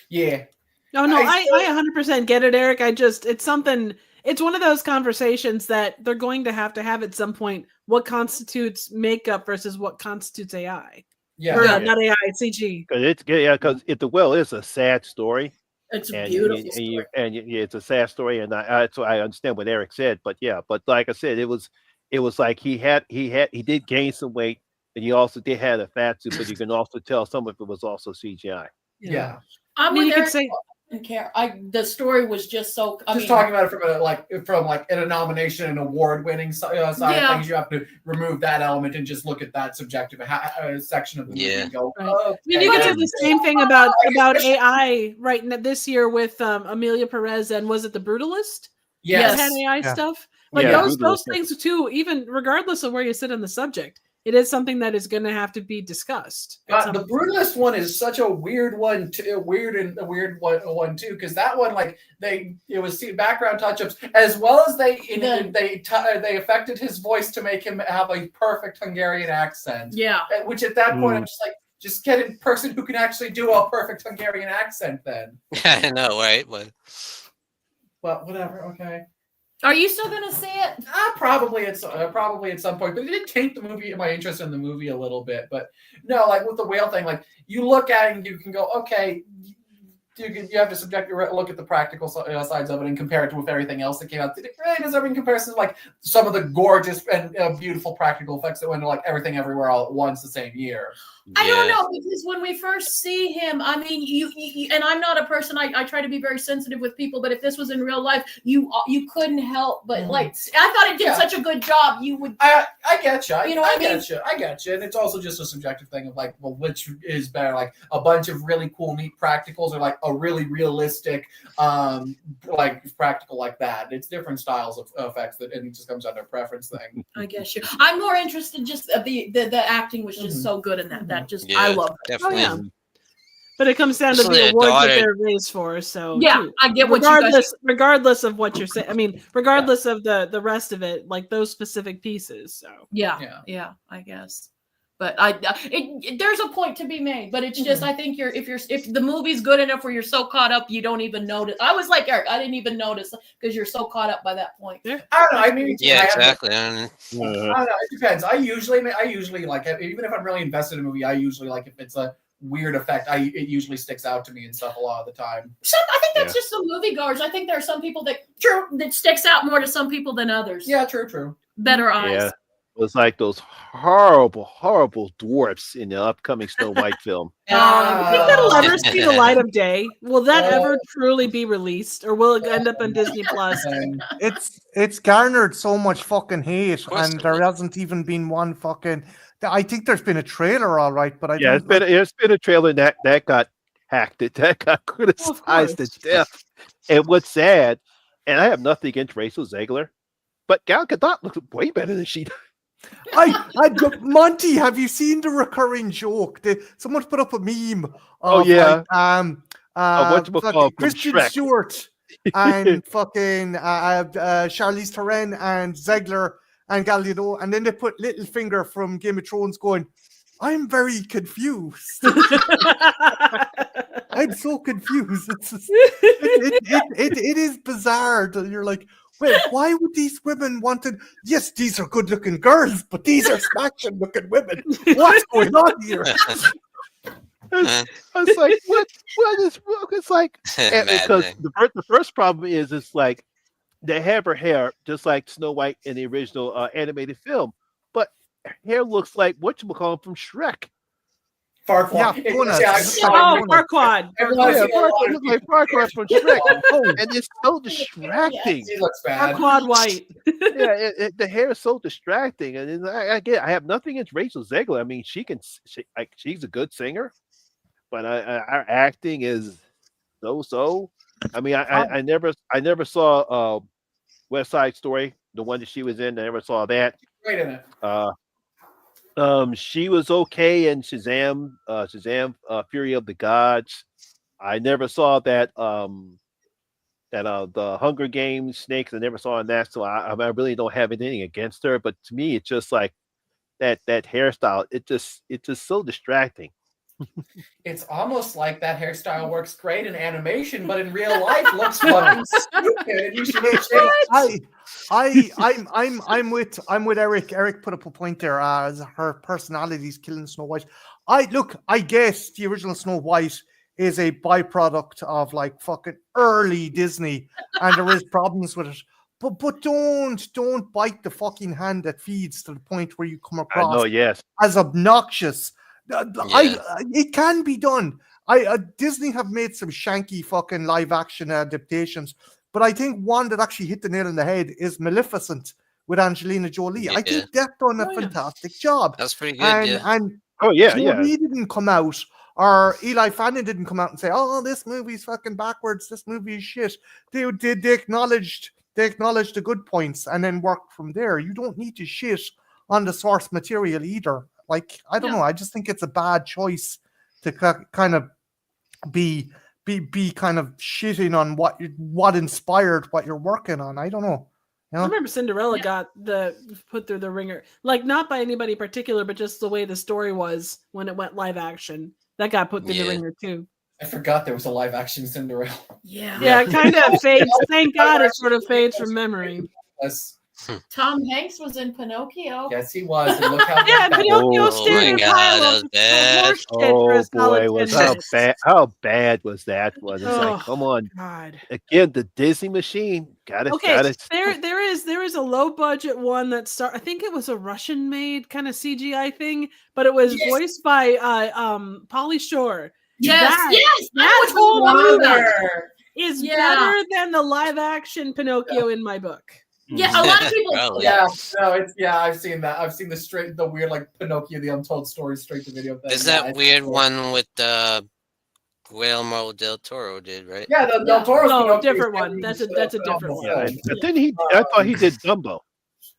Yeah. No, I 100% get it, Eric. It's something. It's one of those conversations that they're going to have at some point. What constitutes makeup versus what constitutes AI? Not AI, CG. Because The Whale is a sad story. It's a beautiful story. It's a sad story, and I understand what Eric said, but like I said, it was like he did gain some weight, and he also did have a fat suit, but you can also tell some of it was also CGI. Yeah. I mean, you could say. Didn't care. The story was just so. Talking about it from a nomination and award-winning side of things, you have to remove that element and just look at that subjective section of the movie. And go, okay. You could say the same thing about AI right this year with Amelia Perez and was it The Brutalist? Yes, had AI stuff. Like those things too. Even regardless of where you sit on the subject, it is something that is going to have to be discussed. The Brutalist one is such a weird one, weird one too, because that one, like it was background touch-ups as well as they affected his voice to make him have a perfect Hungarian accent. Yeah, which at that point I'm just like, just get a person who can actually do a perfect Hungarian accent. Then I know, right? But whatever. Okay. Are you still gonna see it? Probably at some point, but it did taint my interest in the movie a little bit. But no, like with the whale thing, like you look at it and you can go, okay, you have to subjectively look at the practical sides of it and compare it with everything else that came out. Did it really deserve in comparison to like some of the gorgeous and beautiful practical effects that went to like Everything Everywhere All at Once the same year? I don't know, because when we first see him, I mean, you and I'm not a person. I try to be very sensitive with people, but if this was in real life, you couldn't help but like. I thought it did such a good job. You would. I get you. You know what I mean? I get you. And it's also just a subjective thing of like, well, which is better, like a bunch of really cool, neat practicals, or like a really realistic, like practical like that. It's different styles of effects and it just comes down to a preference thing. I guess you. I'm more interested. Just the acting was just so good in that. I love it. Definitely. Oh, yeah. But it comes down to the awards that they're raised for. So yeah, I get what you guys. Regardless of what you're saying, I mean, regardless of the rest of it, like those specific pieces. So yeah, I guess. But there's a point to be made. But it's just I think if the movie's good enough where you're so caught up you don't even notice. I was like Eric, I didn't even notice because you're so caught up by that point. I don't know. I mean, exactly. I don't know. It depends. I usually like, even if I'm really invested in a movie, I usually like if it's a weird effect, it usually sticks out to me and stuff a lot of the time. I think that's just the moviegoers. I think there are some people that sticks out more to some people than others. Yeah, true. Better eyes. Yeah. It was like those horrible dwarfs in the upcoming Snow White film. think that'll ever see the light of day? Will that ever truly be released, or will it end up on Disney Plus? It's garnered so much fucking hate, and there hasn't even been one fucking. I think there's been a trailer, all right, but it's been a trailer that got hacked. That got criticized to death. And what's sad, and I have nothing against Rachel Zegler, but Gal Gadot looks way better than she does. Monty, have you seen the recurring joke? Someone put up a meme. Christian Stewart and fucking Charlize Theron and Zegler and Gal Gadot, and then they put Littlefinger from Game of Thrones going, "I'm very confused." I'm so confused. It is bizarre. You're like, wait, why would these women wanted? Yes, these are good-looking girls, but these are smashing-looking women. What's going on here? I was like, what is? It's like because the first problem is it's like they have her hair just like Snow White in the original animated film, but her hair looks like whatchamacallit from Shrek. Farquaad. Farquaad. It looks like Farquaad from Shrek. And it's so distracting. He looks bad. Farquaad white. The hair is so distracting. And I have nothing against Rachel Zegler. I mean, she's a good singer, but our acting is so. I mean, I never saw West Side Story, the one that she was in. I never saw that. Great in it. She was okay in Shazam, Fury of the Gods. I never saw that the Hunger Games Snakes. I never saw in that, so I really don't have anything against her. But to me, it's just like that hairstyle. It's just so distracting. It's almost like that hairstyle works great in animation, but in real life looks fucking stupid. You should I'm with Eric. Eric put up a point there as her personality's killing Snow White. I guess the original Snow White is a byproduct of like fucking early Disney, and there is problems with it. But don't bite the fucking hand that feeds to the point where you come across as obnoxious. It can be done. Disney have made some shanky fucking live action adaptations, but I think one that actually hit the nail on the head is Maleficent with Angelina Jolie. I think they've done a fantastic job. That's pretty good. And Jolie didn't come out, or Eli Fanning didn't come out and say, "Oh, this movie's fucking backwards. This movie is shit." They acknowledged the good points and then worked from there. You don't need to shit on the source material either. Like, I don't know. I just think it's a bad choice to kind of be kind of shitting on what inspired what you're working on. I don't know. You know? I remember Cinderella got put through the ringer, like not by anybody particular, but just the way the story was when it went live action. That got put through the ringer too. I forgot there was a live action Cinderella. Yeah, it kind of fades. Thank God it sort of fades from memory. Tom Hanks was in Pinocchio. Yes, he was. And look how Yeah, Pinocchio Oh stood my in a God, pile that of was bad. horse shit for a Oh solid boy, 10 how minutes. bad! How bad was that one? It's Oh, like, come on, God. again, the Disney machine. Got Okay, it. there is a low budget one that I think it was a Russian made kind of CGI thing, but it was Yes. voiced by Pauly Shore. Yes, That- yes. that I whole was movie Father. is Yeah. better than the live action Pinocchio in my book. Yeah, a lot of people. Probably. Yeah, no, it's I've seen that. I've seen the weird like Pinocchio, the Untold Story, straight to video thing. There's Yeah, that it's weird cool. one with Guillermo del Toro did, right? Yeah, the Del Toro's No, Pinocchio different is one. That's a phenomenal different one. Yeah, film. and then I thought he did Dumbo.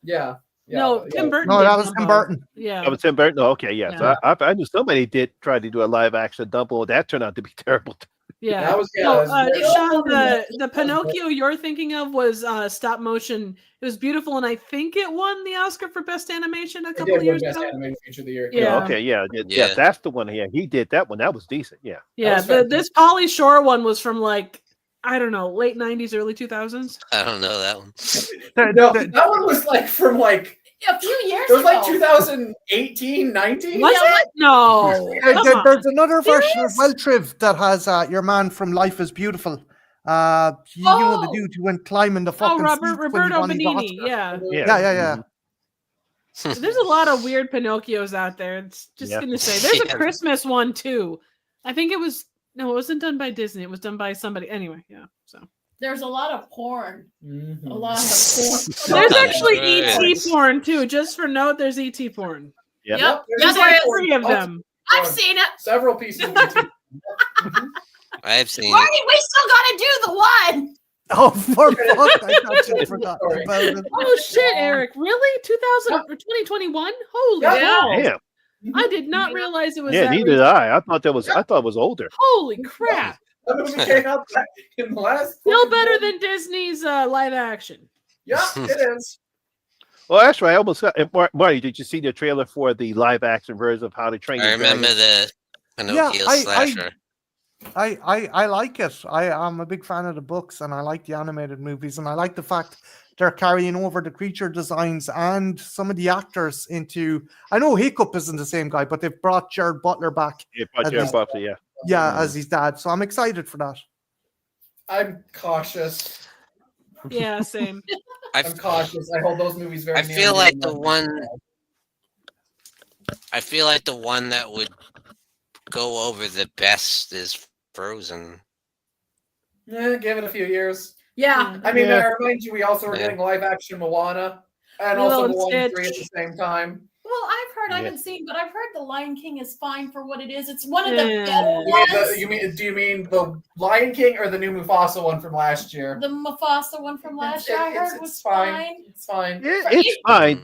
Yeah. No, yeah. Tim Burton. No, did that was Tim Dumbo. Burton. Yeah. That was Tim Burton. Oh, okay, yeah. Yeah. So I knew somebody did try to do a live action Dumbo. That turned out to be terrible. Yeah. That was No, that was Sean, very- the Pinocchio you're thinking of was stop motion. It was beautiful, and I think it won the Oscar for best animation a It couple did of win years Best ago. Animated Feature of the Year. Yeah. Okay, yeah, Yeah. that's the one. Yeah, he did that one. That was decent. Yeah. Yeah, was fantastic. this Pauly Shore one was from like I don't know, late '90s, early 2000s. I don't know that one. No, that one was like from like A few years it was ago. like 2018, 19. Was it? No. Come on. There's another There version as well, Triv, that has your man from Life is Beautiful. You know the Oh. dude who went climbing the Oh, fucking seats when he Roberto won his Benigni. Oscar. Yeah. Yeah. There's a lot of weird Pinocchios out there. It's just Yeah. gonna say there's Yeah. a Christmas one too. I think it wasn't done by Disney. It was done by somebody. Anyway, yeah. So There's a lot of porn. Mhm. A lot of porn. there's Oh, actually nice. ET porn too. Just for note, there's ET porn. Yep. Yep. Yeah, There's there like is. 3 of them. I've seen it. Several pieces of YouTube. I've seen Marty, it. we still gotta do the one. Oh, for fuck! I thought you forgot Sorry. about it. Oh shit, Eric! Really? 2000 or 2021? Holy Yeah. hell! Damn. I did not realize it was Yeah, that neither did I. I thought it was older. Holy crap! That movie came out back in the last. Still better than Disney's live action. Yeah, it is. Well, that's right. I almost got Marty. Did you see the trailer for the live action version of How to Train I Your remember Dragon? the Pinocchio slasher. I like it. I'm a big fan of the books, and I like the animated movies, and I like the fact they're carrying over the creature designs and some of the actors into. I know Hiccup isn't the same guy, but they've brought Jared Butler back, Yeah, but Jared Butler, yeah. as his dad. So I'm excited for that. I'm cautious. Yeah, same. I'm cautious. I hold those movies very. I near feel and like dear the to my one. heart. I feel like the one that would go over the best is Frozen. Yeah, give it a few years. Yeah. I mean, Yeah. I remind you, we also were Yeah. getting live action Moana and Lilo also and Moana 3 at Stitch. the same time. Well, I've heard, I Yeah. haven't seen, but I've heard The Lion King is fine for what it is. It's one of the Yeah. better Do ones. you mean the Lion King or the new Mufasa one from last year? The Mufasa one from last year I heard was fine. It's fine. Yeah, it's fine.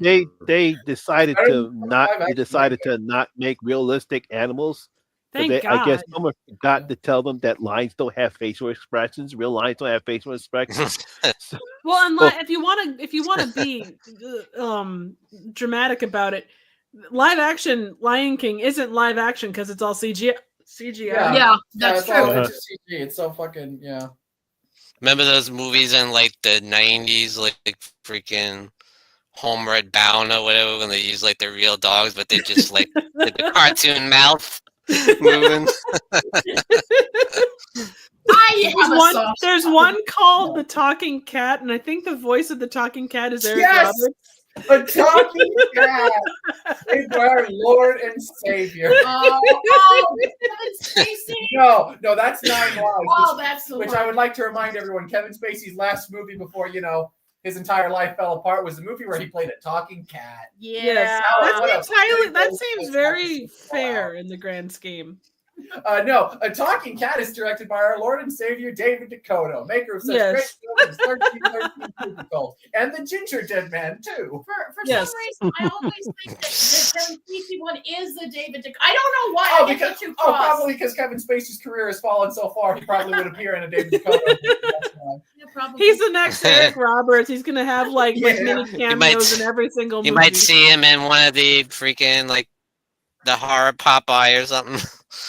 They decided Better to than not. live They action decided to not make realistic animals. But Thank God. I guess someone forgot to tell them that lions don't have facial expressions. Real lions don't have facial expressions. Well, and Well- if you want to be dramatic about it, live action Lion King isn't live action because it's all CGI. Yeah. Yeah, that's it's all true. just CG. It's so fucking yeah. Remember those movies in like the 90s, like freaking Homeward Bound or whatever, when they use like the real dogs, but they just like the cartoon mouth moving. There's one called The Talking Cat, and I think the voice of the talking cat is Eric Yes! Roberts. A talking cat, saved by our Lord and Savior. Kevin Spacey. No, that's 9 Lives. Oh, that's the Which one. I would like to remind everyone, Kevin Spacey's last movie before, his entire life fell apart was the movie where he played a talking cat. Yes, What a that great seems role very that's fair in the grand scheme. No, A Talking Cat is directed by our Lord and Savior, David Dakota, maker of such Yes. great films as 1313 Super Cult, and The Ginger Dead Man, too. For Yes. some reason, I always think that the Kevin Spacey one is the David Duke. I don't know why. I get the two crossed. Probably because Kevin Spacey's career has fallen so far, he probably would appear in a David Dakota movie. That's why. Yeah, probably. He's the next Eric Roberts. He's gonna have like Yeah. mini cameos in every single movie. You might see him in one of the freaking like the horror Popeye or something.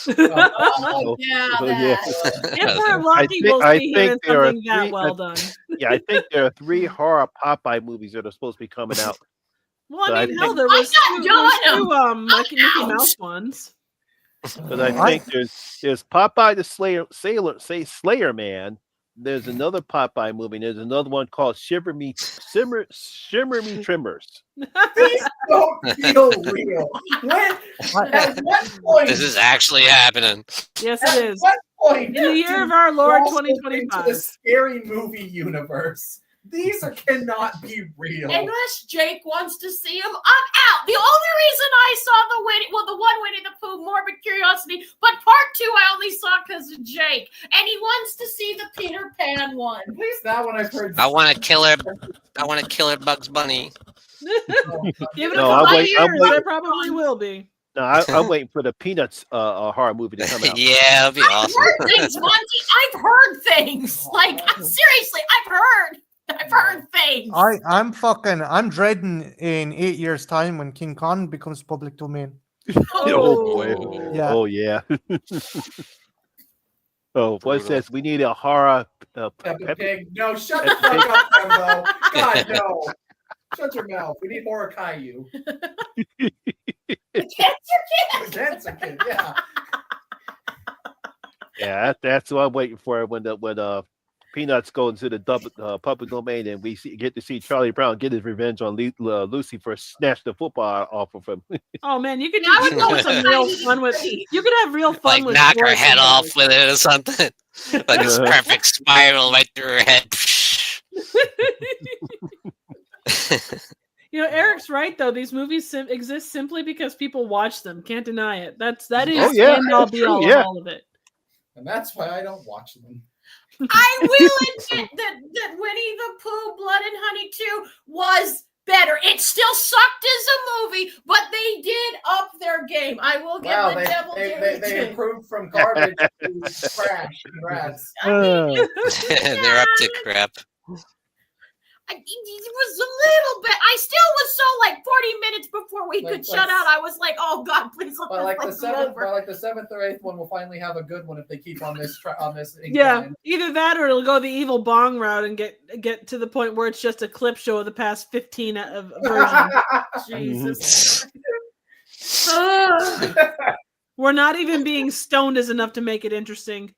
Oh, yeah, Oh, yeah. If we're lucky, we'll I see think him in there are something that three- well done. Yeah, I think there are 3 horror Popeye movies that are supposed to be coming out. Well, But I I mean, think- hell, there I'm was not doing two Mickey Ouch. Mouse ones. But I think there's Popeye the Slayer Man. There's another Popeye movie. There's another one called Shimmer Me Trimmers. These don't feel real. At what point? This is actually happening. Yes, At it is. what point? In the year do of our Lord cross over into 2025. the scary movie universe. Cannot be real. Unless Jake wants to see him, I'm out. The only reason I saw the one Winnie the Pooh, Morbid Curiosity, but part 2 I only saw because of Jake, and he wants to see the Peter Pan one. At least that one I've heard. I want to kill her. I want to kill her Bugs Bunny. Give it No, a I'm couple wait- years. I'm wait- There probably will be. No, I'm waiting for the Peanuts horror movie to come out. Yeah, that'd be I've awesome. heard things, Monty. I've heard things. Like, seriously, I've heard things. I'm dreading in 8 years' time when King Kong becomes public domain. Oh boy. Yeah. Oh yeah. Oh, what says we need a horror Peppa Pig. No, shut the fuck up, Rambo. God, no. Shut your mouth. We need more Caillou. Cancer Kid, yeah. Yeah, that's what I'm waiting for when Peanuts go into the public domain and we get to see Charlie Brown get his revenge on Lucy for snatching the football off of him. Oh man, you could Yeah, I do would go some with real Heidi fun with. Free. You could have real fun Like with knock her Forrest head and off Doug. with it or something. Like this perfect spiral right through her head. You know, Eric's right though. These movies exist simply because people watch them. Can't deny it. That is Oh, the yeah, end all that's be all true, yeah. of all of it. And that's why I don't watch them. I will admit that Winnie the Pooh, Blood and Honey 2 was better. It still sucked as a movie, but they did up their game. I will give Wow, the devil they improved from garbage to trash. Congrats. They're up to crap. It was a little bit. I still was so like 40 minutes before we could shut out. I was like, "Oh God, please let But like this the be seventh, over." but like the 7th or 8th one will finally have a good one if they keep on this Yeah, incline. either that or it'll go the evil bong route and get to the point where it's just a clip show of the past 15 versions. Jesus. We're not even being stoned is enough to make it interesting.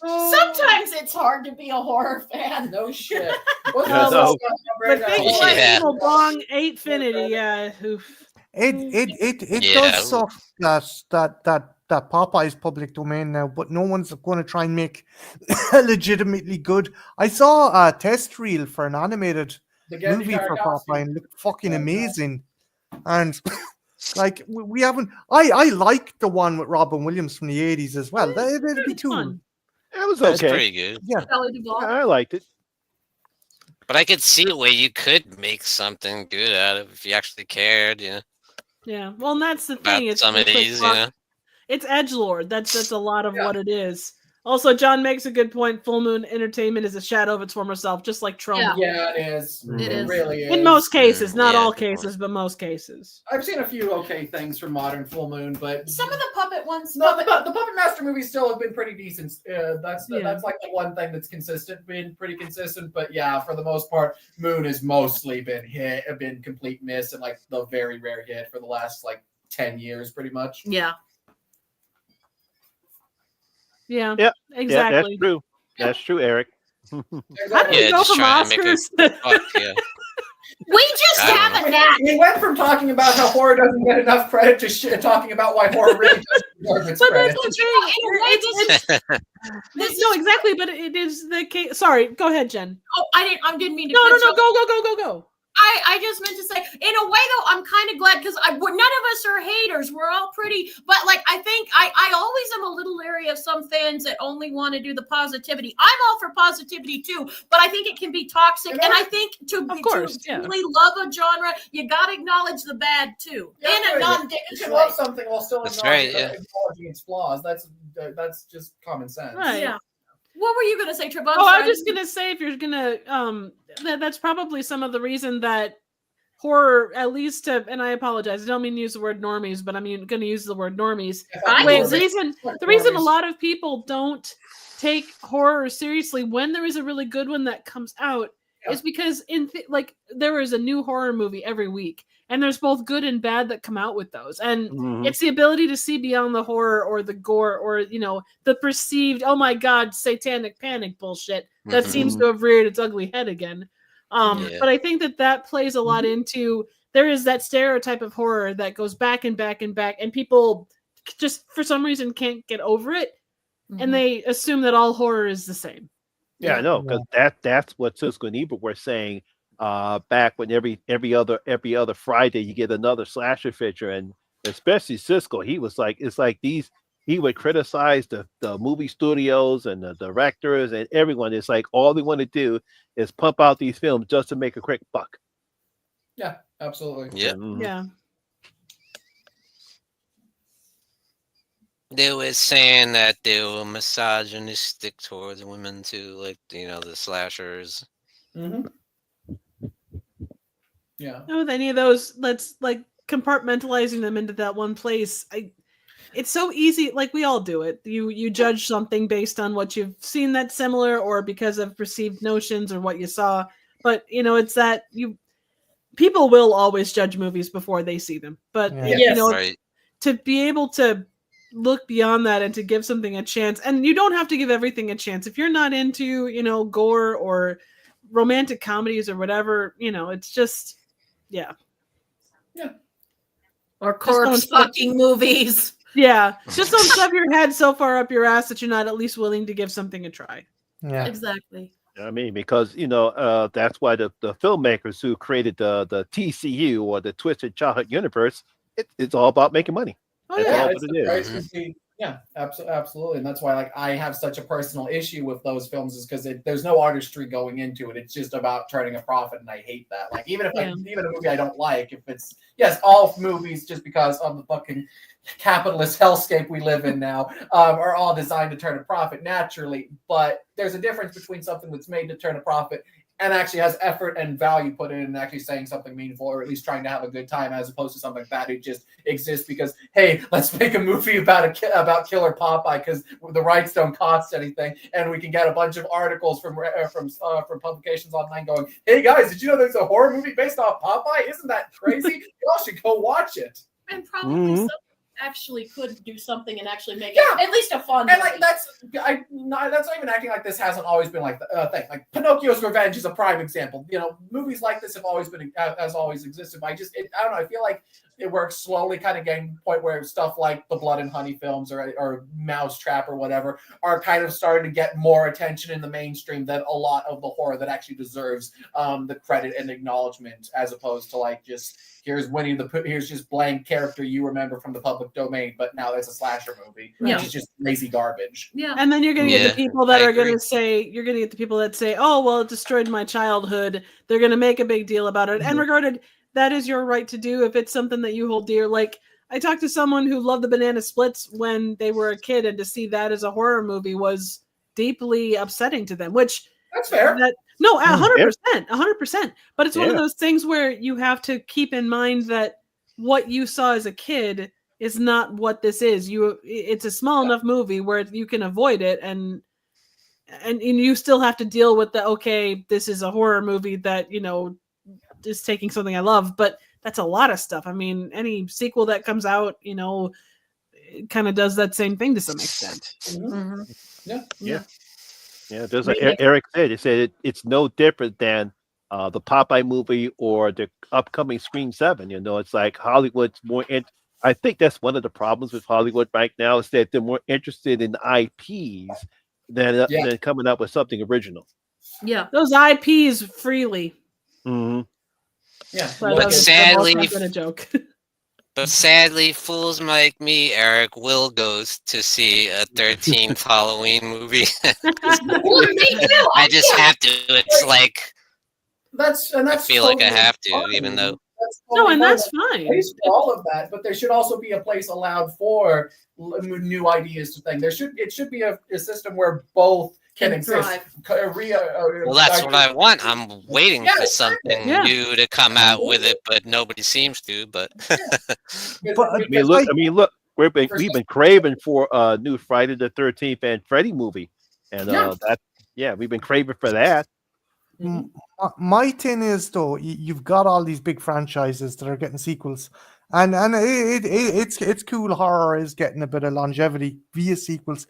Sometimes it's hard to be a horror fan. No shit. What's Yeah, this no. stuff But right things now? like Yeah. evil bong 8finity, yeah. Oof. It Yeah. does suck that Popeye's public domain now, but no one's going to try and make legitimately good. I saw a test reel for an animated The Genji movie for costume. Popeye and it looked fucking Yeah. amazing. And like we haven't. I like the one with Robin Williams from the 80s as well. It'd be It's cool. fun. That was That's okay. pretty good. Yeah. Shelley Duvall. I liked it. But I could see a way you could make something good out of it if you actually cared, you know, Yeah. Well, and that's the about thing. It's some of like these, you know. It's edgelord. That's a lot of Yeah. what it is. Also, John makes a good point. Full Moon Entertainment is a shadow of its former self, just like Troma. Yeah, it is. It is. really is. In most cases, not Yeah, all good point. cases, but most cases. I've seen a few okay things from modern Full Moon, but Some of the puppet ones. no, the Puppet Master movies still have been pretty decent. That's Yeah. that's like the one thing that's been pretty consistent. But yeah, for the most part, Moon has mostly been complete miss and like the very rare hit for the last like 10 years, pretty much. Yeah. Yeah. Yeah. Exactly. Yeah, that's true. That's true, Eric. How do Yeah, we go just from trying to make Oscars? Fuck yeah. We just I don't have know. a knack. We went from talking about how horror doesn't get enough credit to talking about why horror really doesn't deserve its But credit. that's the In a way, thing. this No, is- exactly. But it is the case. Sorry, go ahead, Jen. Oh, I didn't mean to. No, cut you Go, off. go. I just meant to say, in a way, though, I'm kind of glad because none of us are haters. We're all pretty, but like I think I always am a little leery of some fans that only want to do the positivity. I'm all for positivity too, but I think it can be toxic. And I think to yeah. really love a genre, you got to acknowledge the bad too, Yeah, in a right. non-dickish You can way. love something while still That's acknowledging, right, yeah. acknowledging its flaws. That's just common sense. Right. Yeah. What were you gonna say, Trevon? Oh, I was just gonna say if you're gonna that's probably some of the reason that horror, at least to, and I apologize, I don't mean to use the word normies, but I'm going to use the word normies. The reason a lot of people don't take horror seriously when there is a really good one that comes out is because there is a new horror movie every week, and there's both good and bad that come out with those, and it's the ability to see beyond the horror or the gore or the perceived oh my god satanic panic bullshit that seems to have reared its ugly head again. But I think that plays a lot into there is that stereotype of horror that goes back and back and back, and people just for some reason can't get over it, and they assume that all horror is the same. Yeah, I know, because that's what Siskel and Ebert were saying back when every other Friday you get another slasher feature, and especially Siskel, he was like, it's like these. He would criticize the movie studios and the directors and everyone. It's like all they want to do is pump out these films just to make a quick buck. Yeah, absolutely. Yeah. Yeah. They were saying that they were misogynistic towards women too, like the slashers. Yeah. With any of those, let's compartmentalizing them into that one place. It's so easy, like we all do it. You judge something based on what you've seen that's similar, or because of perceived notions or what you saw. But it's that people will always judge movies before they see them. But Right. To be able to look beyond that and to give something a chance, and you don't have to give everything a chance if you're not into gore or romantic comedies or whatever. It's just or corpse fucking movies. Yeah, just don't shove your head so far up your ass that you're not at least willing to give something a try. Yeah, Exactly. I mean, because that's why the filmmakers who created the TCU or the Twisted Childhood Universe, it's all about making money. Oh That's yeah, all it's what it is. great to see. Yeah, absolutely, and that's why I have such a personal issue with those films is because there's no artistry going into it. It's just about turning a profit, and I hate that. Like even a movie I don't like, if it's all movies just because of the fucking capitalist hellscape we live in now are all designed to turn a profit naturally. But there's a difference between something that's made to turn a profit and actually has effort and value put in and actually saying something meaningful, or at least trying to have a good time, as opposed to something bad who just exists because, hey, let's make a movie about Killer Popeye because the rights don't cost anything, and we can get a bunch of articles from publications online going, hey guys, did you know there's a horror movie based off Popeye? Isn't that crazy? Y'all should go watch it. And probably some actually could do something and actually make it at least a fun and movie. that's not even acting like this hasn't always been like the thing. Like Pinocchio's Revenge is a prime example. Movies like this have always existed. But I don't know. I feel like we're slowly kind of getting to the point where stuff like the Blood and Honey films or Mousetrap or whatever are kind of starting to get more attention in the mainstream than a lot of the horror that actually deserves the credit and acknowledgement, as opposed to like just here's Winnie the Pooh, here's just blank character you remember from the public domain, but now there's a slasher movie, which is just lazy garbage. Yeah. And then you're going to get the people that are going to say, oh, well, it destroyed my childhood. They're going to make a big deal about it. And regarded, that is your right to do if it's something that you hold dear. Like, I talked to someone who loved the Banana Splits when they were a kid, and to see that as a horror movie was deeply upsetting to them, which... That's fair. No, 100%. But it's one of those things where you have to keep in mind that what you saw as a kid is not what this is. It's a small enough movie where you can avoid it, and you still have to deal with this is a horror movie that, is taking something I love, but that's a lot of stuff. I mean, any sequel that comes out, kind of does that same thing to some extent. Yeah, there's like Eric said. He said it's no different than the Popeye movie or the upcoming Scream 7. It's like Hollywood's more. I think that's one of the problems with Hollywood right now is that they're more interested in IPs than coming up with something original. Yeah, those IPs freely. Mm-hmm. Yeah, but sadly, been a joke. But sadly, fools like me, Eric, will go to see a 13th Halloween movie. I just have to. It's like I feel like I have to, fine. Even though. That's fine. Place for all of that, but there should also be a place allowed for new ideas to things. It should be a system where both can Can exist. Well, that's what I want. I'm waiting Yeah, for something Yeah. new to come out with it, but nobody seems to. But But look, we've been craving for a new Friday the 13th and Freddy movie, and we've been craving for that. My thing is though, you've got all these big franchises that are getting sequels, and it's cool. Horror is getting a bit of longevity via sequels,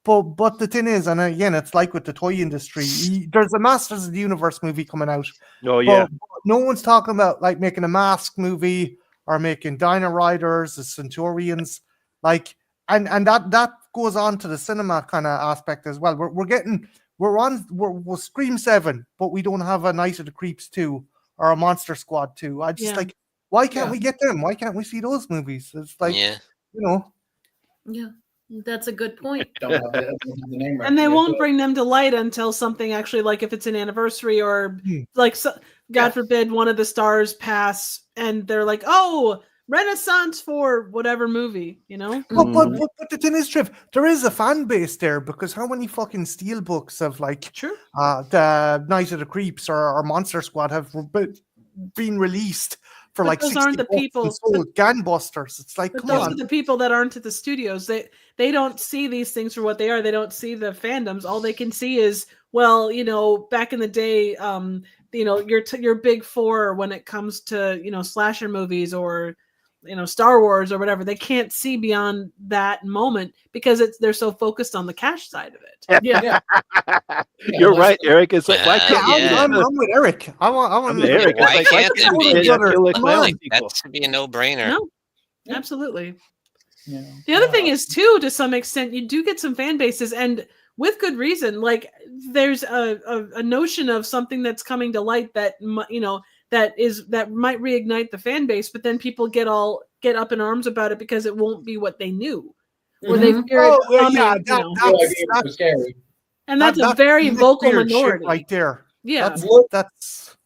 but the thing is, and again, it's like with the toy industry. There's a Masters of the Universe movie coming out. Oh yeah, But no one's talking about like making a Mask movie or making Dino Riders, the Centurions, like, and that goes on to the cinema kind of aspect as well. We're Scream 7, but we don't have a Night of the Creeps 2 or a Monster Squad 2. I just like, why can't we get them? Why can't we see those movies? It's like, yeah, Yeah, that's a good point. Don't have the name right. And they won't bring them to light until something actually, like if it's an anniversary or like, God forbid, one of the stars pass and they're like, oh, Renaissance for whatever movie, you know? But the thing is, Triv, there is a fan base there because how many fucking steel books of like the Night of the Creeps or Monster Squad have been released for like those 60 aren't the bucks people and sold gangbusters. It's like, But come those on. are the people that aren't at the studios. They don't see these things for what they are. They don't see the fandoms. All they can see is, well, you know, back in the day, you know, your big four when it comes to, you know, slasher movies or, you know, Star Wars or whatever. They can't see beyond that moment because they're so focused on the cash side of it. Yeah. You're right, Eric. It's like, why can't I'm with Eric. I want Eric. Why can't there be? That That should be a no-brainer. No, absolutely. Yeah. The other thing is too, to some extent, you do get some fan bases, and with good reason. Like there's a notion of something that's coming to light that you know that might reignite the fan base, but then people get up in arms about it because it won't be what they knew, or they fear it coming. That's scary. And that's a very vocal minority right there. Yeah, that's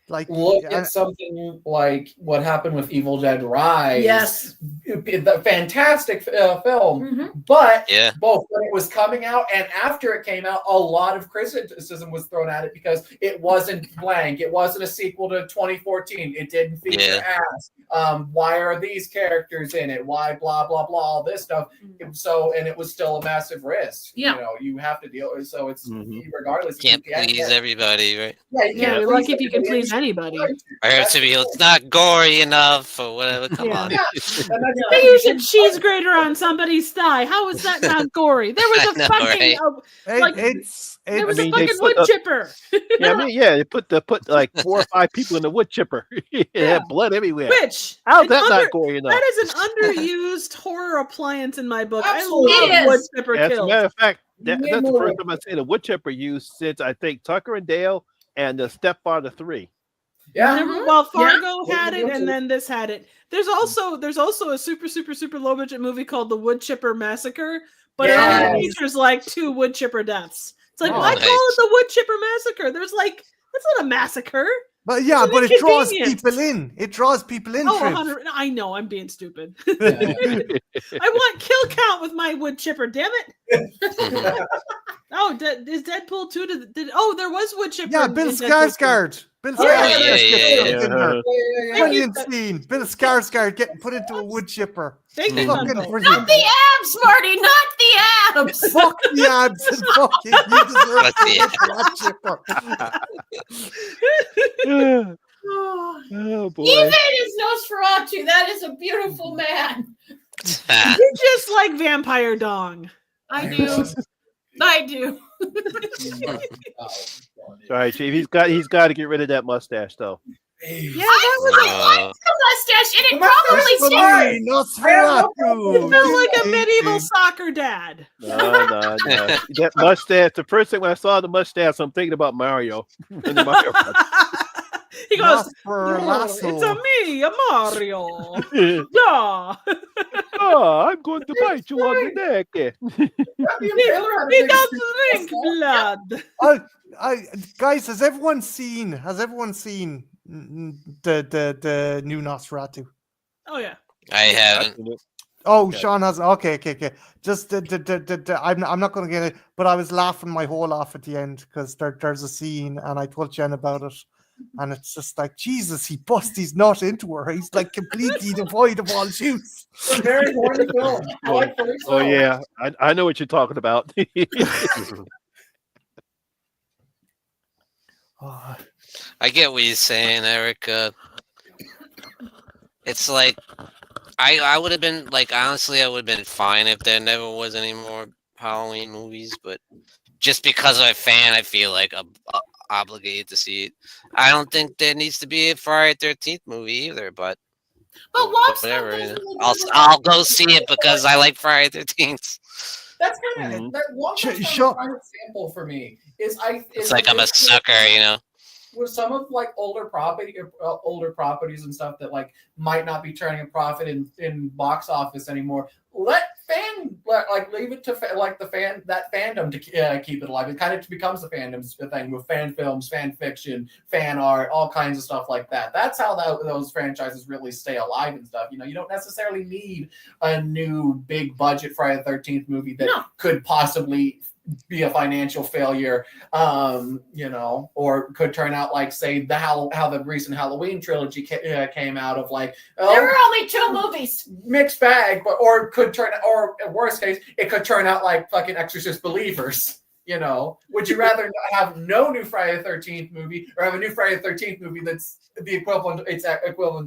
like look at something like what happened with Evil Dead Rise. Yes. The fantastic film, but both when it was coming out and after it came out, a lot of criticism was thrown at it because it wasn't blank. It wasn't a sequel to 2014. It didn't feature ass. Why are these characters in it? Why blah blah blah all this stuff? And it was still a massive risk. Yeah. You know, you have to deal with. So it's regardless. Can't please everybody, right? Yeah, you're lucky if you can please anybody. I heard to be it's not gory enough or whatever. Come on. They used a cheese grater on somebody's thigh. How is that not gory? There was a fucking there was a fucking wood chipper. They put like 4 or 5 people in the wood chipper. It had blood everywhere. Which how's that not gory enough? That is an underused horror appliance in my book. Absolutely. I love wood chipper kills. As a matter of fact, that's the first time I've seen a wood chipper used since I think Tucker and Dale and the Stepfather 3. Yeah. Well, Fargo had it, and then this had it. There's also a super low budget movie called The Wood Chipper Massacre, but it only features like 2 wood chipper deaths. It's like why call it the Wood Chipper Massacre? There's like that's not a massacre. But it draws people in. It draws people in. Oh, I know, I'm being stupid. I want kill count with my wood chipper, damn it. Oh, is Deadpool 2 there was wood chipper. Yeah, Bill Skarsgård. Bill Skarsgård. Brilliant scene. Bill Skarsgård getting put into a wood chipper. Thank you. Not the abs, Marty, not the abs. Fuck the abs and fucking you deserve a wood chipper. Oh boy. Even is Nosferatu. That is a beautiful man. You just like vampire dong. I do. I do. Sorry, Chief. He's got to get rid of that mustache though. Yeah, that was like the mustache, and it probably It felt like a medieval soccer dad. No. That mustache. The first thing when I saw the mustache, I'm thinking about Mario. He goes, it's a me, a Mario. Yeah. I'm going to bite you on the neck. He doesn't drink blood. Guys, has everyone seen the new Nosferatu? Oh yeah. I haven't. Oh, Okay. Sean has. Okay. Just I'm not going to get it, but I was laughing my whole off at the end because there's a scene, and I told Jen about it, and it's just like Jesus, he bust his nut into her. He's like completely devoid of all juice. It's a very horny film. I like the Oh yeah, I know what you're talking about. Oh, I get what you're saying, Eric. It's like I would have been like, honestly, I would have been fine if there never was any more Halloween movies, but just because I'm a fan, I feel like I'm obligated to see it. I don't think there needs to be a Friday 13th movie either, but Womp whatever. doesn't really I'll go see it because I like Friday 13th. That's kind of Mhm. that one Sure. prime example for me. Is It's like I'm a sucker, you know. With some of like older properties and stuff that like might not be turning a profit in box office anymore. Leave it to that fandom to keep it alive. It kind of becomes a fandom thing with fan films, fan fiction, fan art, all kinds of stuff like that. That's how those franchises really stay alive and stuff. You know, you don't necessarily need a new big budget Friday the 13th movie that could possibly be a financial failure, you know, or could turn out like, say, how the recent Halloween trilogy came out of like, There were only 2 movies. Mixed bag, but or in worst case, it could turn out like fucking Exorcist Believers. You know, would you rather have no new Friday the 13th movie or have a new Friday the 13th movie that's the equivalent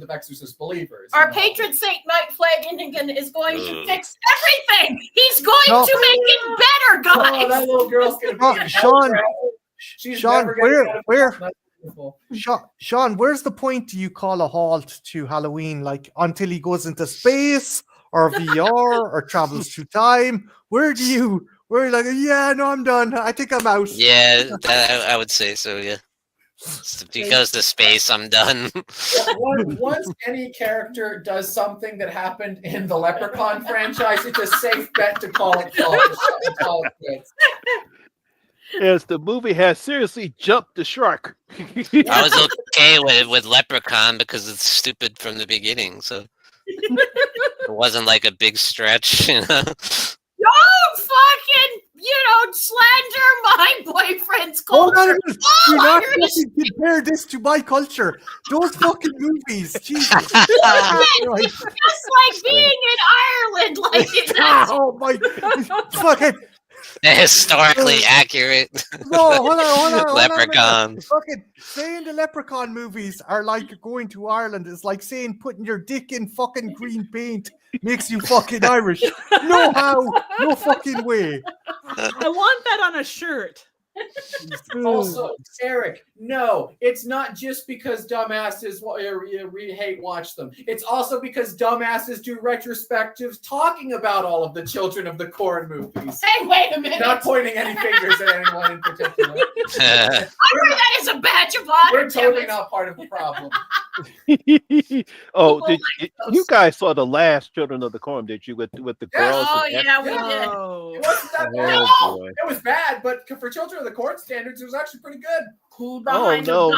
of Exorcist Believers? Our patron saint Mike Flanagan is going to fix everything. He's going to make it better, guys. Oh, that little girl's gonna be Sean, She's Sean, never gonna get where, beautiful. Sean, where's the point do you call a halt to Halloween? Like until he goes into space or VR or travels through time? Where you're like, yeah, no, I'm done. I think I'm out. Yeah, I would say so. Yeah, because the space, I'm done. Once any character does something that happened in the Leprechaun franchise, it's a safe bet to call it quits. Yes, the movie has seriously jumped the shark. I was okay with Leprechaun because it's stupid from the beginning, so it wasn't like a big stretch, you know. Don't fucking, slander my boyfriend's Hold on a culture. minute. Do not Irish fucking compare this to my culture. Those fucking movies. Jesus. Just like being in Ireland, like it's Oh my fucking Historically accurate. no, hold on. Leprechaun. Fucking saying the Leprechaun movies are like going to Ireland is like saying putting your dick in fucking green paint makes you fucking Irish. No how, no fucking way. I want that on a shirt. Also, Eric, no, it's not just because dumbasses hate watch them. It's also because dumbasses do retrospectives talking about all of the Children of the Corn movies. Hey, wait a minute. Not pointing any fingers at anyone in particular. I wear that as a badge of honor. We're totally damn it. not part of the problem. Oh, you guys saw the last Children of the Corn, did you? With the girls? Oh, and yeah, we did. Oh. It wasn't that bad. Oh, boy. It was bad, but for Children of the Corn standards, it was actually pretty good. Who Oh behind no, the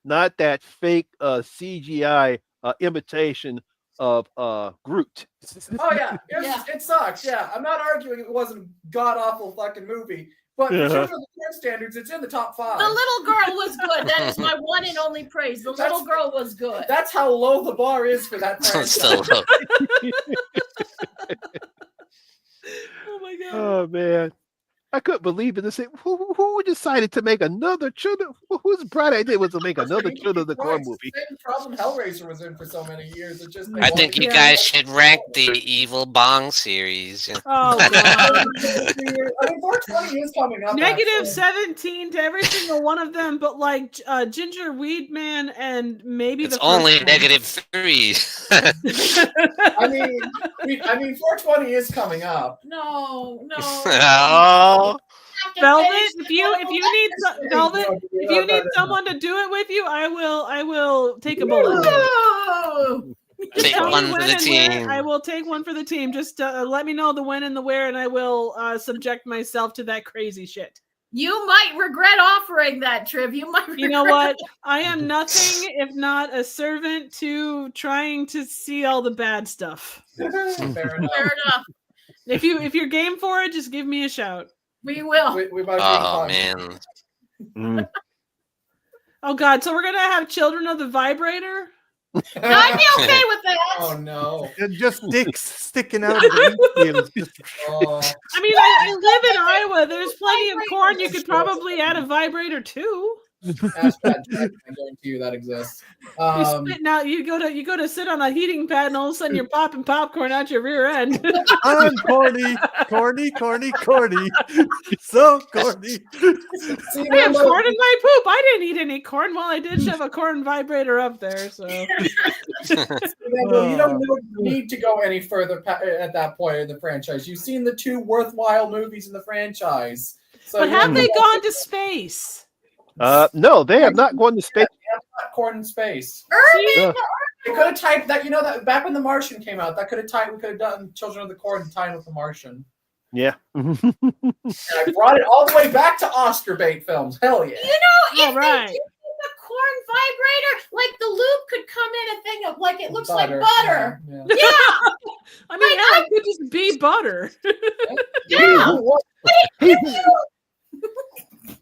not that fake CGI imitation of Groot. Oh yeah, it sucks. Yeah, I'm not arguing it wasn't a god awful fucking movie, but for Children of the Corn standards, it's in the top 5. The little girl was good. That is my one and only praise. The little girl was good. That's how low the bar is for that franchise. Still low. Oh my god. Oh man, I couldn't believe it. They say, who decided to make another Children? Whose bright idea was to make another Children of the Corn movie? Same problem Hellraiser was in for so many years. It just I think you guys should rank the Evil Bong series. Oh god. I mean, 420 is coming up. Negative actually. 17 to every single one of them, but like Ginger Weed Man and maybe It's the first only one. -3. I mean, 420 is coming up. No. Oh, Velvet, if you need someone to do it with you, I will take a bullet. No. take Tell me one for when the and where. team. I will take one for the team. Just let me know the when and the where, and I will subject myself to that crazy shit. You might regret offering that, Triv. You might. You know what? I am nothing if not a servant to trying to see all the bad stuff. Fair enough. Fair enough. If you're game for it, just give me a shout. We will. We might be Oh fine. man. Oh God! So we're gonna have children of the vibrator? I'd be okay with that. Oh no. Just dicks sticking out of the windshield. Oh. I mean, I live in Iowa. There's plenty of corn. You could probably add a vibrator too. Hashtag Jack, I guarantee you that exists. You spit out. You go to sit on a heating pad, and all of a sudden you're popping popcorn out your rear end. I'm corny. So corny. See, I have Rambo, corn in my poop. I didn't eat any corn. Well, I did shove a corn vibrator up there. So Rambo, you don't need to go any further at that point in the franchise. You've seen the 2 worthwhile movies in the franchise. So but have they gone to space? No, they have not gone to space. Corn in space. Urban. They could have typed that. You know that back when The Martian came out, that could have tied. We could have done Children of the Corn and tied with The Martian. Yeah. And I brought it all the way back to Oscar bait films. Hell yeah! You know, if All right. they did the corn vibrator, like the loop could come in a thing of like it looks like butter. Yeah. Yeah. I mean, yeah, it could just be butter. Yeah.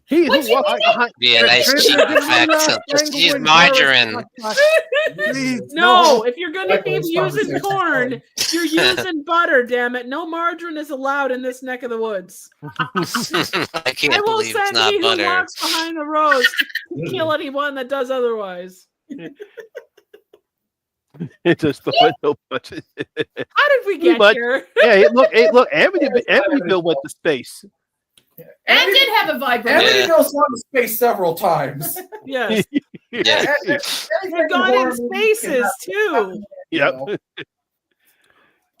He who What you walks mean? behind Be a nice cheap effect. So just use margarine. Please, No, if you're gonna be This using conversation's corn, fun. you're using butter. Damn it! No margarine is allowed in this neck of the woods. I can't I will believe it's send not he who butter. walks behind the rose to kill anyone that does otherwise. It just no budget. How did we get But- here? Yeah, look, Amityville went to space. And did have a vibrator. Yeah. Amityville's gone to space several times. Yes, Yeah. they've gone in spaces too. Yep.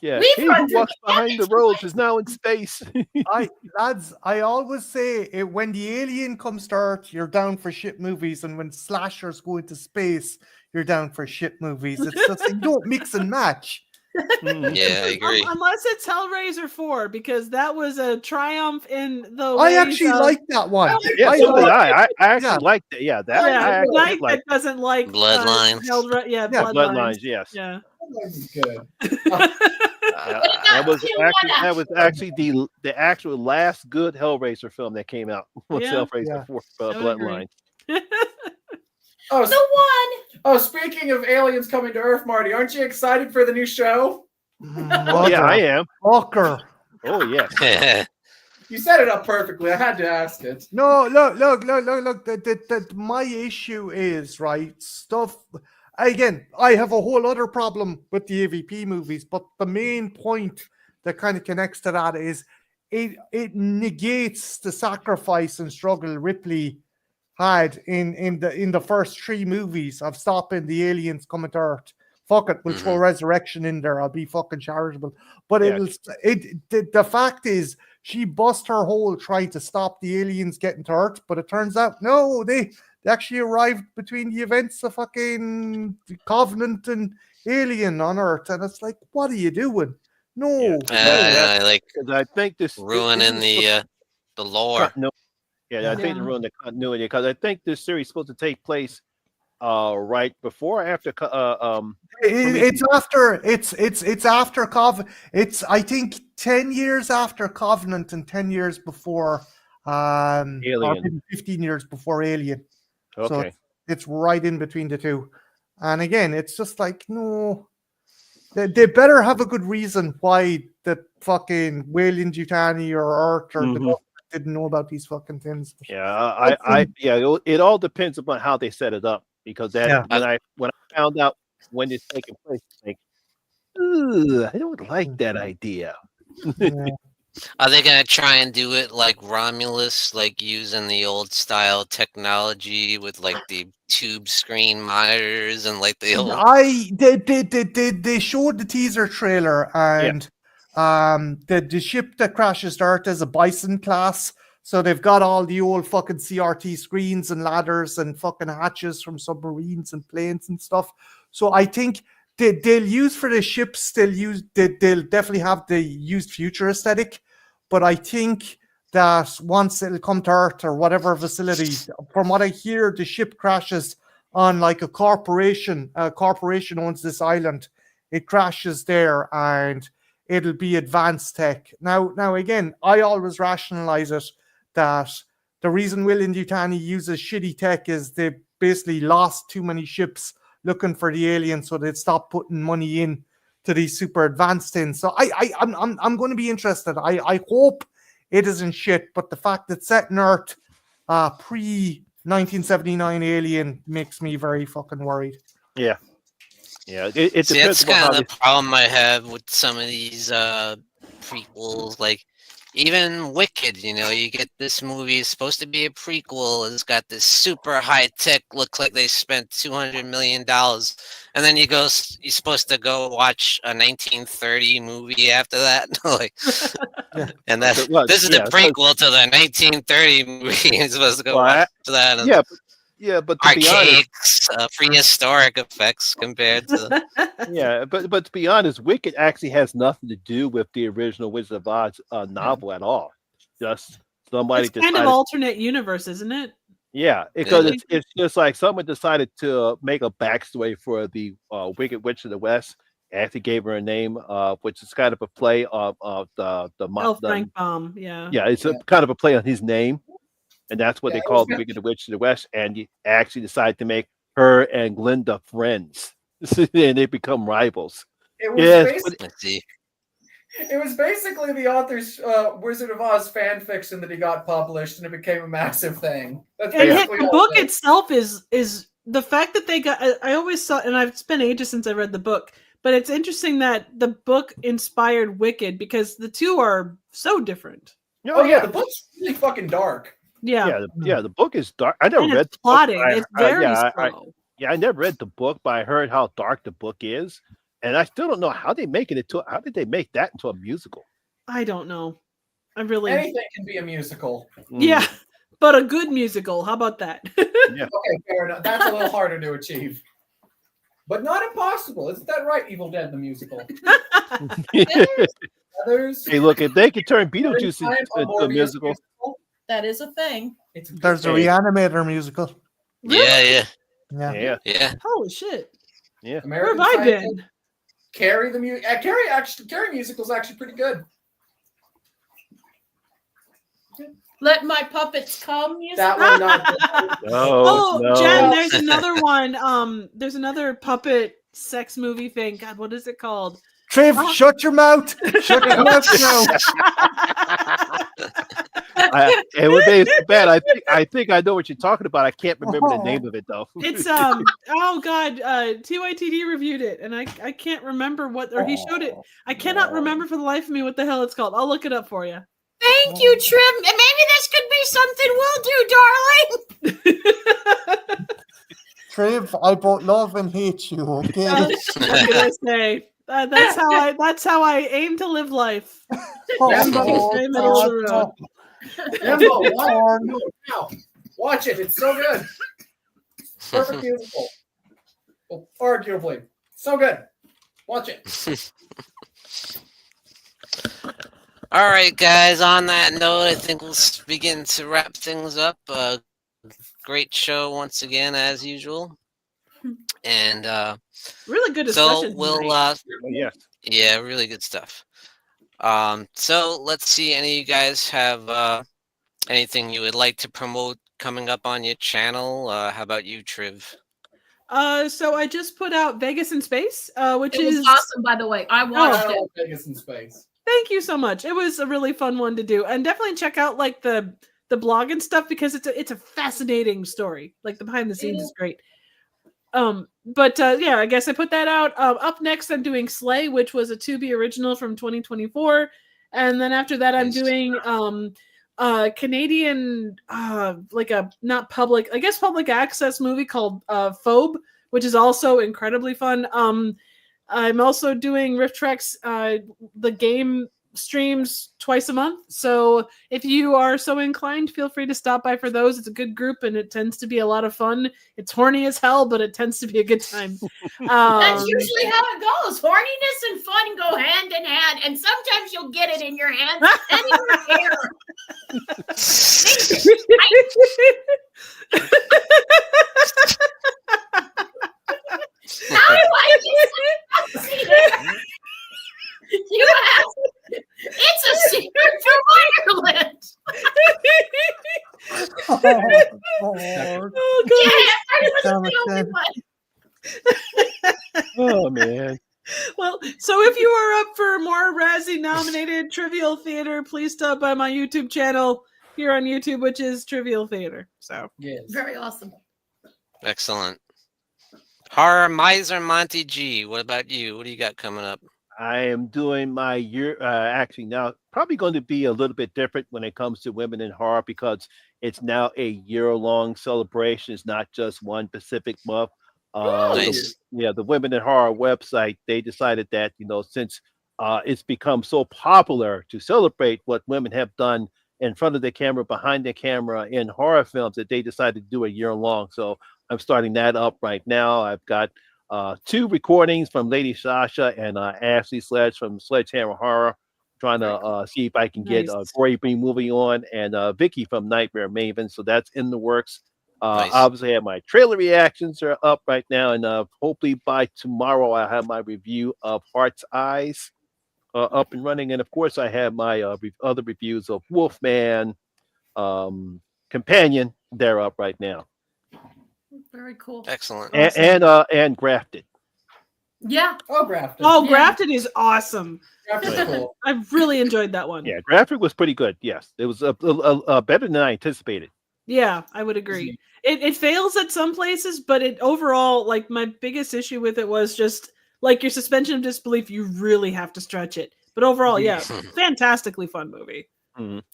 Yeah, We've he run who walks behind the roads is now in space. Lads, I always say when the alien comes to Earth, you're down for shit movies, and when slashers go into space, you're down for shit movies. It's just you don't mix and match. Yeah, I agree. Unless it's Hellraiser 4, because that was a triumph in the. I ways actually of- like that one. Yeah, so did I. I actually Yeah. liked it. Yeah, that I Yeah, actually Knight did like that doesn't like Bloodlines. Bloodlines. Bloodlines. Yes, Yeah. That was good. that was actually the actual last good Hellraiser film that came out was Yeah. Hellraiser Yeah. 4 I would Bloodlines. Oh, The one. oh, speaking of aliens coming to Earth, Marty, aren't you excited for the new show? Oh yeah, I am. Fucker. Oh yes. You set it up perfectly. I had to ask it. No, look. My issue is right stuff. Again, I have a whole other problem with the AVP movies, but the main point that kind of connects to that is it negates the sacrifice and struggle Ripley had in the first 3 movies of stopping the aliens coming to Earth. Fuck it, we'll throw Resurrection in there. I'll be fucking charitable. But Yeah. the fact is, she bust her hole trying to stop the aliens getting to Earth, but it turns out no, they actually arrived between the events of fucking Covenant and Alien on Earth, and it's like, what are you doing? No, I like 'Cause I think this ruining the lore. No, yeah, I think to ruin the continuity because I think this series is supposed to take place right before or after it's after Covenant. It's I think 10 years after Covenant and 10 years before or Alien. maybe 15 years before Alien. So Okay. it's right in between the two. And again, it's just like, no, they better have a good reason why the fucking Wayland Yutani or Earth or the government didn't know about these fucking things. Yeah, it all depends upon how they set it up because that when I found out when it's taking place, it's like, I don't like that idea. Yeah. Are they gonna try and do it like Romulus, like using the old style technology with like the tube screen monitors and like the old? They showed the teaser trailer and the ship that crashes to Earth is a Bison class, so they've got all the old fucking CRT screens and ladders and fucking hatches from submarines and planes and stuff. So I think they'll use for the ships. They'll definitely have the used future aesthetic, but I think that once it'll come to Earth or whatever facility, from what I hear, the ship crashes on like a corporation. A corporation owns this island. It crashes there and it'll be advanced tech. Now again, I always rationalize it that the reason Will and Yutani uses shitty tech is they basically lost too many ships looking for the aliens, so they'd stop putting money in to these super advanced things. So I'm going to be interested. I hope it isn't shit, but the fact that set in Earth pre 1979 Alien makes me very fucking worried. Yeah. It See, depends that's on how kind of they. the problem I have with some of these prequels. Like, even Wicked, you know, you get this movie, it's supposed to be a prequel. It's got this super high tech, looks like they spent $200 million. And then you're supposed to go watch a 1930 movie after that. Like, and this is the prequel to the 1930 movie. You're supposed to go watch that. And but to be honest, prehistoric effects compared to but to be honest, Wicked actually has nothing to do with the original Wizard of Oz novel at all. Just somebody it's kind of alternate universe, isn't it? Yeah, because it's just like someone decided to make a backstory for the Wicked Witch of the West. Actually gave her a name, which is kind of a play of the Frank Baum. Yeah, it's kind of a play on his name. And that's what they call the Wicked Witch of the West. And you actually decide to make her and Glinda friends. And they become rivals. It was basically the author's Wizard of Oz fan fiction that he got published, and it became a massive thing. That's the book itself is the fact that they got. I always saw, and it's been ages since I read the book, but it's interesting that the book inspired Wicked because the two are so different. The book's really fucking dark. The book is dark. I never read the plotting. book. It's very slow. I never read the book, but I heard how dark the book is, and I still don't know how they make it into. How did they make that into a musical? I don't know. Anything can be a musical. Yeah, but a good musical. How about that? Okay, fair enough. That's a little harder to achieve, but not impossible. Isn't that right? Evil Dead the musical. Hey, look, if they could turn Beetlejuice into a musical. That is a thing. There's a Reanimator musical. Really? Yeah. Holy shit. Yeah. Where have I been? Carrie the music. Carrie musical is actually pretty good. Let My Puppets Come music. That one not. No. Jen, there's another one. There's another puppet sex movie thing. God, what is it called? Triv, shut your mouth. Shut your mouth now. It would be bad. I think I know what you're talking about. I can't remember the name of it though. It's oh god, TYTD reviewed it and I can't remember he showed it. I cannot remember for the life of me what the hell it's called. I'll look it up for you. Thank you, Trim. And maybe this could be something we'll do, darling. Triv, I both love and hate you. Okay. What can I say? That's how I aim to live life. Watch it. It's so good. Perfect musical. Well, arguably. So good. Watch it. All right, guys. On that note, I think we'll begin to wrap things up. Great show once again, as usual. And really good discussion. So we'll really good stuff. So let's see. Any of you guys have anything you would like to promote coming up on your channel? How about you, Triv? So I just put out Vegas in Space, which is awesome, by the way. I watched it. Vegas in Space. Thank you so much. It was a really fun one to do, and definitely check out like the blog and stuff because it's a fascinating story. Like the behind the scenes is great. I guess I put that out. Up next, I'm doing Slay, which was a Tubi original from 2024, and then after that, I'm doing Canadian like a not public, I guess public access movie called Phobe, which is also incredibly fun. I'm also doing Rift Treks, the game streams twice a month. So if you are so inclined, feel free to stop by for those. It's a good group and it tends to be a lot of fun. It's horny as hell, but it tends to be a good time. That's usually how it goes. Horniness and fun go hand in hand, and sometimes you'll get it in your hands and in your hair. How do I get you asked? It's a secret from Ireland. Oh, Yeah, I was the only one. Oh man. Well, so if you are up for more Razzie nominated Trivial Theater, please stop by my YouTube channel here on YouTube, which is Trivial Theater. So Yes. Very awesome. Excellent. Horror Miser Monty G. What about you? What do you got coming up? I am doing my year. Actually, now probably going to be a little bit different when it comes to women in horror because it's now a year-long celebration. It's not just one specific month. Nice. The Women in Horror website, they decided that since it's become so popular to celebrate what women have done in front of the camera, behind the camera in horror films, that they decided to do a year long. So I'm starting that up right now. I've got 2 recordings from Lady Sasha and Ashley Sledge from Sledgehammer Horror, trying to see if I can get a Nice. Gory Bee movie on, and Vicky from Nightmare Maven. So that's in the works. Nice. Obviously, I have my trailer reactions are up right now, and hopefully by tomorrow I'll have my review of Heart's Eyes up and running. And of course, I have my other reviews of Wolfman, Companion. They're up right now, Very cool. Excellent. and Grafted. Yeah. Oh, Grafted. Oh, Yeah. Grafted is awesome. Grafted's cool. I really enjoyed that one. Yeah, Grafted was pretty good. Yes, it was better than I anticipated. Yeah, I would agree. It fails at some places, but it overall, like, my biggest issue with it was just like your suspension of disbelief. You really have to stretch it, but overall, yeah, fantastically fun movie.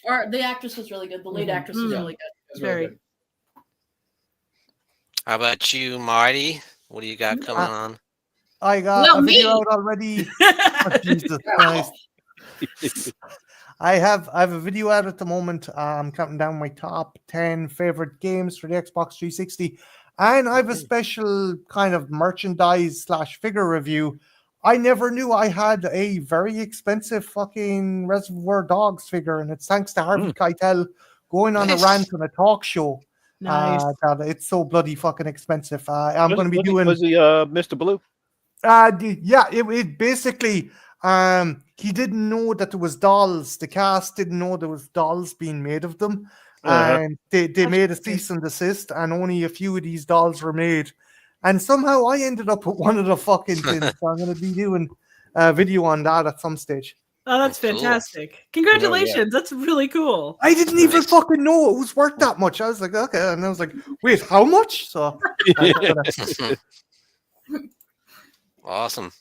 Or the actress was really good. The lead actress was really good. It's really Very. good. How about you, Marty? What do you got coming on? I got Well, a video me. out already. Oh, Jesus Christ. I have a video out at the moment. I'm counting down my top 10 favorite games for the Xbox 360, and I have a special kind of merchandise / figure review. I never knew I had a very expensive fucking Reservoir Dogs figure, and it's thanks to Harvey Keitel going on a rant on a talk show. Nice. That it's so bloody fucking expensive. I'm going to be doing. Was he Mr. Blue? It basically he didn't know that there was dolls. The cast didn't know there was dolls being made of them, and they made a cease and desist, and only a few of these dolls were made. And somehow I ended up with one of the fucking things. So I'm going to be doing a video on that at some stage. Oh, that's Cool. fantastic! Congratulations, that's really cool. I didn't even Nice. fucking know it was worth that much. I was like, okay, and I was like, wait, how much? So Awesome.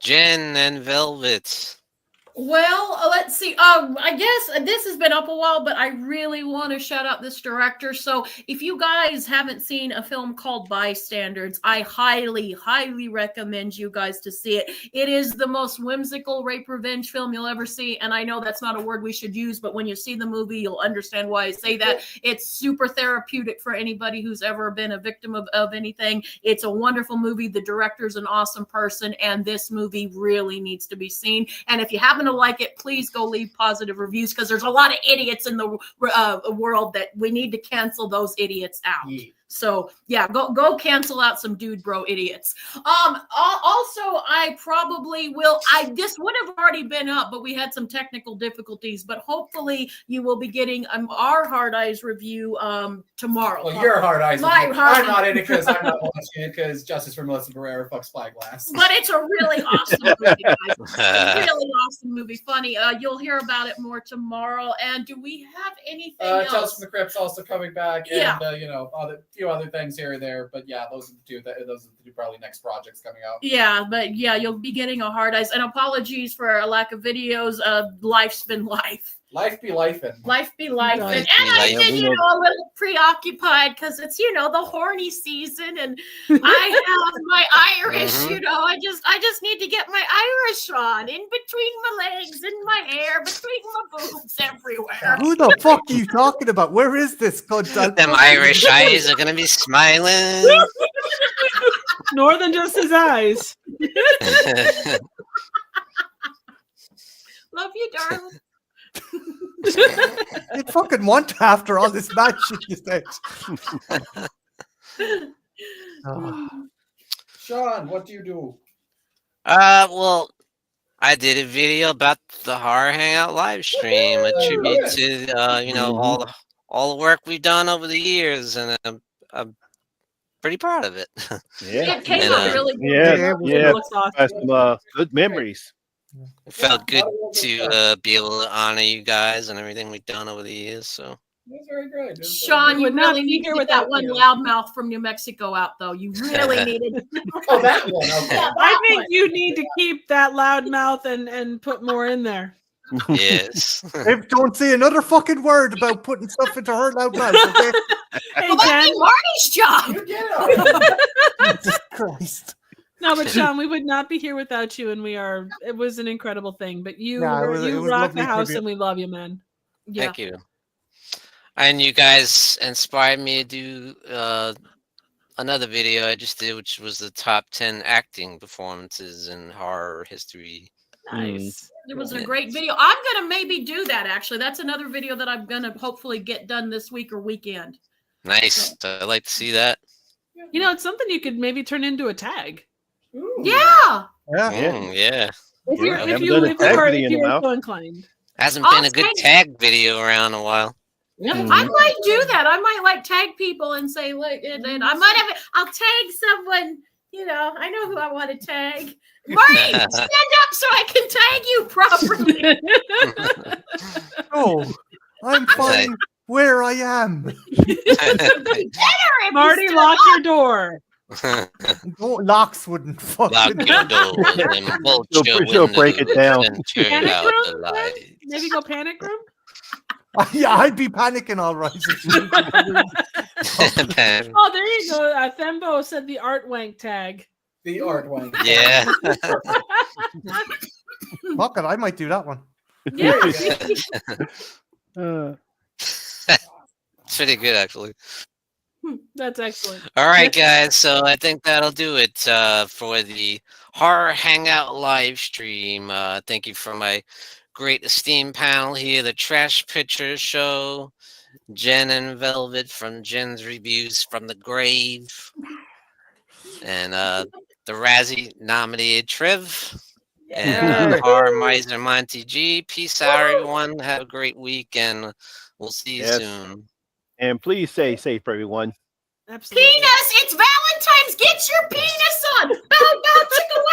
Jen and Velvet. Well, let's see. I guess this has been up a while, but I really want to shout out this director. So, if you guys haven't seen a film called Bystanders, I highly, highly recommend you guys to see it. It is the most whimsical rape revenge film you'll ever see, and I know that's not a word we should use, but when you see the movie, you'll understand why I say that. It's super therapeutic for anybody who's ever been a victim of anything. It's a wonderful movie. The director's an awesome person, and this movie really needs to be seen. And if you happen to like it, please go leave positive reviews, because there's a lot of idiots in the world that we need to cancel those idiots out. Yeah. So yeah, go cancel out some dude bro idiots. Also, I probably will. This would have already been up, but we had some technical difficulties. But hopefully, you will be getting our Hard Eyes review tomorrow. Well, your Hard Eyes. My Hard I'm not in it because I'm not watching it because Justice for Melissa Barrera fucks Spyglass. But it's a really awesome movie, guys. It's a really awesome movie. Funny. You'll hear about it more tomorrow. And do we have anything Tales else? from the Crypt's also coming back, and Yeah. few other things here or there. But yeah, those are the two. Those are the two probably next projects coming out. Yeah, but yeah, you'll be getting a Hard Eyes. And apologies for a lack of videos. Life's been life. Life be lifing. Life be life. Life And be I life. did, a little preoccupied because it's, the horny season, and I have my Irish, Mhm. I just need to get my Irish on in between my legs, in my hair, between my boobs, everywhere. Who the fuck are you talking about? Where is this? Them Irish eyes are gonna be smiling. More than just his eyes. Love you, darling. You fucking want after all this bad shit you said. Ah. Sean, what do you do? Well, I did a video about the Horror Hangout live stream, a tribute to all the work we've done over the years, and I'm pretty proud of it. Yeah. It came And, out really good. Yeah. It looks awesome. Got some good memories. It felt good that was to be able to honor you guys and everything we've done over the years. So It was very good. It was Sean, very you would not really be need to here get that without one you. loudmouth from New Mexico out, though. You really needed. good. Oh, that one. Okay. Yeah, I that think one. you need to keep that loud mouth and put more in there. yes, Don't say another fucking word about putting stuff into her loud mouth, okay? Hey, Well, that'd Jen. be Marty's job. You did it. Jesus Christ. No, but Sean, we would not be here without you, and it was an incredible thing. But you, Yeah, it was rock lovely the house, tribute. and we love you, man. Yeah. thank you. And you guys inspired me to do another video I just did, which was the top 10 acting performances in horror history. Nice. It was a great video. I'm gonna maybe do that. Actually, that's another video that I'm gonna hopefully get done this week or weekend. Nice. I'd like to see that. It's something you could maybe turn into a tag. Ooh. Yeah. Yeah. Yeah. If you're, I if haven't you, done a if tag you are, video if in a you're while. so inclined. Hasn't I'll been a good tag- tag video around a while. Mhm. I might do that. I might tag people and say, look, and I might have. I'll tag someone. I know who I want to tag. Marty, stand up so I can tag you properly. Oh, I'm fine where I am. Marty, lock your door. Locks wouldn't Lock fucking. your doors and bolt your She'll break it windows down. and turn Panic out room, the then? lights. Maybe go panic room. Yeah, I'd be panicking all right. Oh, there you go. Thembo said the art wank tag. The art one. Yeah. Fuck it, I might do that one. Yeah. It's pretty good, actually. That's excellent. All right, guys. So I think that'll do it for the Horror Hangout live stream. Thank you for my great esteemed panel here, the Trash Picture Show, Jen and Velvet from Jen's Reviews from the Grave, and the Razzie nominated Triv, and Horror Miser Monty G. Peace out, everyone. Have a great week, and we'll see you Yes. soon. And please stay safe, everyone. Absolutely. Penis! It's Valentine's! Get your penis on! Bow, bow, chicka, wow!